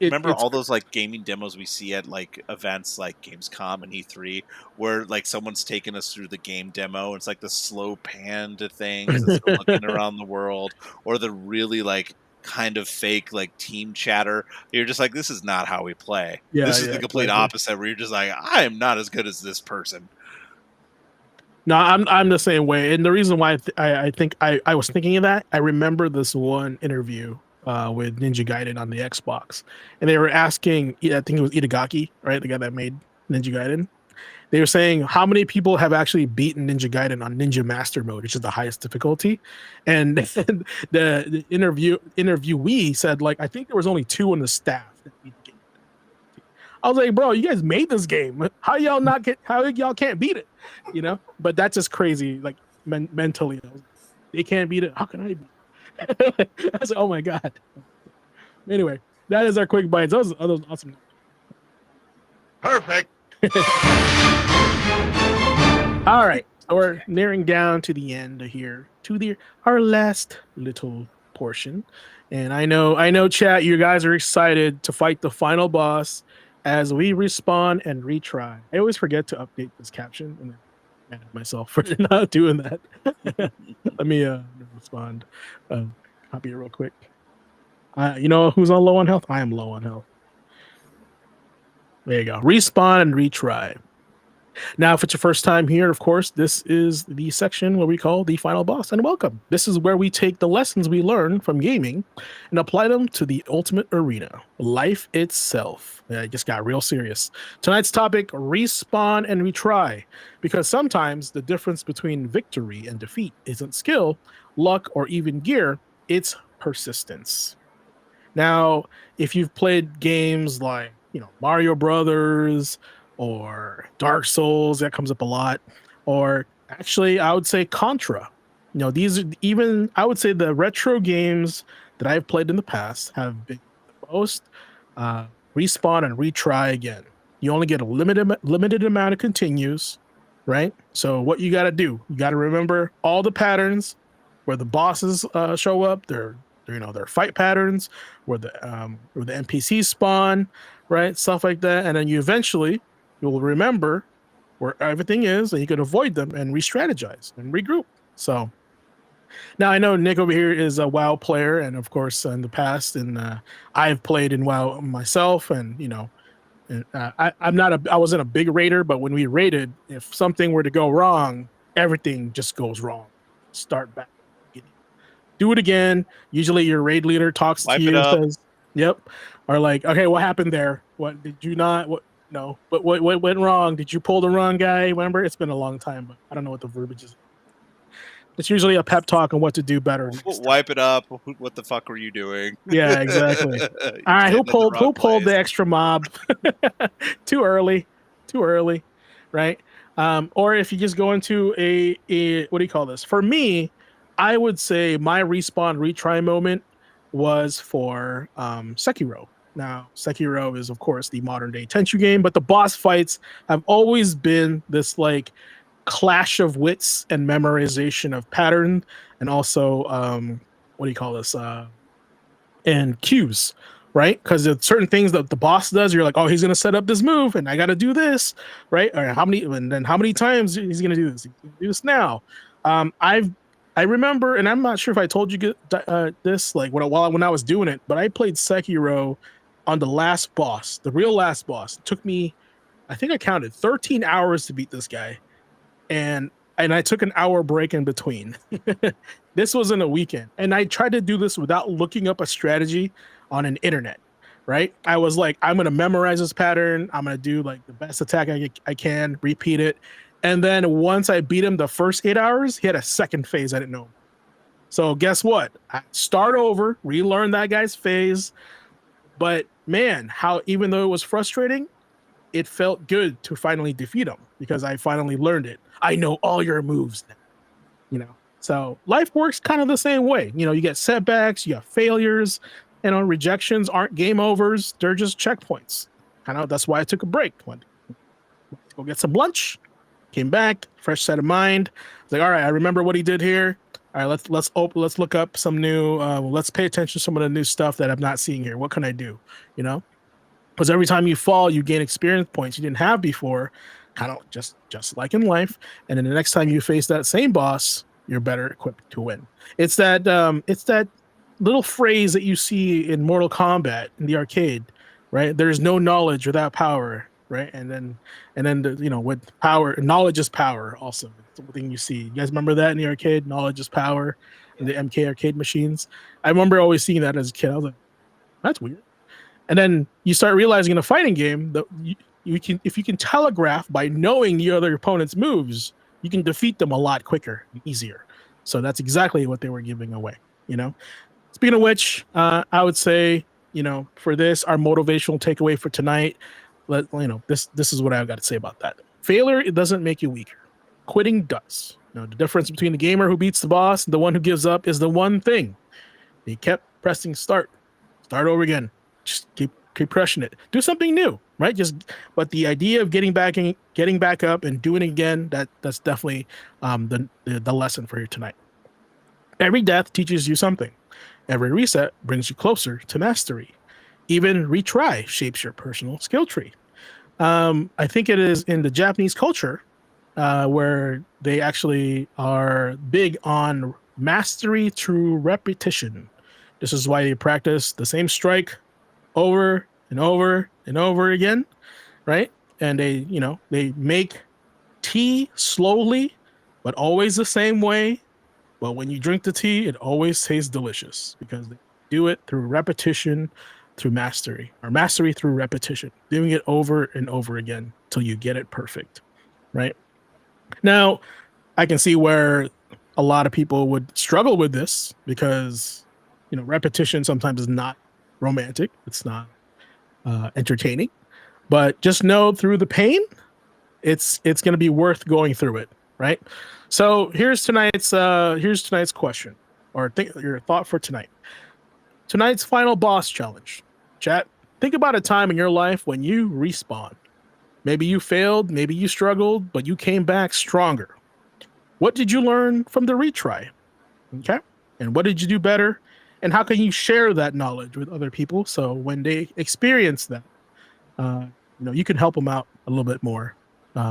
Remember It's all those like gaming demos we see at like events like Gamescom and E3, where like someone's taking us through the game demo. It's like the slow pan to things as they're looking around the world, or the really like kind of fake like team chatter. You're just like, this is not how we play. This is the complete opposite. Where you're just like, I am not as good as this person. No, I'm the same way, and the reason why I think I was thinking of that, I remember this one interview with Ninja Gaiden on the Xbox, and they were asking, I think it was Itagaki, right, the guy that made Ninja Gaiden. They were saying how many people have actually beaten Ninja Gaiden on Ninja Master Mode, which is the highest difficulty, and the interviewee said like I think there was only 2 on the staff that beat the game. I was like, bro, you guys made this game. How y'all can't beat it? You know, but that's just crazy. Like mentally, they can't beat it. How can I beat it? I was like, oh my god. Anyway, that is our quick bites. Those awesome. Perfect. All right, so we're nearing down to the end here, our last little portion, and I know, chat, you guys are excited to fight the final boss as we respawn and retry. I always forget to update this caption, and I'm mad at myself for not doing that. Let me respond. Copy it real quick. You know who's on low on health? I am low on health. There you go. Respawn and retry. Now, if it's your first time here, of course, this is the section where we call the final boss. And welcome. This is where we take the lessons we learn from gaming and apply them to the ultimate arena, life itself. Yeah, I just got real serious. Tonight's topic, respawn and retry, because sometimes the difference between victory and defeat isn't skill, luck, or even gear, it's persistence. Now, if you've played games like, Mario Brothers, or Dark Souls, that comes up a lot, or actually I would say Contra. These are even, I would say, the retro games that I've played in the past have been the most respawn and retry again. You only get a limited amount of continues, right? So what you got to do, you got to remember all the patterns where the bosses show up, their fight patterns, where the NPCs spawn, right? Stuff like that, and then you'll remember where everything is, and you can avoid them and re-strategize and regroup. So now I know Nick over here is a WoW player, and of course in the past, and I've played in WoW myself, and I wasn't a big raider, but when we raided, if something were to go wrong, everything just goes wrong. Start back. Do it again. Usually your raid leader talks to you and says, yep. Or like, okay, what happened there? What did you not? No, but what went wrong? Did you pull the wrong guy? Remember, it's been a long time, but I don't know what the verbiage is. It's usually a pep talk on what to do better. Wipe it up. What the fuck were you doing? Yeah, exactly. All right, who pulled the extra mob? Too early, right? Or if you just go into a what do you call this? For me, I would say my respawn retry moment was for Sekiro. Now, Sekiro is, of course, the modern day Tenchu game, but the boss fights have always been this like clash of wits and memorization of pattern, and also what do you call this? And cues, right? Because there's certain things that the boss does, you're like, oh, he's gonna set up this move, and I got to do this, right? Or how many times he's gonna do this? He's gonna do this now. I remember, and I'm not sure if I told you this, like when I was doing it, but I played Sekiro on the last boss, the real last boss. It took me I think I counted 13 hours to beat this guy, and I took an hour break in between. This was in a weekend, and I tried to do this without looking up a strategy on an internet. Right? I was like, I'm gonna memorize this pattern. I'm gonna do like the best attack I can, repeat it, and then once I beat him the first 8 hours, he had a second phase I didn't know. So guess what? I start over, relearn that guy's phase. But man, how even though it was frustrating, it felt good to finally defeat him because I finally learned it. I know all your moves now, you know. So life works kind of the same way. You know, you get setbacks, you have failures, rejections aren't game overs, they're just checkpoints. Kind of that's why I took a break. Went to go get some lunch, came back, fresh set of mind. I was like, all right, I remember what he did here. All right, let's look up some new. Let's pay attention to some of the new stuff that I'm not seeing here. What can I do? You know, because every time you fall, you gain experience points you didn't have before, kind of just like in life. And then the next time you face that same boss, you're better equipped to win. It's that little phrase that you see in Mortal Kombat in the arcade, right? There's no knowledge without power, right? And then with power, knowledge is power. Also, it's something you see. You guys remember that in the arcade? Knowledge is power in the MK arcade machines. I remember always seeing that as a kid. I was like, that's weird. And then you start realizing in a fighting game that you can, if you can telegraph by knowing the other opponent's moves, you can defeat them a lot quicker and easier. So that's exactly what they were giving away. You know. Speaking of which, I would say, for this, our motivational takeaway for tonight, this is what I've got to say about that. Failure, it doesn't make you weaker. Quitting does. The difference between the gamer who beats the boss and the one who gives up is the one thing. He kept pressing start over again. Just keep crushing it. Do something new, right? But the idea of getting back up and doing it again, that's definitely the lesson for you tonight. Every death teaches you something. Every reset brings you closer to mastery. Even retry shapes your personal skill tree. I think it is in the Japanese culture where they actually are big on mastery through repetition. This is why they practice the same strike over and over and over again, right? And they make tea slowly, but always the same way. But when you drink the tea, it always tastes delicious because they do it through repetition, through mastery, or mastery through repetition, doing it over and over again till you get it perfect, right? Now, I can see where a lot of people would struggle with this because, repetition sometimes is not romantic. It's not entertaining, but just know through the pain, it's going to be worth going through it, right? So here's tonight's question, or your thought for tonight. Tonight's final boss challenge. Chat. Think about a time in your life when you respawned. Maybe you failed, maybe you struggled, but you came back stronger. What did you learn from the retry? Okay, and what did you do better? And how can you share that knowledge with other people so when they experience that, you can help them out a little bit more,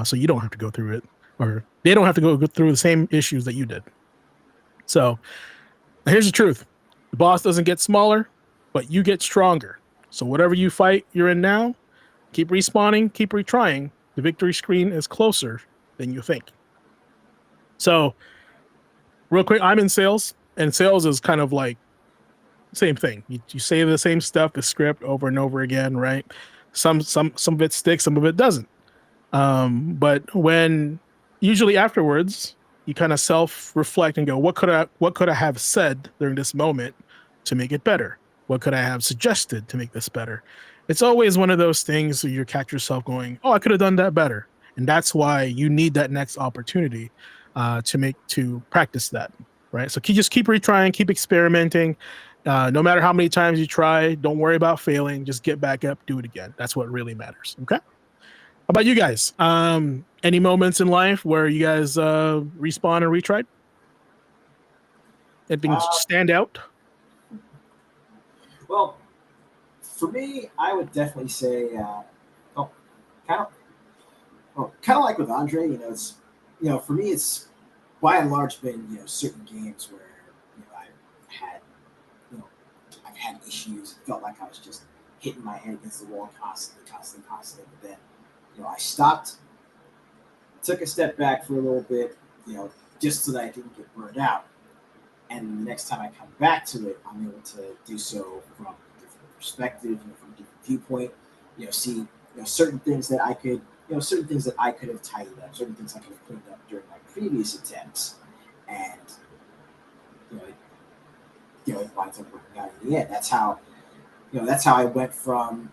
so you don't have to go through it, or they don't have to go through the same issues that you did. So here's the truth: the boss doesn't get smaller, but you get stronger. So whatever you fight you're in now, keep respawning, keep retrying. The victory screen is closer than you think. So real quick, I'm in sales, and sales is kind of like same thing. You say the same stuff, the script over and over again, right? Some of it sticks, some of it doesn't. But when usually afterwards, you kind of self-reflect and go, what could I have said during this moment to make it better? What could I have suggested to make this better? It's always one of those things where you catch yourself going, oh, I could have done that better. And that's why you need that next opportunity to practice that, right? So just keep retrying, keep experimenting. No matter how many times you try, don't worry about failing. Just get back up, do it again. That's what really matters. Okay. How about you guys? Any moments in life where you guys respawn and retried? Anything stand out? Well, for me, I would definitely say, kind of like with Andre. It's for me, it's by and large been certain games where you know I've had issues. It felt like I was just hitting my head against the wall constantly. But then I stopped, took a step back for a little bit, just so that I didn't get burned out. And the next time I come back to it, I'm able to do so from a different perspective, from a different viewpoint. See, certain things that I could, certain things that I could have tidied up, certain things I could have cleaned up during my previous attempts, and you know, it winds up working out in the end. That's how I went from,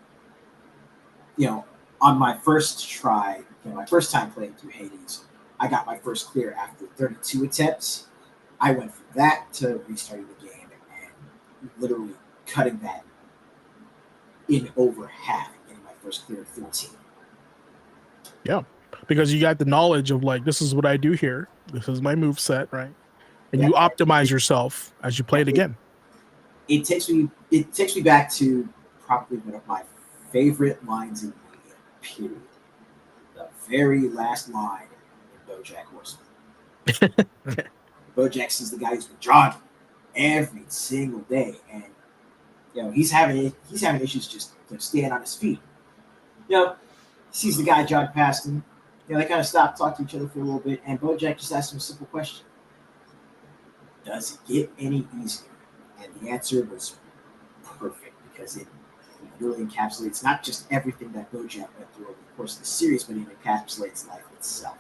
on my first try, my first time playing through Hades, I got my first clear after 32 attempts. I went from that to restarting the game and literally cutting that in over half, getting my first clear of 14. Yeah, because you got the knowledge of like, this is what I do here. This is my move set, right? And you optimize yourself as you play it again. It takes me back to probably one of my favorite lines in media, period. The very last line in BoJack Horseman. BoJack is the guy who's been jogging every single day, and he's having issues just staying on his feet. He sees the guy jog past him. They kind of stop, talk to each other for a little bit, and BoJack just asks him a simple question: does it get any easier? And the answer was perfect, because it really encapsulates not just everything that BoJack went through over the course of the series, but it encapsulates life itself.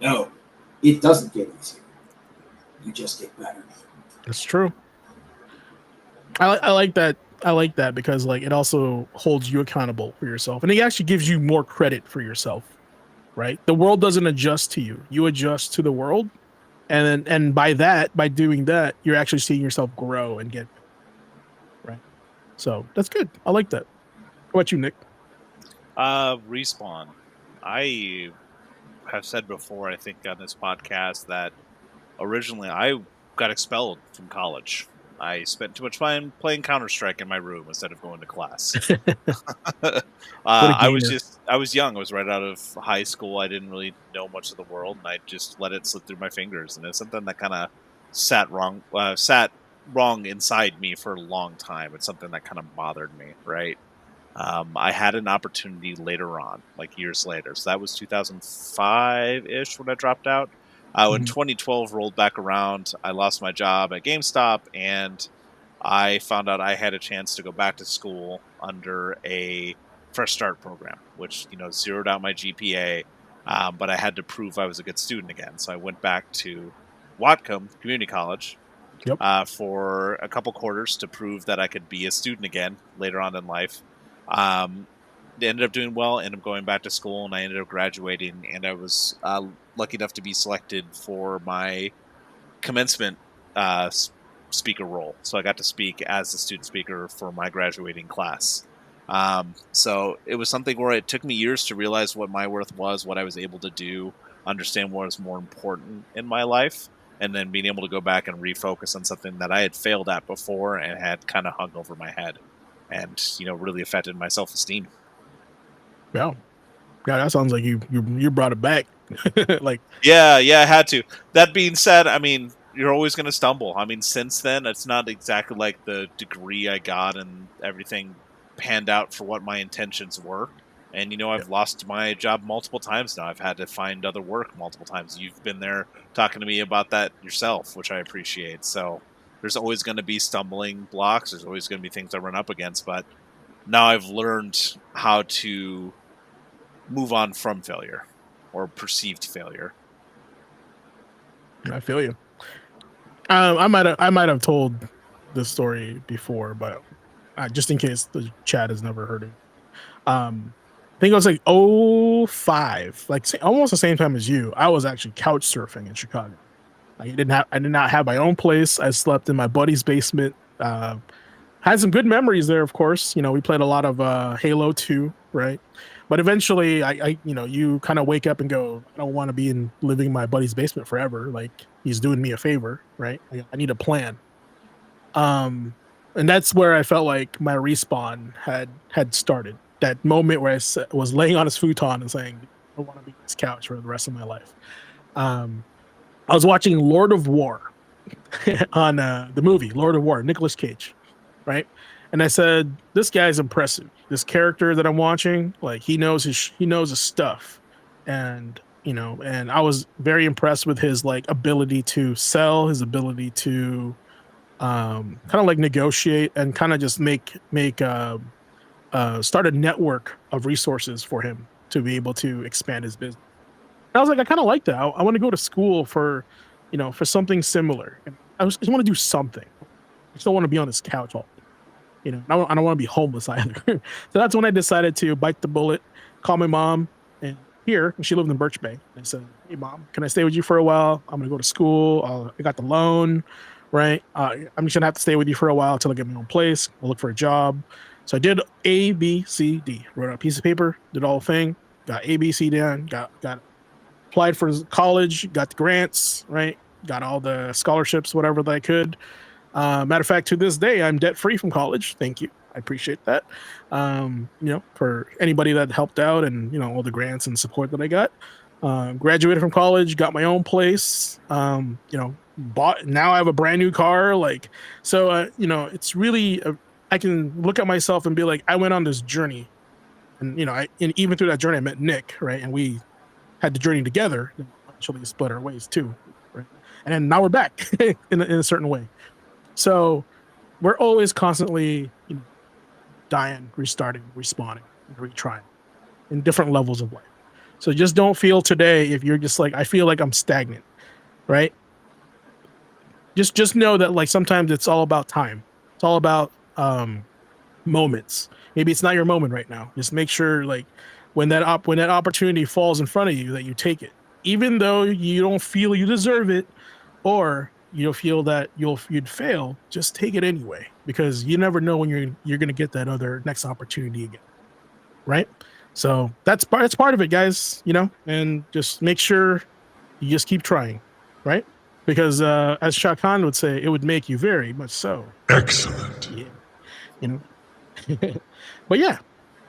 No, it doesn't get easier. You just get better. That's true. I like that. I like that because like it also holds you accountable for yourself, and it actually gives you more credit for yourself, right? The world doesn't adjust to you; you adjust to the world, and by doing that, you're actually seeing yourself grow and get better, right? So that's good. I like that. How about you, Nick? Respawn. I have said before, I think on this podcast, that originally I got expelled from college. I spent too much time playing Counter-Strike in my room instead of going to class. I was young. I was right out of high school. I didn't really know much of the world, and I just let it slip through my fingers. And it's something that kind of sat wrong inside me for a long time. It's something that kind of bothered me, right? I had an opportunity later on, like years later. So that was 2005-ish when I when 2012 rolled back around, I lost my job at GameStop, and I found out I had a chance to go back to school under a Fresh Start program, which zeroed out my GPA, but I had to prove I was a good student again. So I went back to Whatcom Community College for a couple quarters to prove that I could be a student again later on in life. They ended up doing well, ended up going back to school, and I ended up graduating, and I was lucky enough to be selected for my commencement speaker role. So I got to speak as the student speaker for my graduating class. So it was something where it took me years to realize what my worth was, what I was able to do, understand what was more important in my life, and then being able to go back and refocus on something that I had failed at before and had kind of hung over my head, and really affected my self-esteem. Yeah, that sounds like you brought it back. Like yeah, I had to. That being said, I mean, you're always going to stumble. I mean, since then, it's not exactly like the degree I got and everything panned out for what my intentions were. And I've lost my job multiple times now. I've had to find other work multiple times. You've been there talking to me about that yourself, which I appreciate. So there's always going to be stumbling blocks. There's always going to be things I run up against. But now I've learned how to move on from failure or perceived failure. I feel you. I might have told this story before, but just in case the chat has never heard it. I think it was like 2005, like almost the same time as you. I was actually couch surfing in Chicago. I did not have my own place. I slept in my buddy's basement. Had some good memories there, of course. We played a lot of Halo 2, right? But eventually, I you kind of wake up and go, I don't want to be living in my buddy's basement forever. Like, he's doing me a favor, right? I need a plan. And that's where I felt like my respawn had started. That moment where I was laying on his futon and saying, I want to be on this couch for the rest of my life. I was watching Lord of War on the movie Lord of War, Nicolas Cage, right? And I said, this guy's impressive. this character that I'm watching, like he knows his stuff, and and I was very impressed with his like ability to sell, his ability to kind of like negotiate and kind of just make start a network of resources for him to be able to expand his business. I was like, I kind of like that. I want to go to school for, for something similar. And just want to do something. I just don't want to be on this couch all day. I don't want to be homeless either. So that's when I decided to bite the bullet, call my mom, and she lived in Birch Bay. I said, "Hey, mom, can I stay with you for a while? I'm gonna go to school. I got the loan, right? I'm just gonna have to stay with you for a while until I get my own place. I'll look for a job." So I did A, B, C, D. Wrote out a piece of paper, did all the thing, got A, B, C done, got applied for college, got the grants, right? Got all the scholarships, whatever that I could. Matter of fact, to this day, I'm debt free from college. Thank you. I appreciate that. For anybody that helped out and, all the grants and support that I got. Graduated from college, got my own place, bought, now I have a brand new car. Like, so, it's really, I can look at myself and be like, I went on this journey and, and even through that journey, I met Nick, right? And we had the journey together, and eventually split our ways too. Right. And then now we're back in a certain way. So we're always constantly, dying, restarting, respawning, retrying in different levels of life. So just don't feel today if you're just like, I feel like I'm stagnant, right? Just know that like sometimes it's all about time. It's all about moments. Maybe it's not your moment right now. Just make sure like when that opportunity falls in front of you that you take it, even though you don't feel you deserve it, or you feel that you'd fail, just take it anyway, because you never know when you're going to get that other next opportunity again, right? So that's part of it, guys. And just make sure you just keep trying, right? Because as Shah Khan would say, it would make you very much so. Excellent. Yeah, but yeah.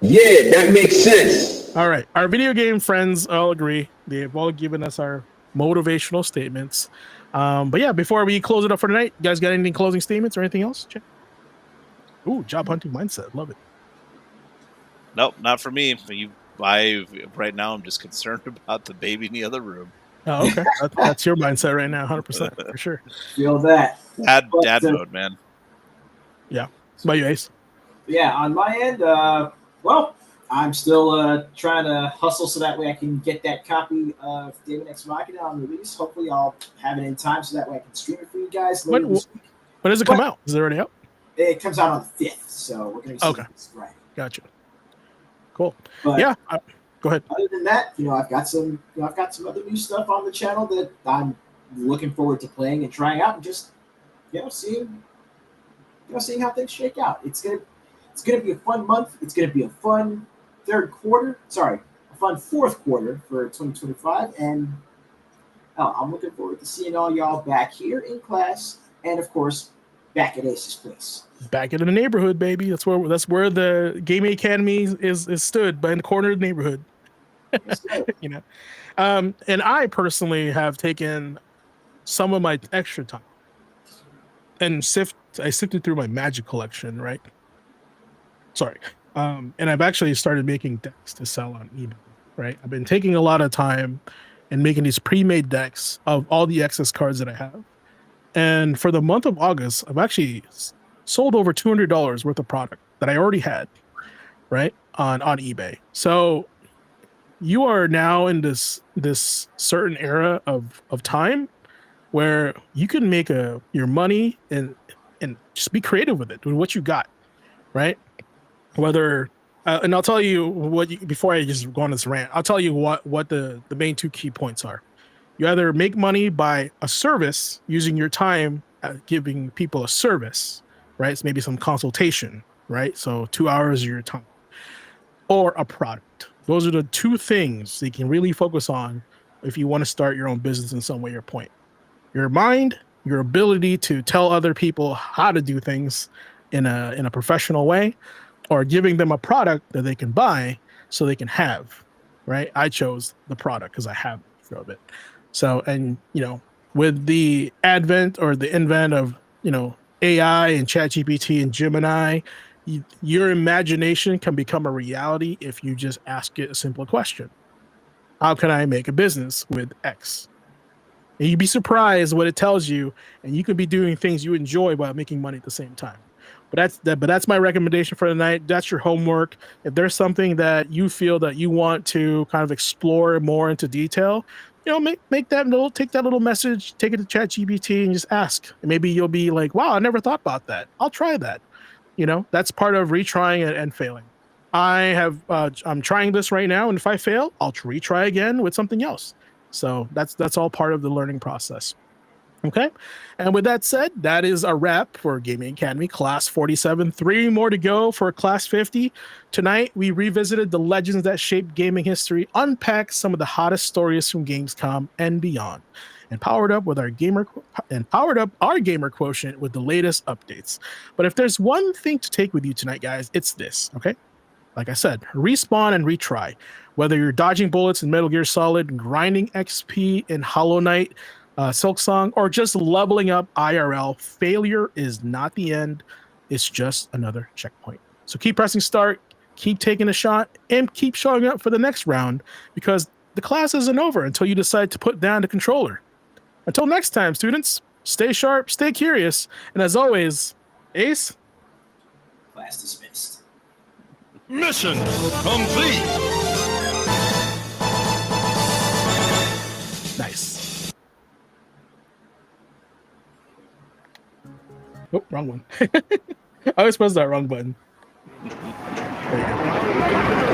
Yeah, that makes sense. All right, our video game friends all agree. They've all given us our motivational statements. But yeah, before we close it up for tonight, you guys got anything closing statements or anything else? Check. Ooh, job hunting mindset. Love it. Nope, not for me. Right now, I'm just concerned about the baby in the other room. Oh, okay. That's your mindset right now, 100% for sure. Feel that. Dad mode, man. Yeah. How about you, Ace? Yeah, on my end, I'm still trying to hustle so that way I can get that copy of David X Machina on release. Hopefully, I'll have it in time so that way I can stream it for you guys later this week. When does it come out? Is it already out? It comes out on the 5th, so we're going to be this Friday. Gotcha. Cool. But yeah, go ahead. Other than that, I've got some other new stuff on the channel that I'm looking forward to playing and trying out, and just seeing how things shake out. It's gonna be a fun month. It's gonna be a fun fourth quarter for 2025, and I'm looking forward to seeing all y'all back here in class, and of course, back at Ace's place. Back in the neighborhood, baby. That's where the Gaming Academy is stood, by in the corner of the neighborhood. And I personally have taken some of my extra time and I sifted through my Magic collection, right? Sorry. And I've actually started making decks to sell on eBay, right? I've been taking a lot of time and making these pre-made decks of all the excess cards that I have. And for the month of August, I've actually sold over $200 worth of product that I already had, right, on eBay. So you are now in this certain era of time where you can make your money and just be creative with it, with what you got, right? Whether and I'll tell you before I just go on this rant, I'll tell you what the main two key points are. You either make money by a service, using your time giving people a service, right? It's maybe some consultation, right? So 2 hours of your time, or a product. Those are the two things that you can really focus on if you want to start your own business in some way or point. Your mind, your ability to tell other people how to do things in a professional way, or giving them a product that they can buy so they can have, right? I chose the product because I have it. So, and with the advent or the invent of AI and ChatGPT and Gemini your imagination can become a reality if you just ask it a simple question. How can I make a business with X? And you'd be surprised what it tells you, and you could be doing things you enjoy while making money at the same time. But that's my recommendation for the night. That's your homework. If there's something that you feel that you want to kind of explore more into detail, take that little message, take it to ChatGPT and just ask. And maybe you'll be like, wow, I never thought about that. I'll try that. That's part of retrying and failing. I'm trying this right now, and if I fail, I'll retry again with something else. So that's all part of the learning process. Okay. And with that said, that is a wrap for Gaming Academy Class 47. 3 more to go for Class 50. Tonight, we revisited the legends that shaped gaming history, unpacked some of the hottest stories from Gamescom and beyond, and powered up our gamer quotient with the latest updates. But if there's one thing to take with you tonight, guys, it's this, okay? Like I said, respawn and retry. Whether you're dodging bullets in Metal Gear Solid, grinding XP in Hollow Knight, Silksong, or just leveling up IRL, failure is not the end. It's just another checkpoint. So keep pressing start, keep taking a shot, and keep showing up for the next round, because the class isn't over until you decide to put down the controller. Until next time, students, stay sharp, stay curious, and as always, Ace? Class dismissed. Mission complete. Nice. Oh, wrong one. I always press that wrong button. There you go.